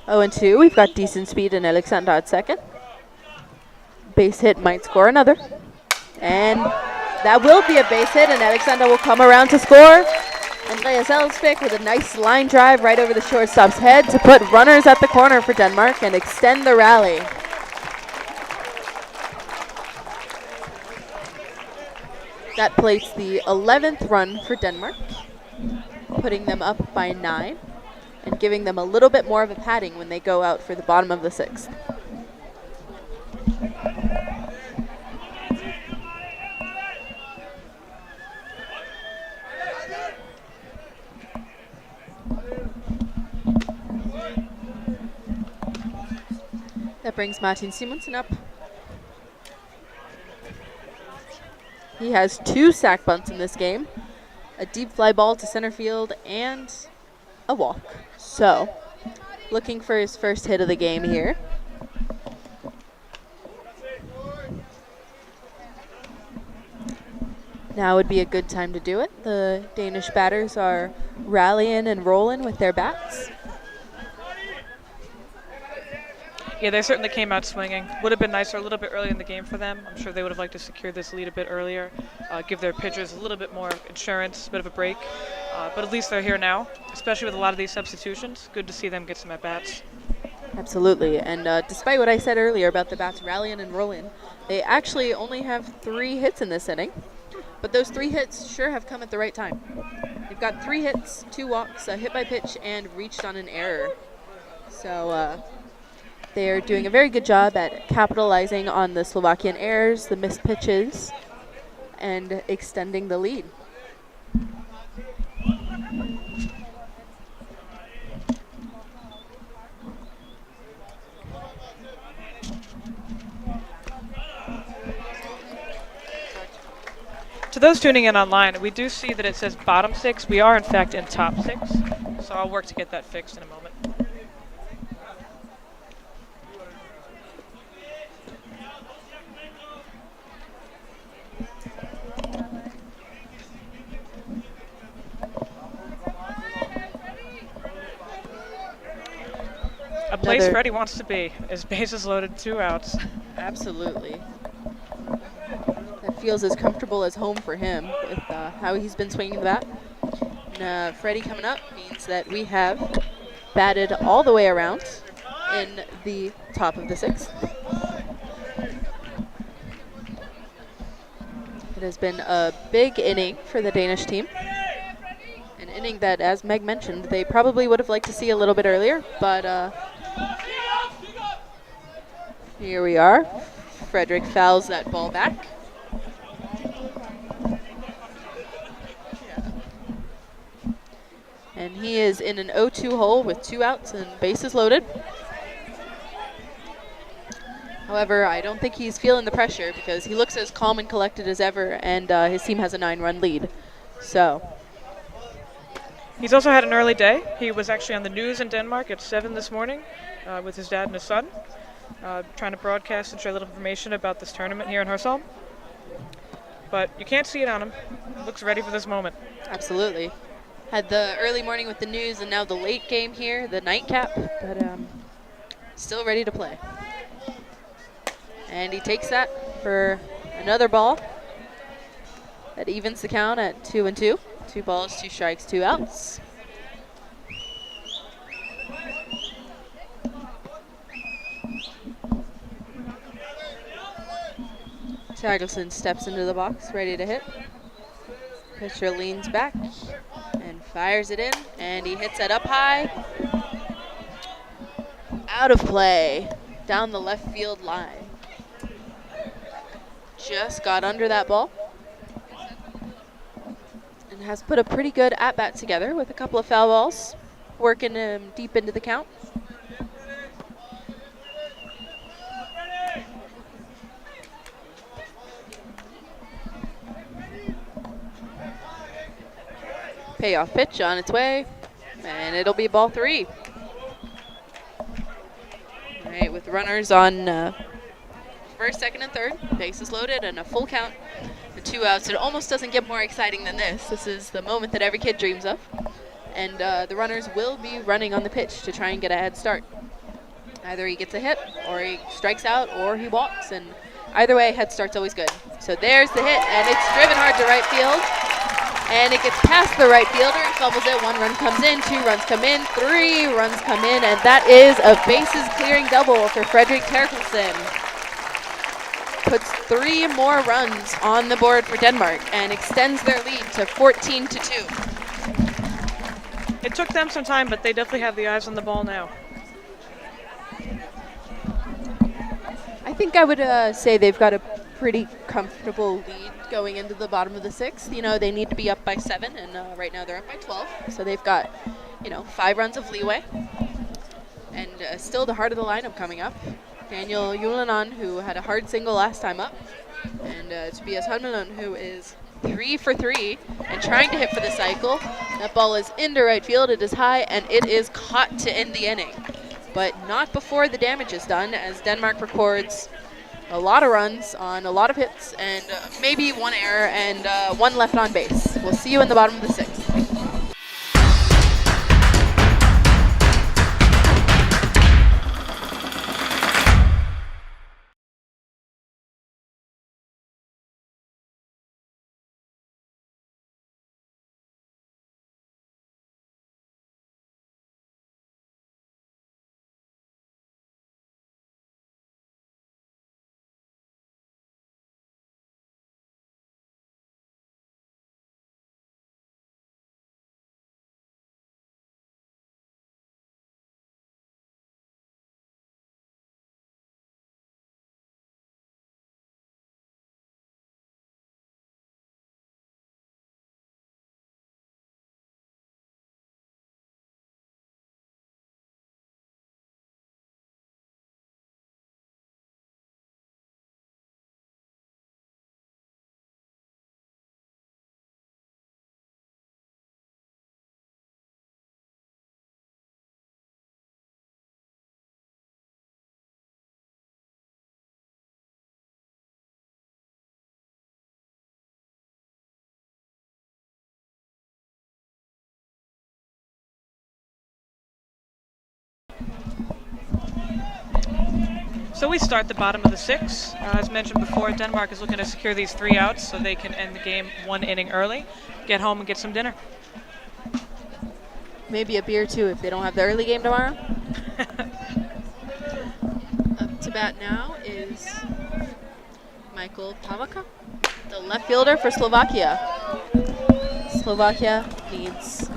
Oh, and 2. We've got decent speed in Alexander at second. Base hit might score another. And that will be a base hit, and Alexander will come around to score. Andreas Elsbæk with a nice line drive right over the shortstop's head to put runners at the corner for Denmark and extend the rally. That plates the 11th run for Denmark, putting them up by 9 and giving them a little bit more of a padding when they go out for the bottom of the 6th. That brings Martin Simonsen up. He has 2 sac bunts in this game, a deep fly ball to center field, and a walk. So, looking for his first hit of the game here. Now would be a good time to do it. The Danish batters are rallying and rolling with their bats. Yeah, they certainly came out swinging. Would have been nicer a little bit early in the game for them. I'm sure they would have liked to secure this lead a bit earlier, give their pitchers a little bit more insurance, a bit of a break. But at least they're here now, especially with a lot of these substitutions. Good to see them get some at-bats. Absolutely, and despite what I said earlier about the bats rallying and rolling, they actually only have 3 hits in this inning. But those 3 hits sure have come at the right time. They've got 3 hits, 2 walks, a hit by pitch, and reached on an error. So they're doing a very good job at capitalizing on the Slovakian errors, the missed pitches, and extending the lead. those tuning in online, we do see that it says bottom 6. We are, in fact, in top 6. So I'll work to get that fixed in a moment. A place Freddie wants to be. His bases loaded, 2 outs. Absolutely. That feels as comfortable as home for him with how he's been swinging the bat. And Freddie coming up means that we have batted all the way around in the top of the 6th. It has been a big inning for the Danish team. An inning that, as Meg mentioned, they probably would have liked to see a little bit earlier, but here we are. Frederick fouls that ball back. And he is in an 0-2 hole with 2 outs and bases loaded. However, I don't think he's feeling the pressure because he looks as calm and collected as ever, and his team has a 9-run lead. So he's also had an early day. He was actually on the news in Denmark at 7 this morning with his dad and his son, trying to broadcast and share a little information about this tournament here in Hørsholm. But you can't see it on him. Looks ready for this moment. Absolutely. Had the early morning with the news and now the late game here, the nightcap, but still ready to play. And he takes that for another ball. That evens the count at 2-2. 2 balls, 2 strikes, 2 outs. Tagelson steps into the box, ready to hit. Pitcher leans back and fires it in, and he hits it up high. Out of play, down the left field line. Just got under that ball. And has put a pretty good at-bat together with a couple of foul balls, working him deep into the count. Payoff pitch on its way, and it'll be ball 3. All right, with runners on first, second, and third, bases loaded, and a full count, the 2 outs. It almost doesn't get more exciting than this. This is the moment that every kid dreams of, and the runners will be running on the pitch to try and get a head start. Either he gets a hit, or he strikes out, or he walks, and either way, head start's always good. So there's the hit, and it's driven hard to right field. And it gets past the right fielder, he fumbles it, 1 run comes in, 2 runs come in, 3 runs come in, and that is a bases clearing double for Fredrik Terkelsen. Puts 3 more runs on the board for Denmark and extends their lead to 14-2. It took them some time, but they definitely have the eyes on the ball now. I think I would say they've got a pretty comfortable lead going into the bottom of the 6th. You know, they need to be up by 7, and right now they're up by 12. So they've got, 5 runs of leeway. And still the heart of the lineup coming up. Daniel Julian, who had a hard single last time up. And Tobias Hudman, who is 3 for 3 and trying to hit for the cycle. That ball is into right field. It is high, and it is caught to end the inning. But not before the damage is done, as Denmark records a lot of runs on a lot of hits, and maybe 1 error and 1 left on base. We'll see you in the bottom of the 6th. So we start the bottom of the 6. As mentioned before, Denmark is looking to secure these 3 outs so they can end the game 1 inning early, get home and get some dinner. Maybe a beer too if they don't have the early game tomorrow. Up to bat now is Michael Pavaka, the left fielder for Slovakia. Slovakia needs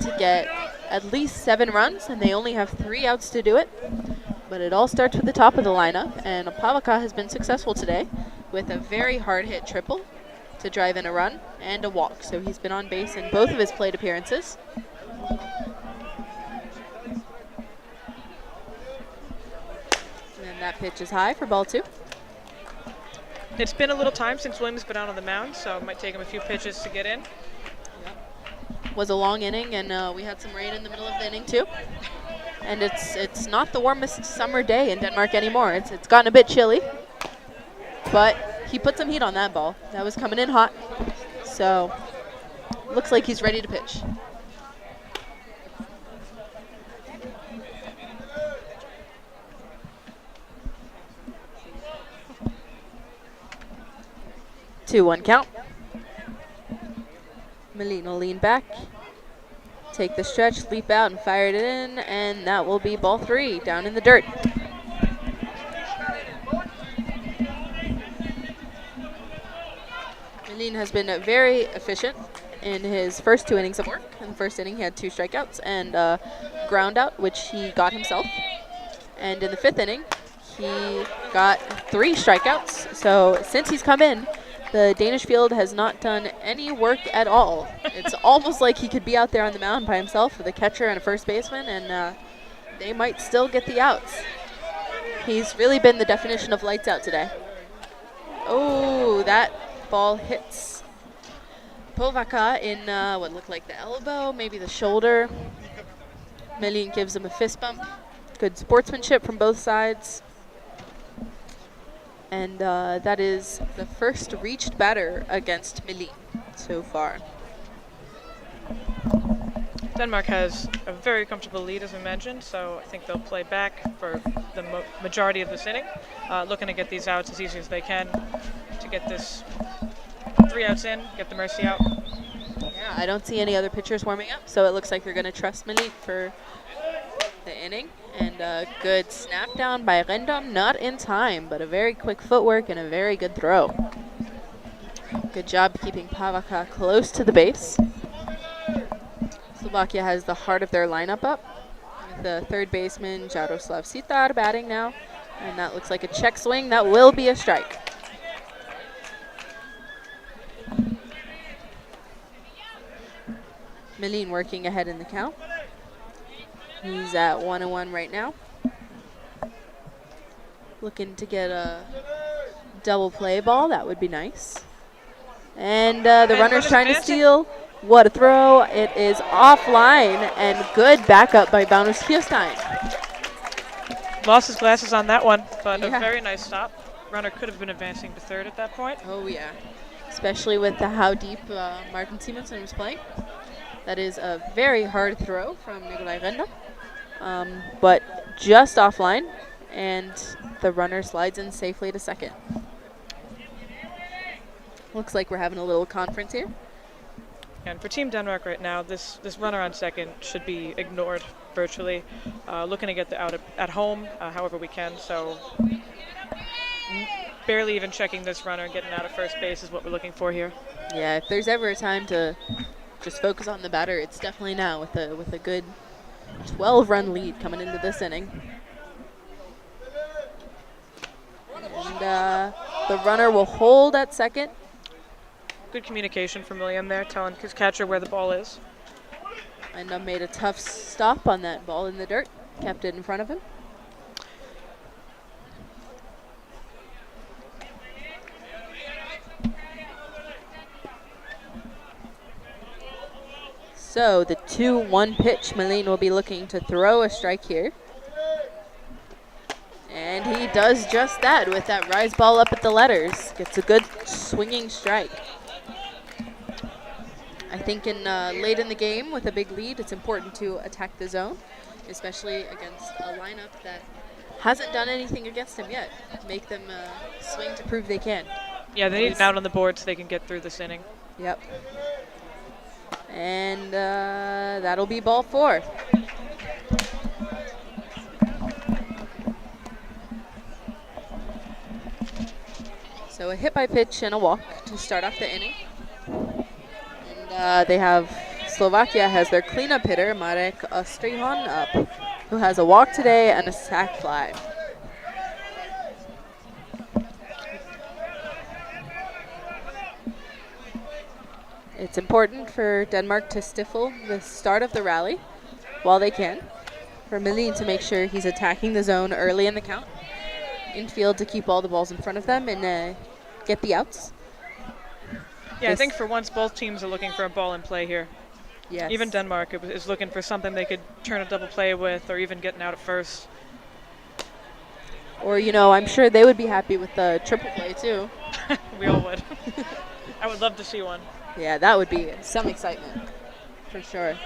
to get at least 7 runs, and they only have 3 outs to do it. But it all starts with the top of the lineup, and Pavaka has been successful today with a very hard-hit triple to drive in a run and a walk. So he's been on base in both of his plate appearances. And that pitch is high for ball 2. It's been a little time since Williams has been out on the mound, so it might take him a few pitches to get in. Was a long inning, and we had some rain in the middle of the inning too. And it's not the warmest summer day in Denmark anymore. It's gotten a bit chilly, but he put some heat on that ball. That was coming in hot, so looks like he's ready to pitch. Two, 1 count. Melin will lean back, take the stretch, leap out, and fire it in, and that will be ball 3 down in the dirt. Melin has been very efficient in his first 2 innings of work. In the first inning, he had 2 strikeouts and a ground out, which he got himself. And in the 5th inning, he got 3 strikeouts. So since he's come in, the Danish field has not done any work at all. It's almost like he could be out there on the mound by himself with a catcher and a first baseman, and they might still get the outs. He's really been the definition of lights out today. Oh, that ball hits Povaka in what looked like the elbow, maybe the shoulder. Melin gives him a fist bump. Good sportsmanship from both sides. And that is the first reached batter against Melin so far. Denmark has a very comfortable lead, as I mentioned, so I think they'll play back for the majority of this inning, looking to get these outs as easy as they can to get this 3 outs in, get the mercy out. Yeah, I don't see any other pitchers warming up, so it looks like they're going to trust Melin for the inning. And a good snap down by Rendom, not in time, but a very quick footwork and a very good throw. Good job keeping Pavaka close to the base. Slovakia has the heart of their lineup up. The third baseman, Jaroslav Sitar, batting now. And that looks like a check swing. That will be a strike. Melin working ahead in the count. He's at 1-1 right now. Looking to get a double play ball. That would be nice. And the runner's trying to steal. What a throw. It is offline, and good backup by Magnus Kierstein. Lost his glasses on that one, but a very nice stop. Runner could have been advancing to third at that point. Oh, yeah. Especially with how deep Martin Simonsen was playing. That is a very hard throw from Nikolai Rendom. But just offline, and the runner slides in safely to second. Looks like we're having a little conference here. And for Team Denmark right now, this runner on second should be ignored virtually. Looking to get the out at home however we can, so barely even checking this runner, getting out of first base is what we're looking for here. Yeah, if there's ever a time to just focus on the batter, it's definitely now with a good 12-run lead coming into this inning. And the runner will hold at second. Good communication from William there, telling his catcher where the ball is. And made a tough stop on that ball in the dirt. Kept it in front of him. So the 2-1 pitch, Melin will be looking to throw a strike here. And he does just that with that rise ball up at the letters. Gets a good swinging strike. I think late in the game with a big lead, it's important to attack the zone, especially against a lineup that hasn't done anything against him yet. Make them swing to prove they can. Yeah, they need it out on the board so they can get through this inning. Yep. And that'll be ball 4. So a hit by pitch and a walk to start off the inning. And they have Slovakia has their cleanup hitter, Marek Ostrihon, up, who has a walk today and a sac fly. It's important for Denmark to stifle the start of the rally while they can. For Melin to make sure he's attacking the zone early in the count. Infield to keep all the balls in front of them and get the outs. Yeah, I think for once both teams are looking for a ball in play here. Yes. Even Denmark is looking for something they could turn a double play with, or even getting out at first. Or, you know, I'm sure they would be happy with the triple play too. We all would. I would love to see one. Yeah, that would be some excitement, for sure.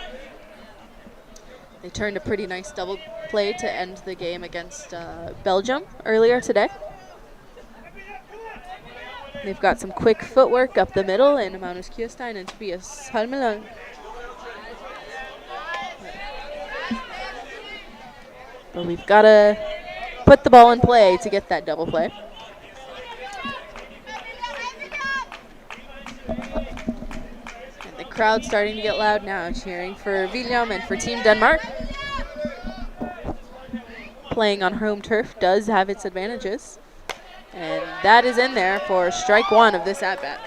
They turned a pretty nice double play to end the game against Belgium earlier today. They've got some quick footwork up the middle in Magnus Kjøstein and Tobias Halmeland. But we've got to put the ball in play to get that double play. And the crowd's starting to get loud now, cheering for William and for Team Denmark. Playing on home turf does have its advantages. And that is in there for strike 1 of this at-bat.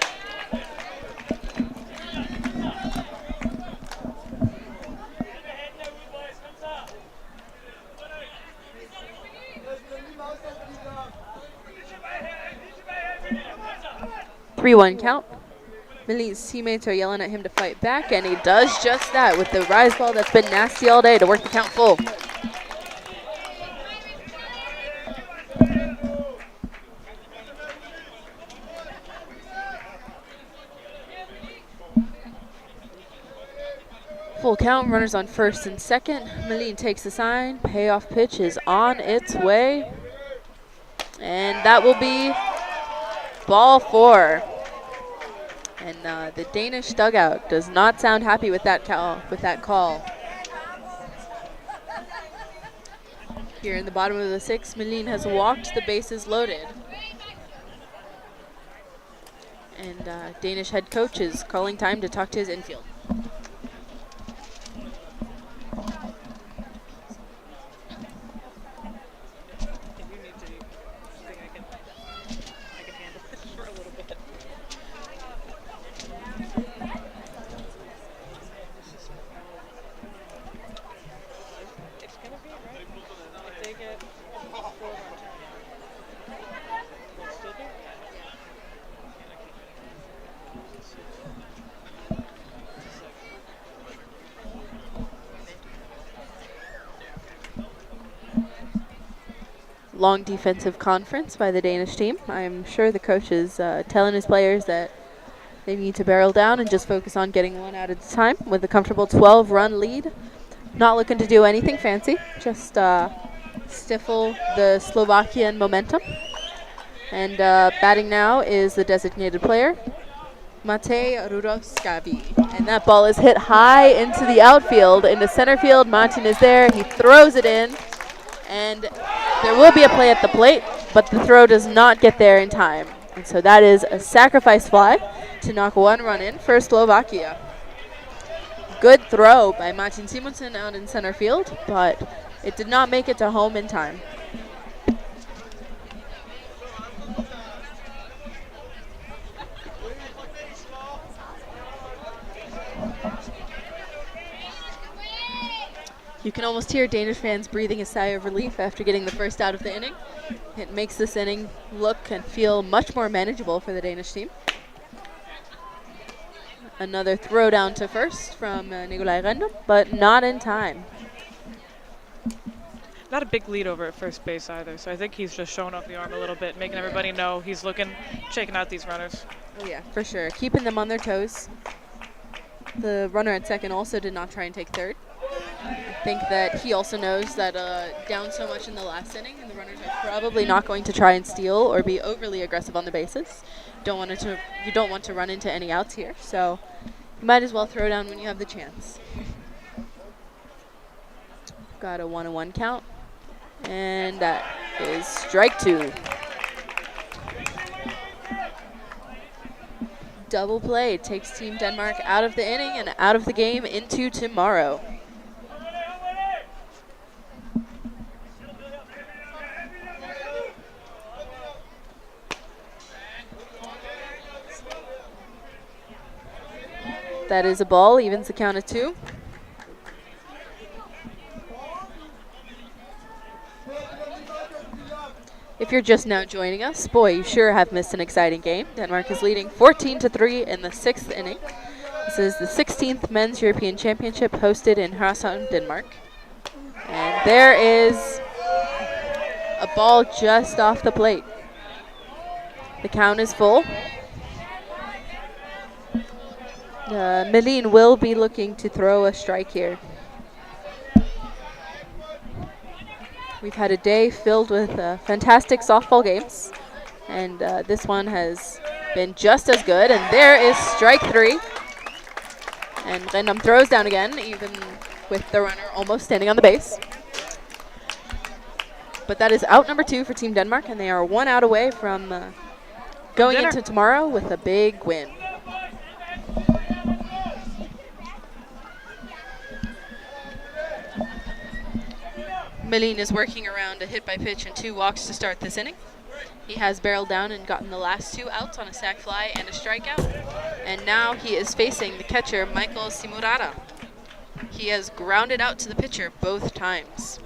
Three-one count. Melin's teammates are yelling at him to fight back, and he does just that with the rise ball that's been nasty all day to work the count full. Full count, runners on first and second. Melin takes the sign. Payoff pitch is on its way. And that will be ball 4. And the Danish dugout does not sound happy with that call. Here in the bottom of the 6th, Melin has walked, the bases loaded. And Danish head coach is calling time to talk to his infield. Long defensive conference by the Danish team. I'm sure the coach is telling his players that they need to barrel down and just focus on getting one out at a time with a comfortable 12-run lead. Not looking to do anything fancy, just stifle the Slovakian momentum. And batting now is the designated player, Matej Rudovskavi. And that ball is hit high into the outfield, into center field. Martin is there, he throws it in. And there will be a play at the plate, but the throw does not get there in time. And so that is a sacrifice fly to knock 1 run in for Slovakia. Good throw by Martin Simonsen out in center field, but it did not make it to home in time. You can almost hear Danish fans breathing a sigh of relief after getting the first out of the inning. It makes this inning look and feel much more manageable for the Danish team. Another throw down to first from Nikolaj Rendo, but not in time. Not a big lead over at first base either, so I think he's just showing off the arm a little bit, making everybody know he's looking, checking out these runners. Oh yeah, for sure. Keeping them on their toes. The runner at second also did not try and take third. I think that he also knows that down so much in the last inning, and the runners are probably not going to try and steal or be overly aggressive on the bases. You don't want to run into any outs here, so you might as well throw down when you have the chance. Got a 1-1 count, and that is strike 2. Double play takes Team Denmark out of the inning and out of the game into tomorrow. That is a ball, evens the count of 2. If you're just now joining us, boy, you sure have missed an exciting game. Denmark is leading 14-3 in the 6th inning. This is the 16th Men's European Championship hosted in Hørsholm, Denmark. And there is a ball just off the plate. The count is full. Melin will be looking to throw a strike here. We've had a day filled with fantastic softball games, and this one has been just as good. And there is strike 3. And Rendam throws down again, even with the runner almost standing on the base. But that is out number 2 for Team Denmark, and they are 1 out away from going into tomorrow with a big win. Melin is working around a hit by pitch and 2 walks to start this inning. He has barreled down and gotten the last 2 outs on a sac fly and a strikeout. And now he is facing the catcher, Michael Simurata. He has grounded out to the pitcher both times.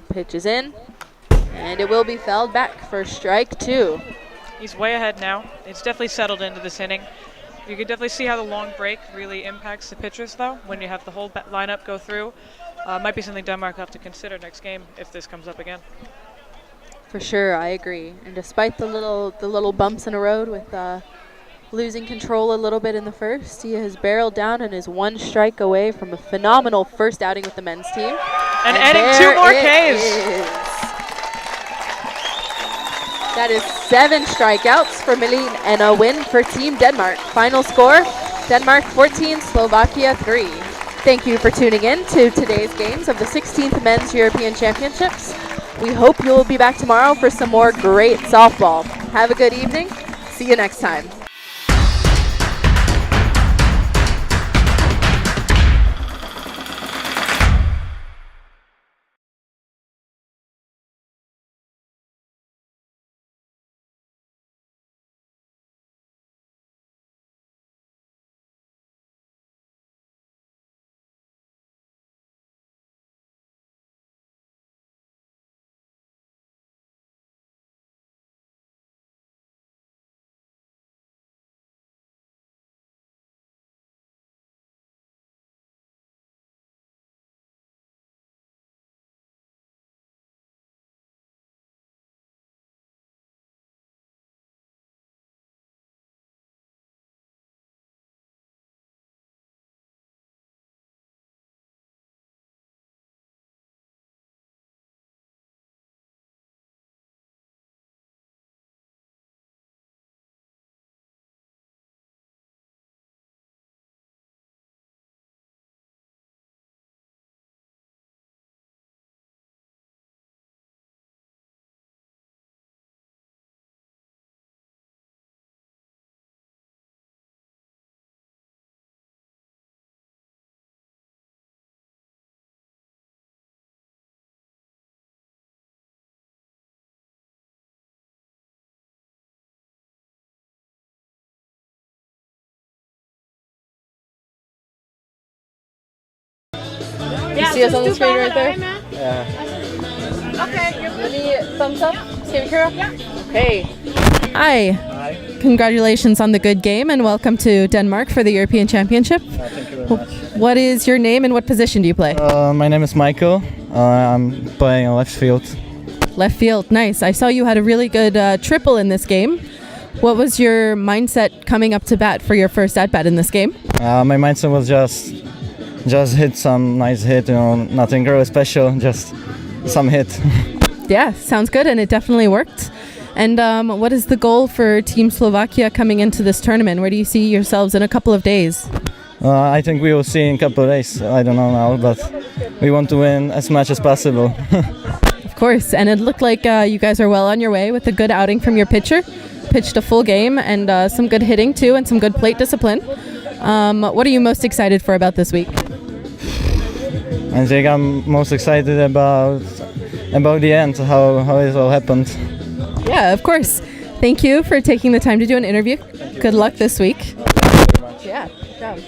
Pitch is in, and it will be fouled back for strike 2. He's way ahead now. It's definitely settled into this inning. You can definitely see how the long break really impacts the pitchers, though, when you have the whole lineup go through. Might be something Denmark will have to consider next game if this comes up again. For sure, I agree. And despite the little bumps in the road with losing control a little bit in the first, he has barreled down and is 1 strike away from a phenomenal first outing with the men's team. And adding 2 more Ks. That is 7 strikeouts for Melin and a win for Team Denmark. Final score, Denmark 14, Slovakia 3. Thank you for tuning in to today's games of the 16th Men's European Championships. We hope you'll be back tomorrow for some more great softball. Have a good evening. See you next time. You see us on the screen right there? Yeah. Okay. Any thumbs up? Same camera? Yeah. Okay. Hi. Hi. Congratulations on the good game and welcome to Denmark for the European Championship. Thank you very much. What is your name and what position do you play? My name is Michael. I'm playing left field. Left field, nice. I saw you had a really good triple in this game. What was your mindset coming up to bat for your first at-bat in this game? My mindset was just hit some nice hit, nothing really special, just some hit. Yeah, sounds good, and it definitely worked. And what is the goal for Team Slovakia coming into this tournament? Where do you see yourselves in a couple of days? I think we will see in a couple of days. I don't know now, but we want to win as much as possible. Of course, and it looked like you guys are well on your way with a good outing from your pitcher. Pitched a full game and some good hitting too and some good plate discipline. What are you most excited for about this week? I think I'm most excited about the end, how it all happened. Yeah, of course. Thank you for taking the time to do an interview. Good luck this week. Yeah, good job.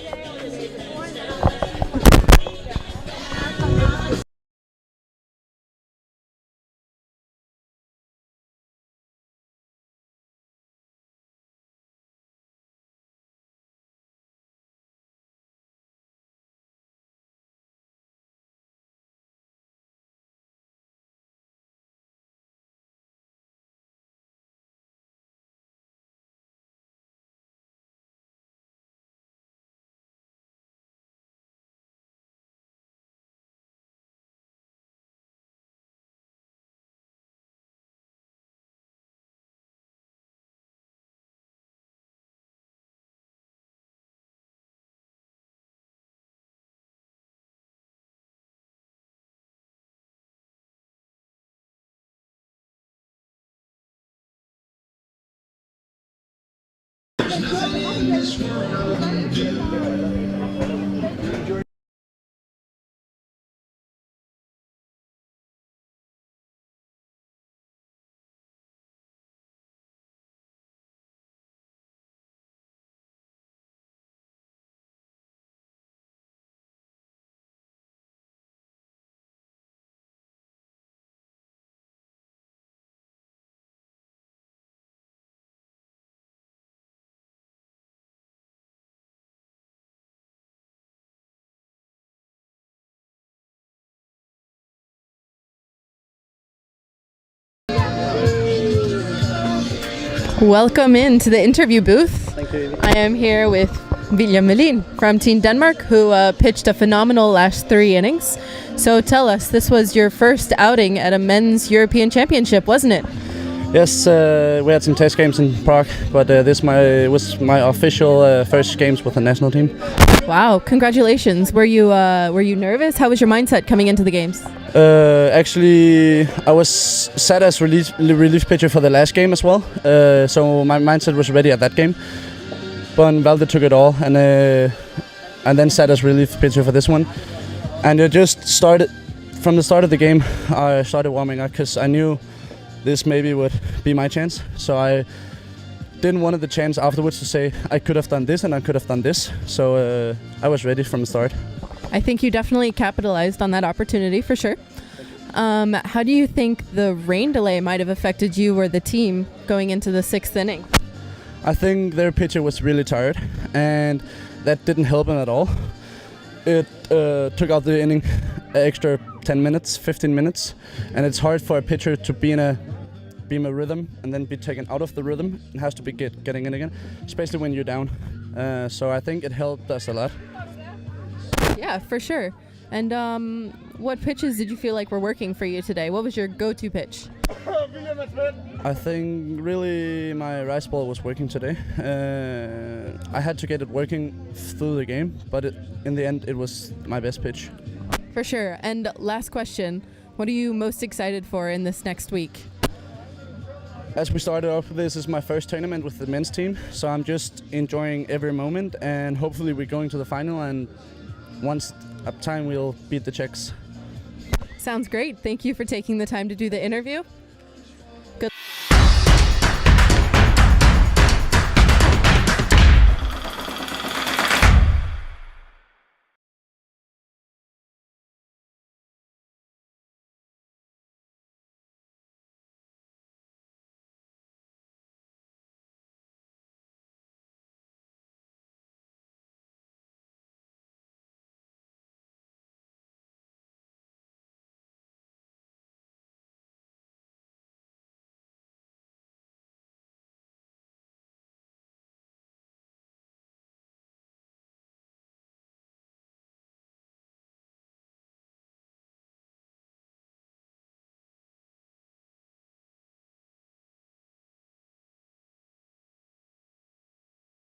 Welcome into the interview booth. Thank you. I am here with William Melin from Team Denmark, who pitched a phenomenal last 3 innings. So tell us, this was your first outing at a men's European Championship, wasn't it? Yes, we had some test games in Prague, but this was my official first games with the national team. Wow, congratulations. Were you nervous? How was your mindset coming into the games? Actually, I was set as relief pitcher for the last game as well, so my mindset was ready at that game. But Valde took it all, and then sat as relief pitcher for this one. And it just started from the start of the game. I started warming up because I knew this maybe would be my chance. So I didn't want the chance afterwards to say I could have done this and I could have done this. So I was ready from the start. I think you definitely capitalized on that opportunity for sure. How do you think the rain delay might have affected you or the team going into the 6th inning? I think their pitcher was really tired, and that didn't help him at all. It took out the inning an extra 10 minutes, 15 minutes, and it's hard for a pitcher to be in a rhythm and then be taken out of the rhythm. It has to be getting in again, especially when you're down. So I think it helped us a lot. Yeah, for sure. And what pitches did you feel like were working for you today? What was your go-to pitch? I think really my rice ball was working today. I had to get it working through the game, but in the end it was my best pitch. For sure. And last question, what are you most excited for in this next week? As we started off, this is my first tournament with the men's team, so I'm just enjoying every moment, and hopefully we're going to the final, and once up time we'll beat the Czechs. Sounds great. Thank you for taking the time to do the interview.